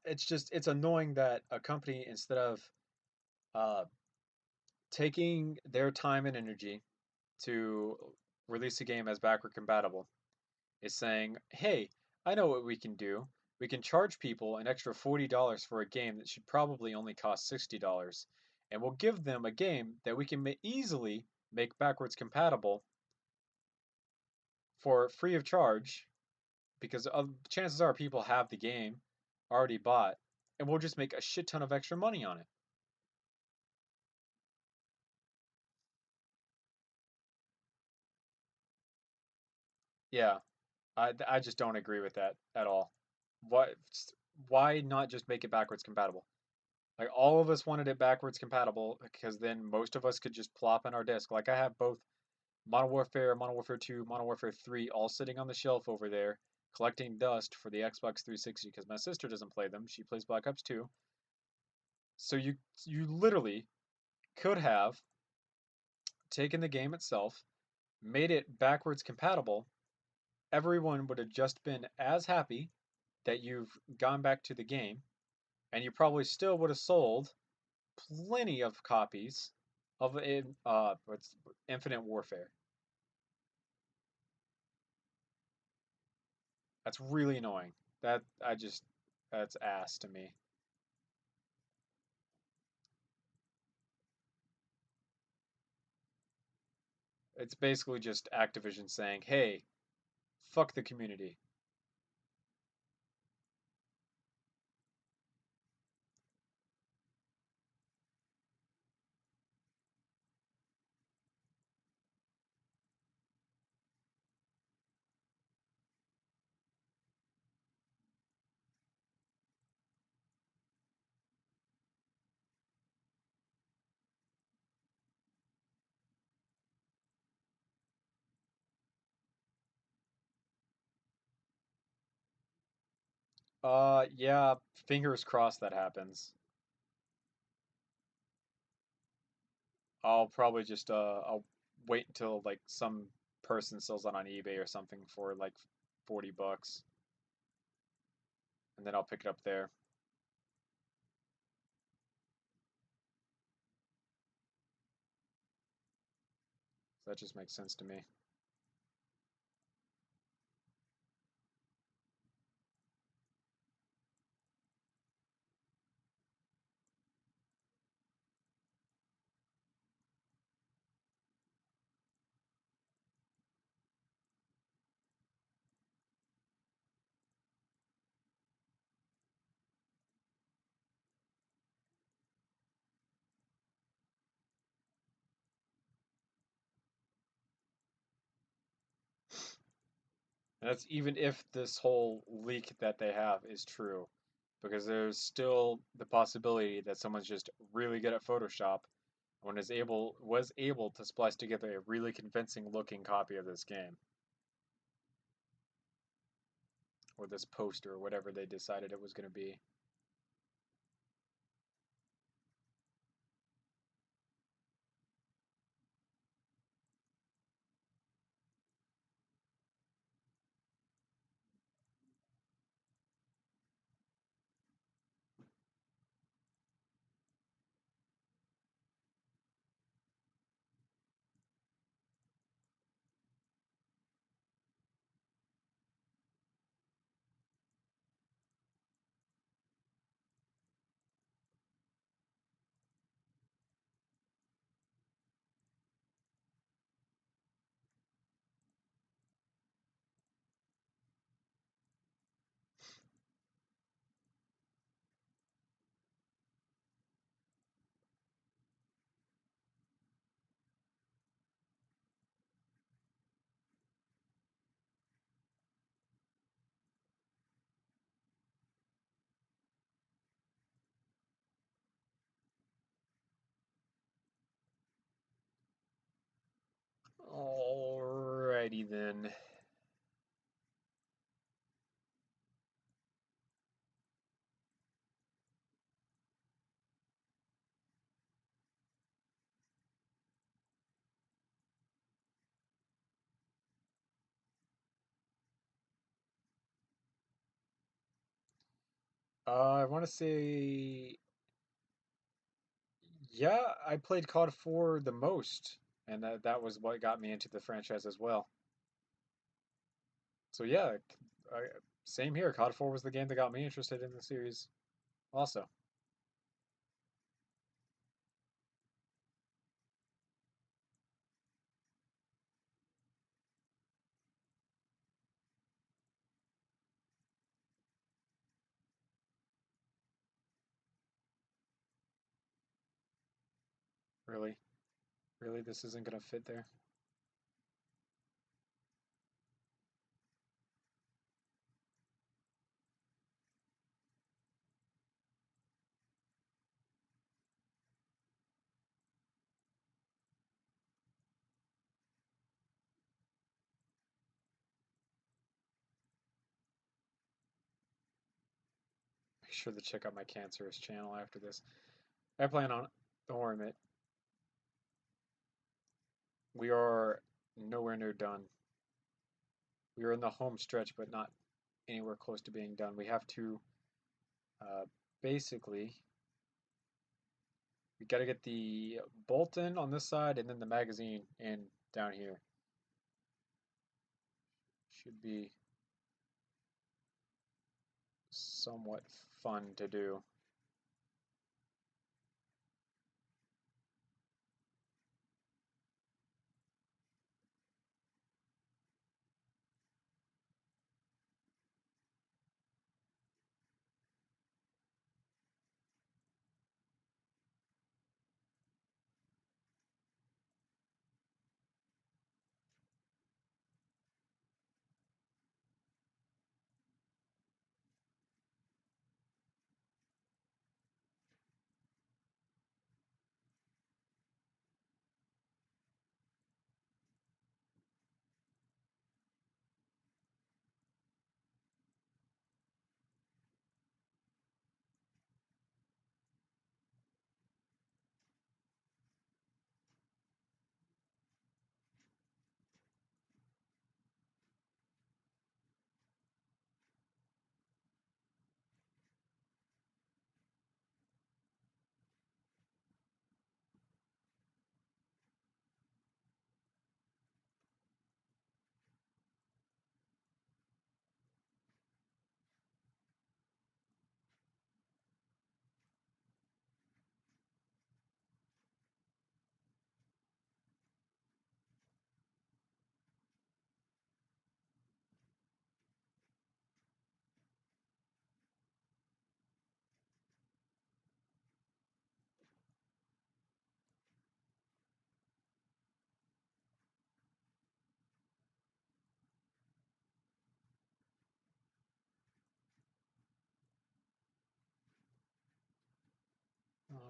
it's annoying that a company, instead of uh, taking their time and energy to release a game as backward compatible, is saying, hey, I know what we can do. We can charge people an extra $40 for a game that should probably only cost $60, and we'll give them a game that we can easily make backwards compatible for free of charge, because chances are people have the game already bought, and we'll just make a shit ton of extra money on it. Yeah, I just don't agree with that at all. Why why not just make it backwards compatible? Like all of us wanted it backwards compatible because then most of us could just plop in our disc. Like I have both Modern Warfare 2, Modern Warfare 3 all sitting on the shelf over there collecting dust for the Xbox 360 because my sister doesn't play them. She plays Black Ops 2. So you literally could have taken the game itself, made it backwards compatible. Everyone would have just been as happy that you've gone back to the game, and you probably still would have sold plenty of copies of what's Infinite Warfare. That's really annoying. That I just that's ass to me. It's basically just Activision saying, "Hey, fuck the community." Yeah, fingers crossed that happens. I'll probably just I'll wait until like some person sells it on eBay or something for like $40, and then I'll pick it up there. So that just makes sense to me. And that's even if this whole leak that they have is true, because there's still the possibility that someone's just really good at Photoshop and was able to splice together a really convincing looking copy of this game or this poster or whatever they decided it was going to be. Alrighty then. I want to say, yeah, I played COD 4 the most, and that was what got me into the franchise as well. So yeah, I, same here. COD 4 was the game that got me interested in the series also. Really, really, this isn't gonna fit there. Make sure to check out my cancerous channel after this. I plan on it. Don't worry, mate. We are nowhere near done. We are in the home stretch, but not anywhere close to being done. We have to uh, basically we got to get the bolt in on this side and then the magazine in down here. Should be somewhat fun to do.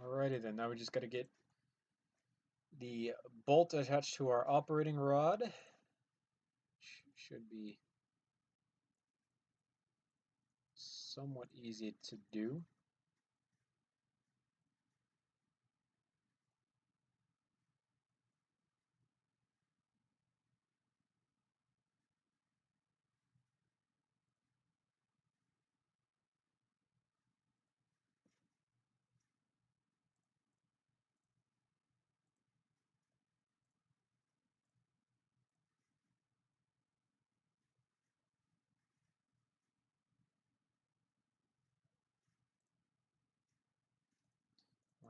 Alrighty then. Now we just got to get the bolt attached to our operating rod. Should be somewhat easy to do.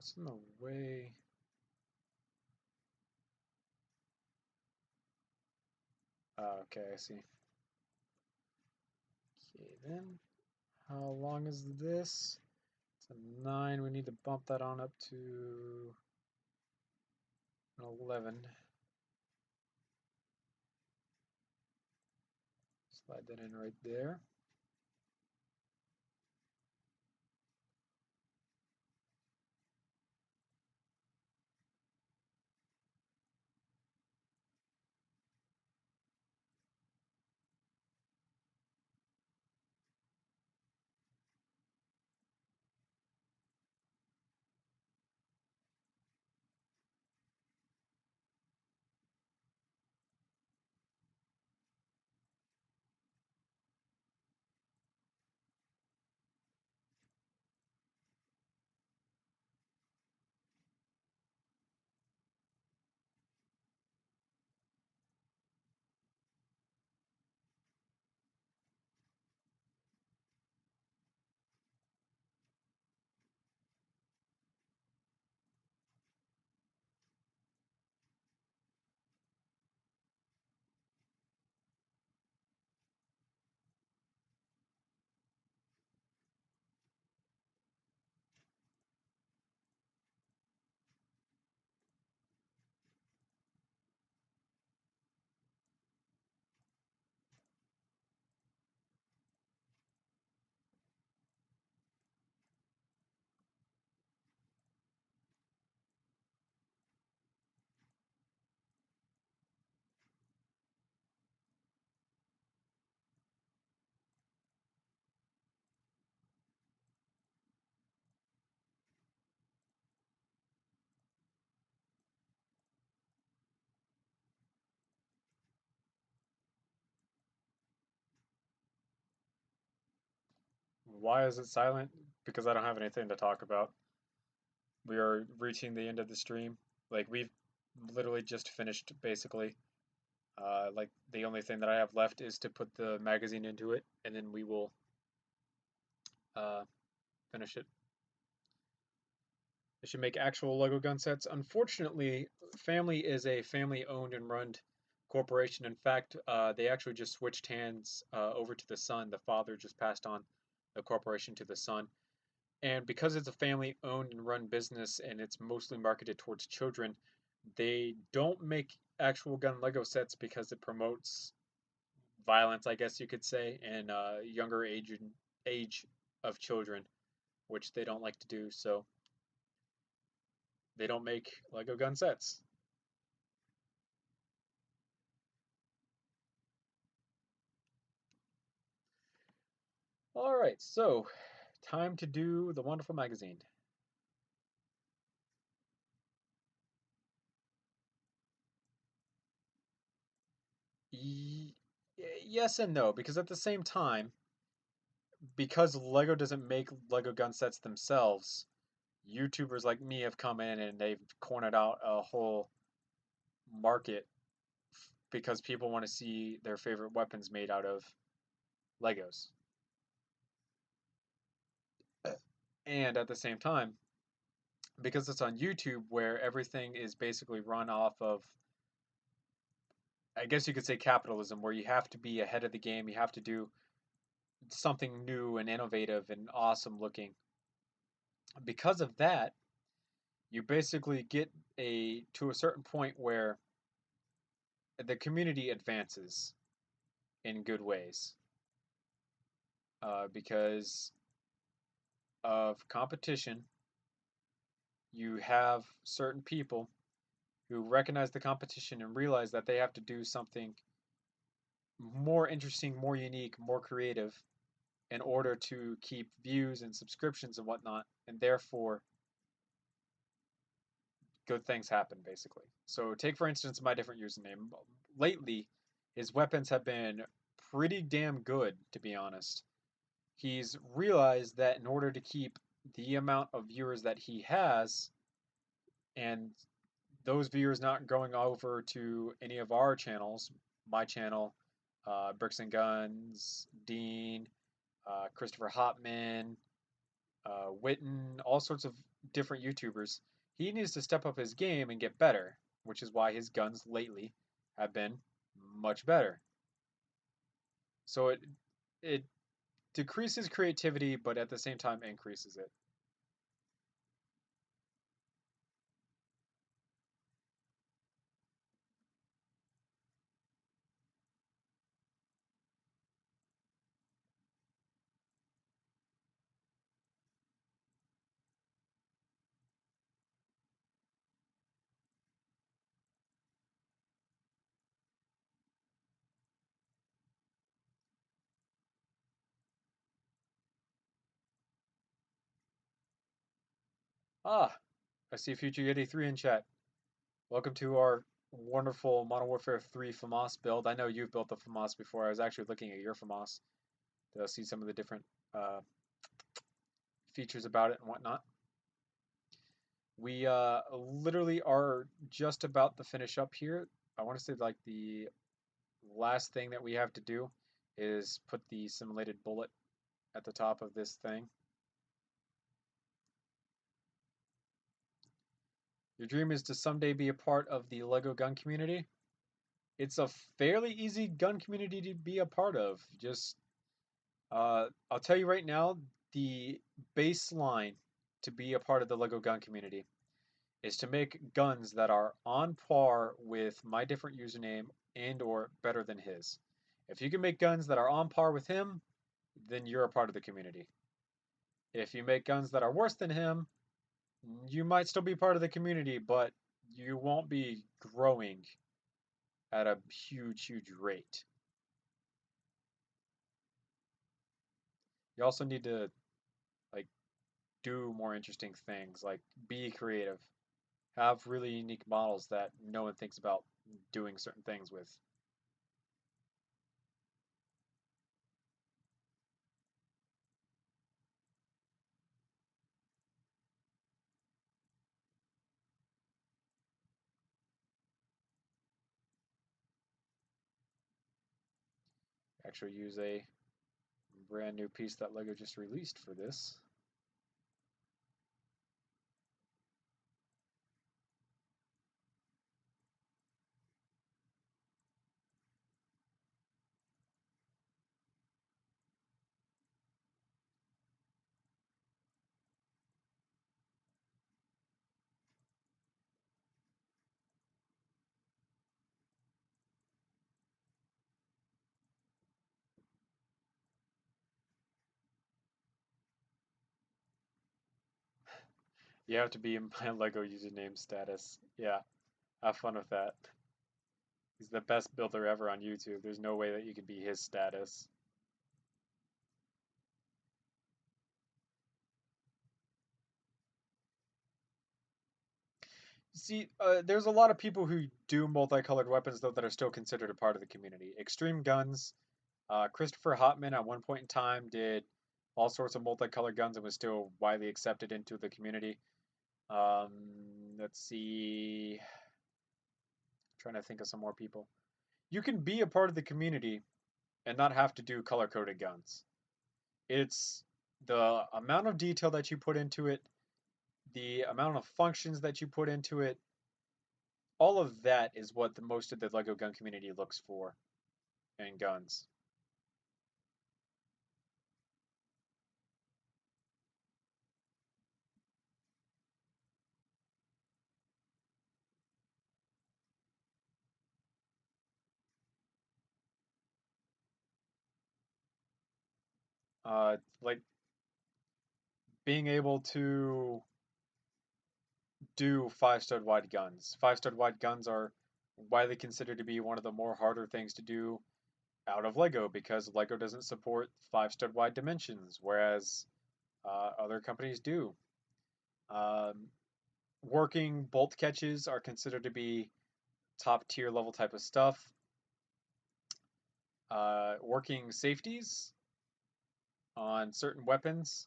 What's in the way? Okay, I see. Okay, then. How long is this? It's a 9. We need to bump that on up to an 11. Slide that in right there. Why is it silent? Because I don't have anything to talk about. We are reaching the end of the stream. Like, we've literally just finished, basically. Like, the only thing that I have left is to put the magazine into it, and then we will uh, finish it. I should make actual Lego gun sets. Unfortunately, Family is a family-owned and run corporation. In fact, they actually just switched hands over to the son. The father just passed on the corporation to the son. And because it's a family-owned and run business and it's mostly marketed towards children, they don't make actual gun Lego sets because it promotes violence, I guess you could say, and younger age of children, which they don't like to do. So they don't make Lego gun sets. All right, so time to do the wonderful magazine. Yes and no, because at the same time, because Lego doesn't make Lego gun sets themselves, YouTubers like me have come in and they've cornered out a whole market because people want to see their favorite weapons made out of Legos. And at the same time, because it's on YouTube where everything is basically run off of, I guess you could say, capitalism, where you have to be ahead of the game, you have to do something new and innovative and awesome looking. Because of that, you basically get to a certain point where the community advances in good ways because of competition. You have certain people who recognize the competition and realize that they have to do something more interesting, more unique, more creative in order to keep views and subscriptions and whatnot, and therefore good things happen basically. So take for instance my different username. Lately, his weapons have been pretty damn good, to be honest. He's realized that in order to keep the amount of viewers that he has, and those viewers not going over to any of our channels, my channel, Bricks and Guns, Dean, Christopher Hopman, Witten, all sorts of different YouTubers, he needs to step up his game and get better, which is why his guns lately have been much better. So it decreases creativity, but at the same time increases it. Ah, I see Future Yeti 3 in chat. Welcome to our wonderful Modern Warfare 3 Famas build. I know you've built the Famas before. I was actually looking at your Famas to see some of the different features about it and whatnot. We literally are just about to finish up here. I want to say like the last thing that we have to do is put the simulated bullet at the top of this thing. Your dream is to someday be a part of the Lego gun community. It's a fairly easy gun community to be a part of. Just, I'll tell you right now, the baseline to be a part of the Lego gun community is to make guns that are on par with my different username and or better than his. If you can make guns that are on par with him, then you're a part of the community. If you make guns that are worse than him, you might still be part of the community, but you won't be growing at a huge, huge rate. You also need to like do more interesting things, like be creative, have really unique models that no one thinks about doing certain things with. actually use a brand new piece that LEGO just released for this. You have to be in my LEGO username status. Yeah, have fun with that. He's the best builder ever on YouTube. There's no way that you could be his status. See, there's a lot of people who do multicolored weapons though that are still considered a part of the community. Extreme Guns, Christopher Hotman at one point in time did all sorts of multicolored guns and was still widely accepted into the community. Let's see, I'm trying to think of some more people. You can be a part of the community and not have to do color coded guns. It's the amount of detail that you put into it, the amount of functions that you put into it, all of that is what the most of the Lego gun community looks for in guns. Like being able to do 5 stud wide guns. 5 stud wide guns are widely considered to be one of the more harder things to do out of Lego because Lego doesn't support 5 stud wide dimensions, whereas other companies do. Um, Working bolt catches are considered to be top tier level type of stuff. Working safeties on certain weapons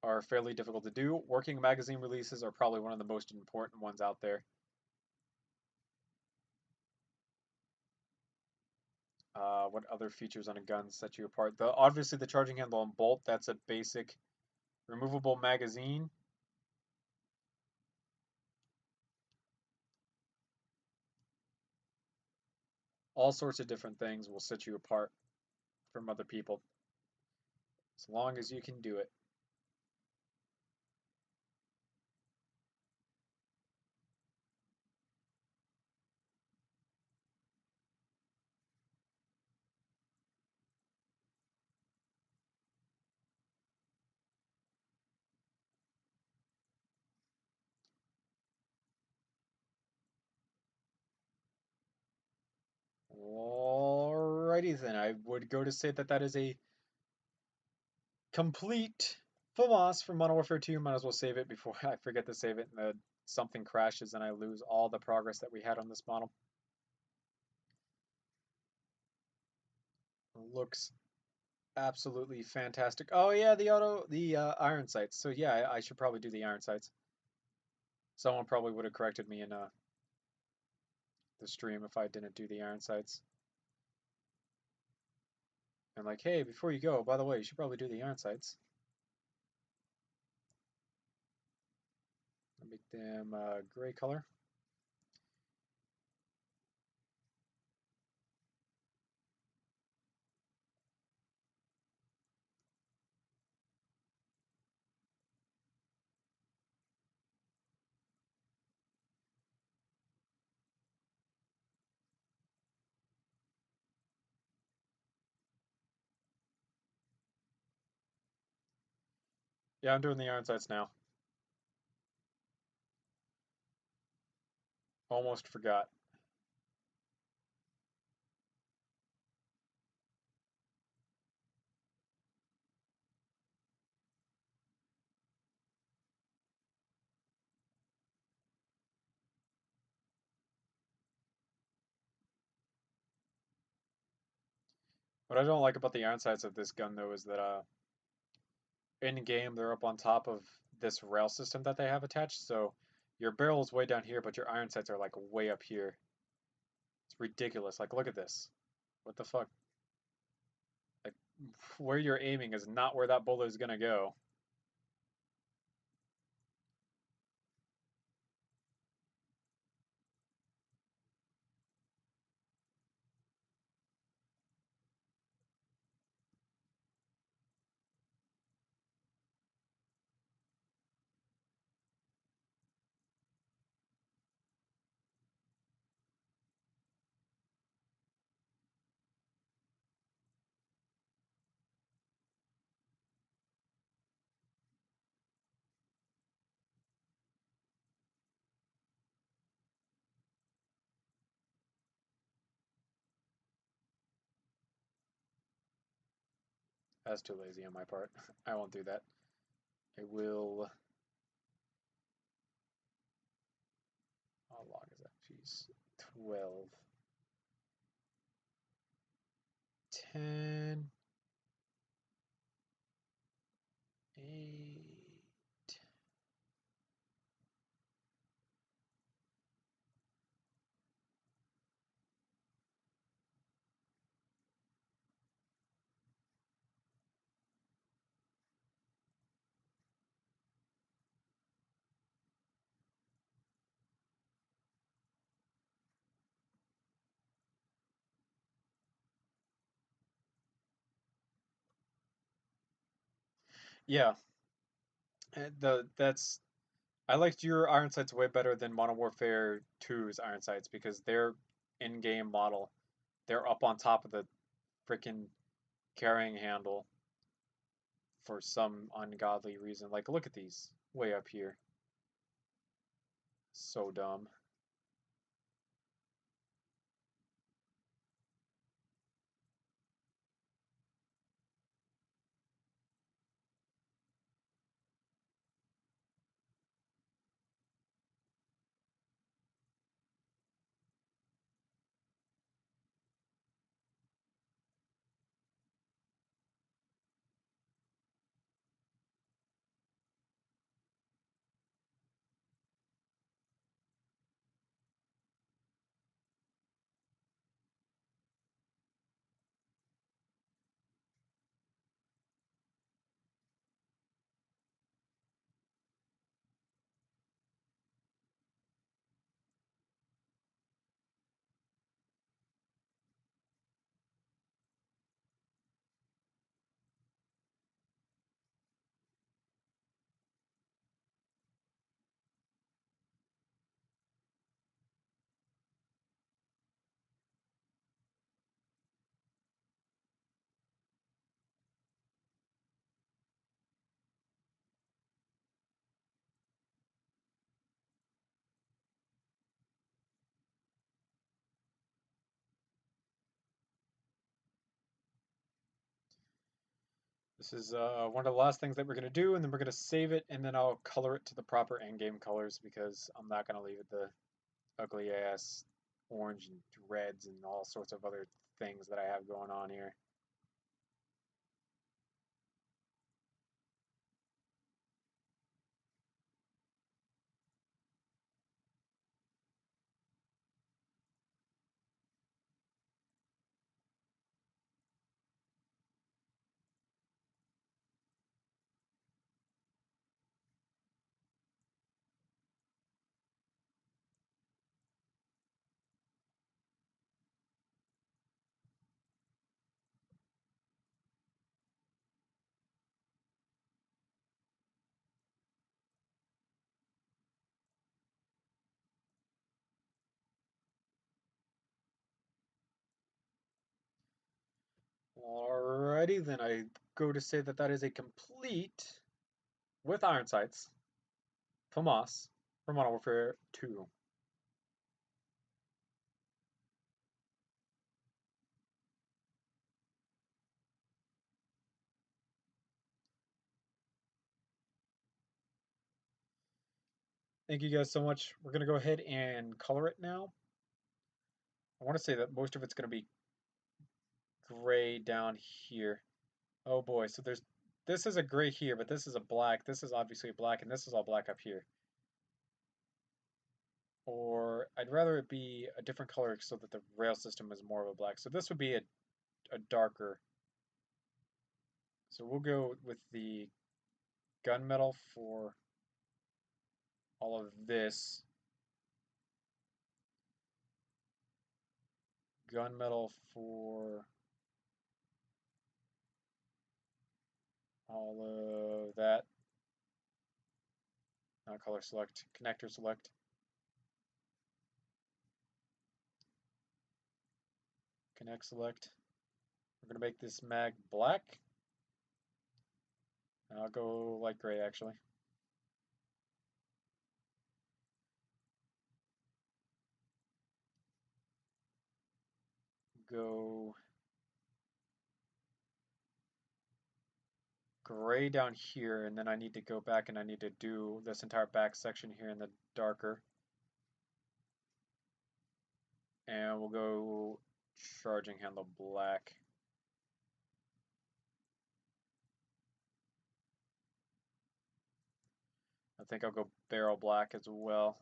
are fairly difficult to do. Working magazine releases are probably one of the most important ones out there. What other features on a gun set you apart? Obviously the charging handle and bolt, that's a basic removable magazine. All sorts of different things will set you apart from other people as long as you can do it. Alrighty then, I would go to say that that is a complete Famas from Modern Warfare 2. Might as well save it before I forget to save it and something crashes and I lose all the progress that we had on this model. Looks absolutely fantastic. Oh yeah, the iron sights. So yeah, I should probably do the iron sights. Someone probably would have corrected me in the stream if I didn't do the iron sights. And like, hey, before you go, by the way, you should probably do the iron sights. I'll make them gray color. Yeah, I'm doing the iron sights now. Almost forgot. What I don't like about the iron sights of this gun though is that in game they're up on top of this rail system that they have attached, so your barrel is way down here, but your iron sights are like way up here. It's ridiculous. Like, look at this. What the fuck? where you're aiming is not where that bullet is gonna go. That's too lazy on my part. I won't do that. I will. How long is that piece? 12. 10. 8. Yeah, that's I liked your iron sights way better than Modern Warfare 2's iron sights because their in-game model, they're up on top of the freaking carrying handle for some ungodly reason. Like, look at these way up here. So dumb. This is one of the last things that we're going to do, and then we're going to save it, and then I'll color it to the proper endgame colors because I'm not going to leave it the ugly ass orange and reds and all sorts of other things that I have going on here. Alrighty, then I go to say that that is a complete, with iron sights, Famas from Modern Warfare 2. Thank you guys so much. We're going to go ahead and color it now. I want to say that most of it's going to be gray down here. Oh boy, so this is a gray here, but this is a black. This is obviously a black, and this is all black up here. Or I'd rather it be a different color so that the rail system is more of a black. So this would be a darker So we'll go with the gunmetal for all of this. Gunmetal for all of that. Not color select, connector select. Connect select. We're going to make this mag black. And I'll go light gray actually. Go gray down here, and then I need to go back and I need to do this entire back section here in the darker. And we'll go charging handle black. I think I'll go barrel black as well.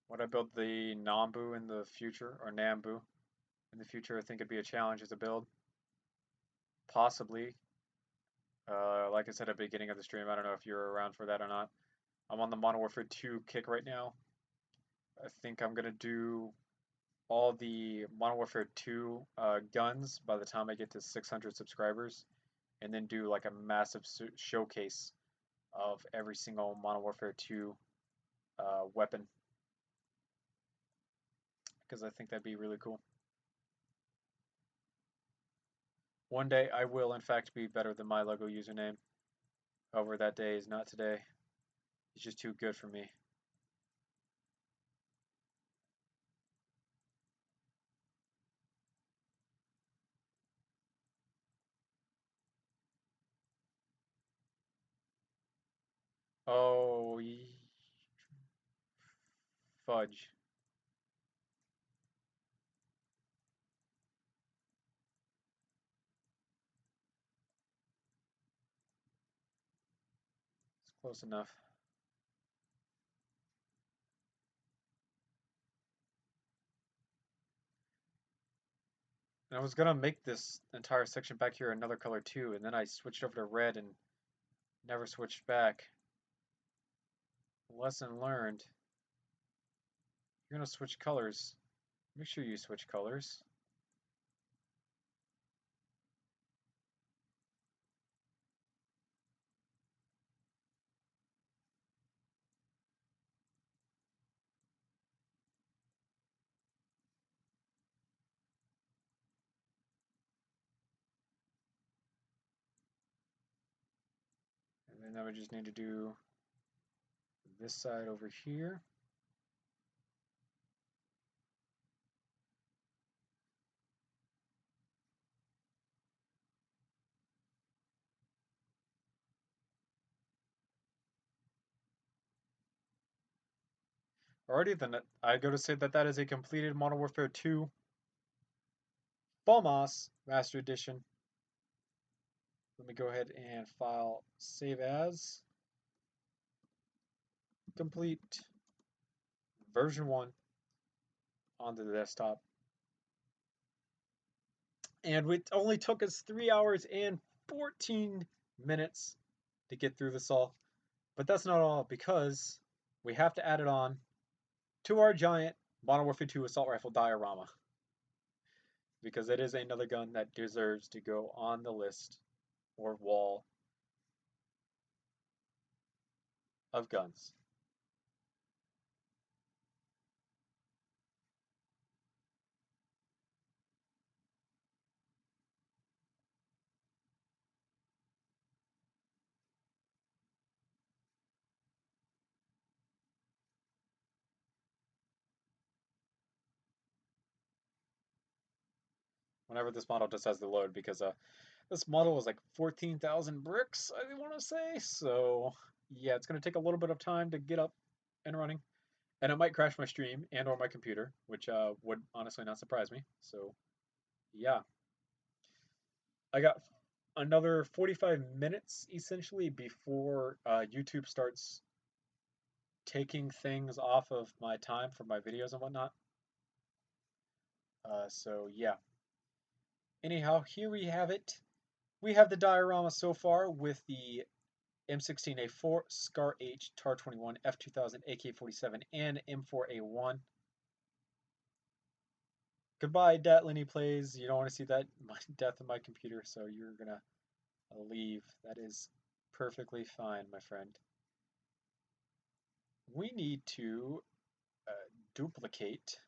Would I build the Nambu in the future, or Nambu in the future? I think it'd be a challenge as a build. Possibly. Like I said at the beginning of the stream, I don't know if you're around for that or not. I'm on the Modern Warfare 2 kick right now. I think I'm gonna do all the Modern Warfare 2 guns by the time I get to 600 subscribers, and then do like a massive showcase of every single Modern Warfare 2 weapon, because I think that'd be really cool. One day I will in fact be better than my logo username. However, that day is not today. It's just too good for me. Oh, fudge. It's close enough. And I was gonna make this entire section back here another color too, and then I switched over to red and never switched back. Lesson learned. You're gonna switch colors. Make sure you switch colors. And then we just need to do this side over here. Alrighty, then I go to say that that is a completed Modern Warfare 2 Famas Master Edition. Let me go ahead and file save as complete version 1 onto the desktop. And it only took us 3 hours and 14 minutes to get through this all. But that's not all, because we have to add it on to our giant Modern Warfare 2 assault rifle diorama, because it is another gun that deserves to go on the list or wall of guns. Whenever this model just has to load, because this model is like 14,000 bricks, I want to say. So yeah, it's going to take a little bit of time to get up and running. And it might crash my stream and or my computer, which would honestly not surprise me. So yeah, I got another 45 minutes essentially before YouTube starts taking things off of my time for my videos and whatnot. So yeah. Anyhow, here we have it. We have the diorama so far with the M16A4, SCAR H, TAR 21, F2000, AK-47, and M4A1. Goodbye, Datlini plays. You don't want to see that death of my computer, so you're gonna leave. That is perfectly fine, my friend. We need to duplicate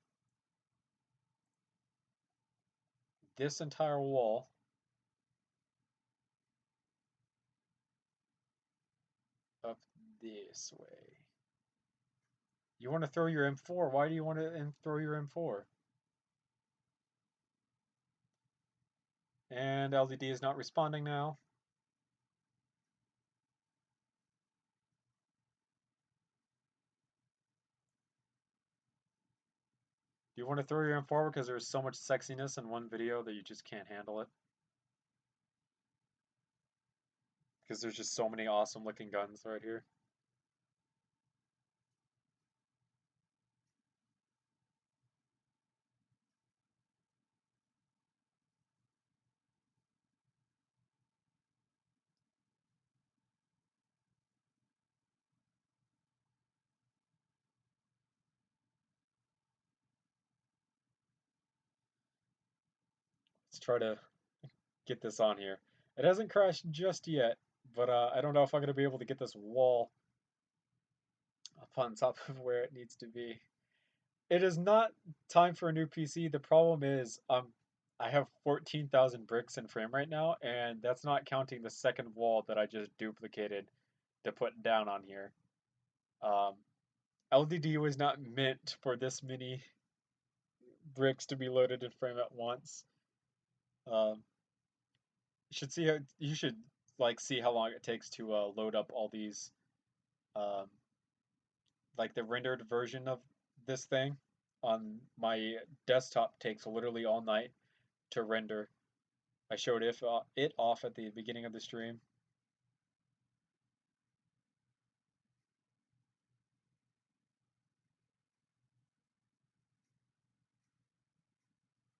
this entire wall up this way. You want to throw your M4? Why do you want to throw your M4? And LDD is not responding now. Do you want to throw your M4 because there's so much sexiness in one video that you just can't handle it? Because there's just so many awesome looking guns right here. Let's try to get this on here. It hasn't crashed just yet, but I don't know if I'm going to be able to get this wall up on top of where it needs to be. It is not time for a new PC. The problem is I have 14,000 bricks in frame right now, and that's not counting the second wall that I just duplicated to put down on here. Um, LDD was not meant for this many bricks to be loaded in frame at once. Um, you should like see how long it takes to load up all these um, like the rendered version of this thing on my desktop takes literally all night to render. I showed it off at the beginning of the stream.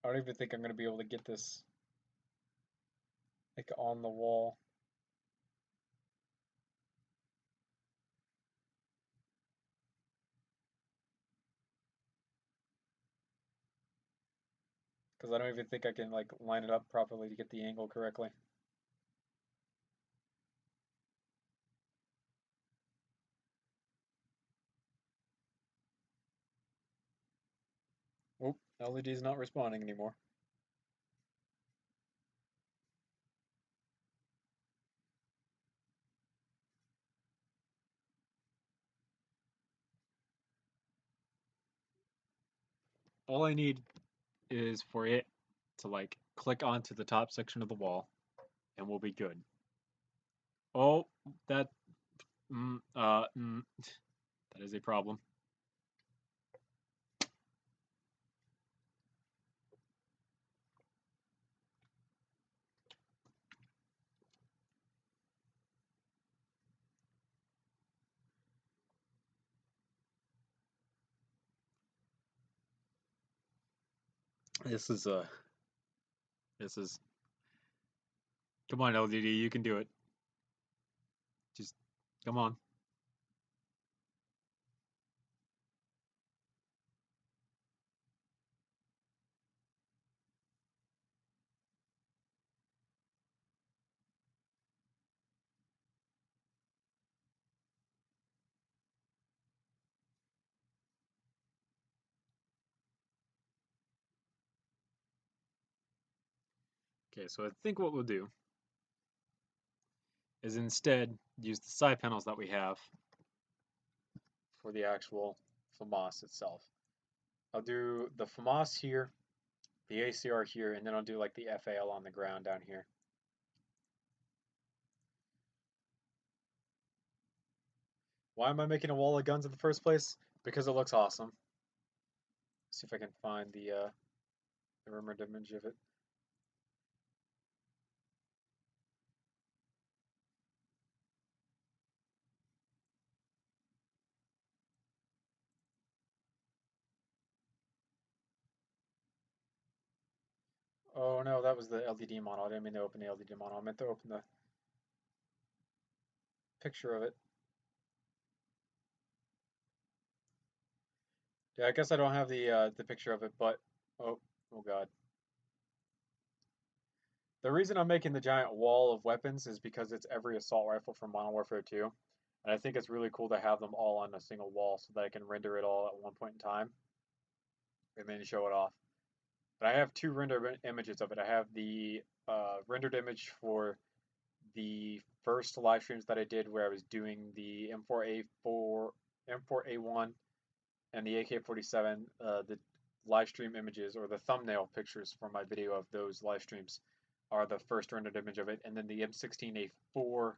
I don't even think I'm gonna be able to get this like on the wall. Because I don't even think I can like line it up properly to get the angle correctly. Oop, LED is not responding anymore. All I need is for it to like click onto the top section of the wall and we'll be good. Oh, that that is a problem. This is this is come on LDD, you can do it. Just come on. Okay, so I think what we'll do is instead use the side panels that we have for the actual Famas itself. I'll do the Famas here, the ACR here, and then I'll do like the FAL on the ground down here. Why am I making a wall of guns in the first place? Because it looks awesome. See if I can find the rumored image of it. Oh no, that was the LDD model. I didn't mean to open the LDD model. I meant to open the picture of it. Yeah, I guess I don't have the picture of it, but oh, oh God. The reason I'm making the giant wall of weapons is because it's every assault rifle from Modern Warfare 2. And I think it's really cool to have them all on a single wall so that I can render it all at one point in time and then show it off. But I have two rendered images of it. I have the rendered image for the first live streams that I did where I was doing the M4A4, M4A1, and the AK-47, the live stream images or the thumbnail pictures for my video of those live streams are the first rendered image of it, and then the M16A4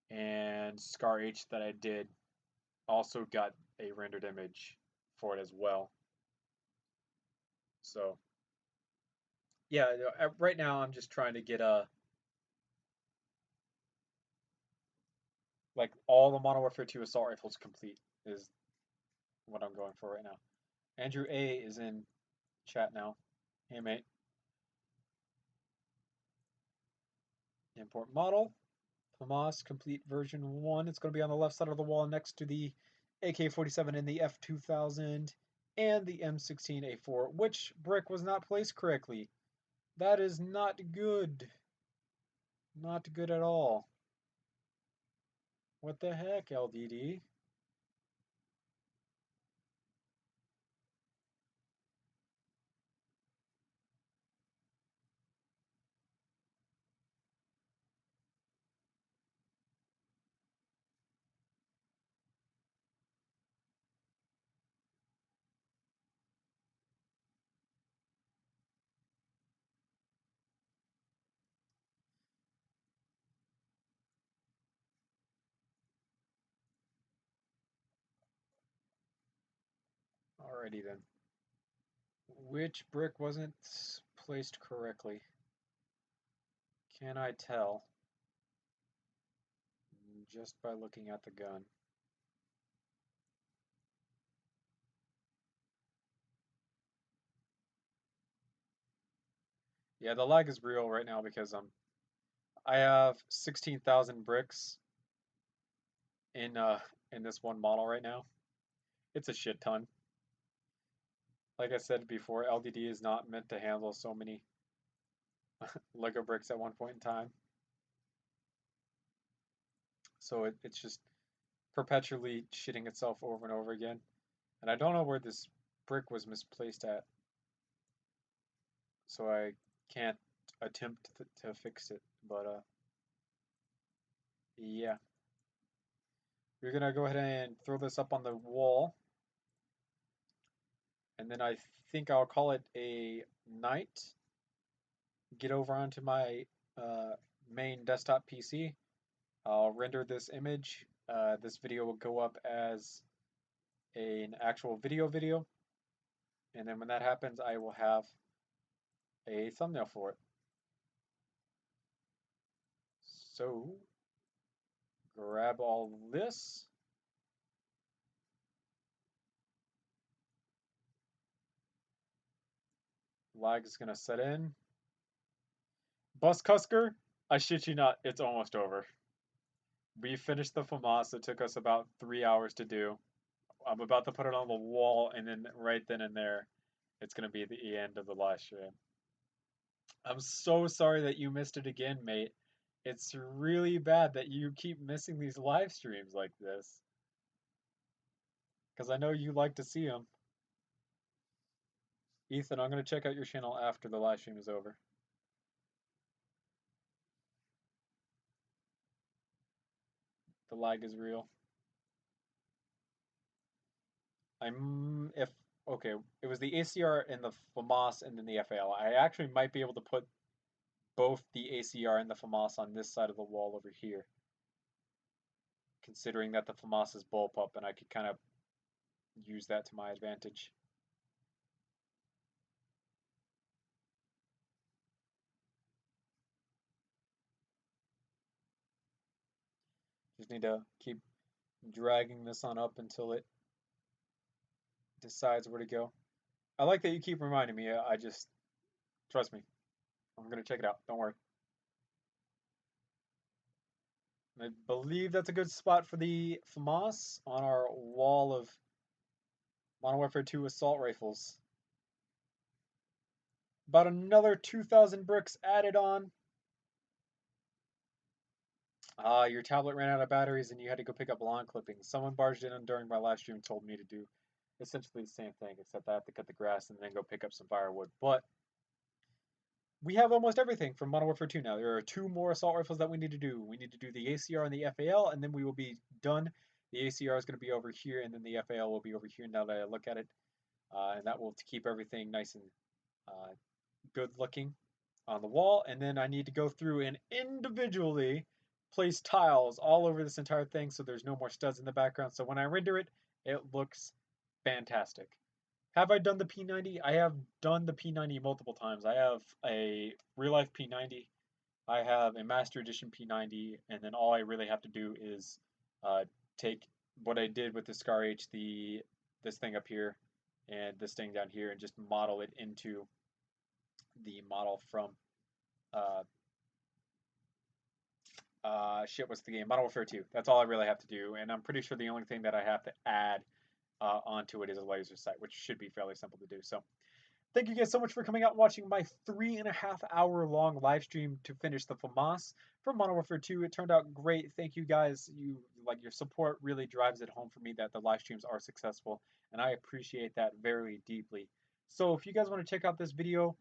and Scar H that I did also got a rendered image for it as well. So yeah, right now I'm just trying to get like all the Modern Warfare 2 assault rifles complete is what I'm going for right now. Andrew A is in chat now. Hey mate, import model. Famas complete version 1. It's going to be on the left side of the wall next to the AK-47 and the F2000 and the M16A4. Which brick was not placed correctly? That is not good. Not good at all. What the heck, LDD? Alrighty then. Which brick wasn't placed correctly? Can I tell just by looking at the gun? Yeah, the lag is real right now because I have 16,000 bricks in this one model right now. It's a shit ton. Like I said before, LDD is not meant to handle so many Lego bricks at one point in time. So it's just perpetually shitting itself over and over again. And I don't know where this brick was misplaced at. So I can't attempt to fix it. But yeah. We're gonna go ahead and throw this up on the wall. And then I think I'll call it a night. Get over onto my main desktop PC. I'll render this image. This video will go up as an actual video. And then when that happens, I will have a thumbnail for it. So grab all this. Lag is going to set in. Bus Cusker, I shit you not, it's almost over. We finished the FAMAS. It took us about 3 hours to do. I'm about to put it on the wall, and then right then and there, it's going to be the end of the live stream. I'm so sorry that you missed it again, mate. It's really bad that you keep missing these live streams like this. Because I know you like to see them. Ethan, I'm going to check out your channel after the live stream is over. The lag is real. Okay, it was the ACR and the FAMAS and then the FAL. I actually might be able to put both the ACR and the FAMAS on this side of the wall over here. Considering that the FAMAS is bullpup and I could kind of use that to my advantage. Just need to keep dragging this on up until it decides where to go. I like that you keep reminding me. I just, trust me, I'm gonna check it out. Don't worry. I believe that's a good spot for the Famas on our wall of Modern Warfare 2 assault rifles. About another 2,000 bricks added on. Your tablet ran out of batteries and you had to go pick up lawn clippings. Someone barged in during my live stream and told me to do essentially the same thing, except I have to cut the grass and then go pick up some firewood. But we have almost everything from Modern Warfare 2 now. There are 2 more assault rifles that we need to do. We need to do the ACR and the FAL, and then we will be done. The ACR is going to be over here, and then the FAL will be over here now that I look at it. And that will keep everything nice and good looking on the wall. And then I need to go through and individually place tiles all over this entire thing so there's no more studs in the background. So when I render it, it looks fantastic. Have I done the P90? I have done the P90 multiple times. I have a real life P90. I have a Master Edition P90, and then all I really have to do is take what I did with the Scar H, this thing up here, and this thing down here, and just model it into the model from what's the game? Modern Warfare 2. That's all I really have to do, and I'm pretty sure the only thing that I have to add onto it is a laser sight, which should be fairly simple to do. So thank you guys so much for coming out and watching my 3.5-hour long live stream to finish the Famas from Modern Warfare 2. It turned out great. Thank you guys. Your support really drives it home for me that the live streams are successful, and I appreciate that very deeply. So if you guys want to check out this video,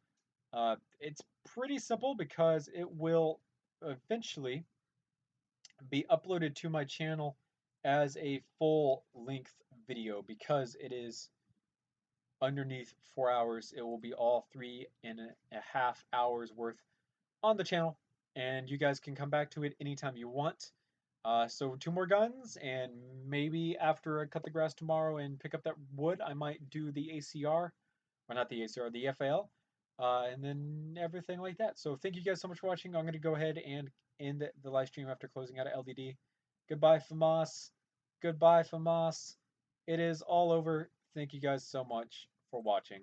it's pretty simple because it will eventually be uploaded to my channel as a full length video because it is underneath 4 hours. It will be all 3.5 hours worth on the channel, and you guys can come back to it anytime you want. So 2 more guns, and maybe after I cut the grass tomorrow and pick up that wood, I might do the ACR, or not the ACR, the FAL, and then everything like that. So thank you guys so much for watching. I'm going to go ahead and end the live stream after closing out of LDD. Goodbye, Famas. Goodbye, Famas. It is all over. Thank you guys so much for watching.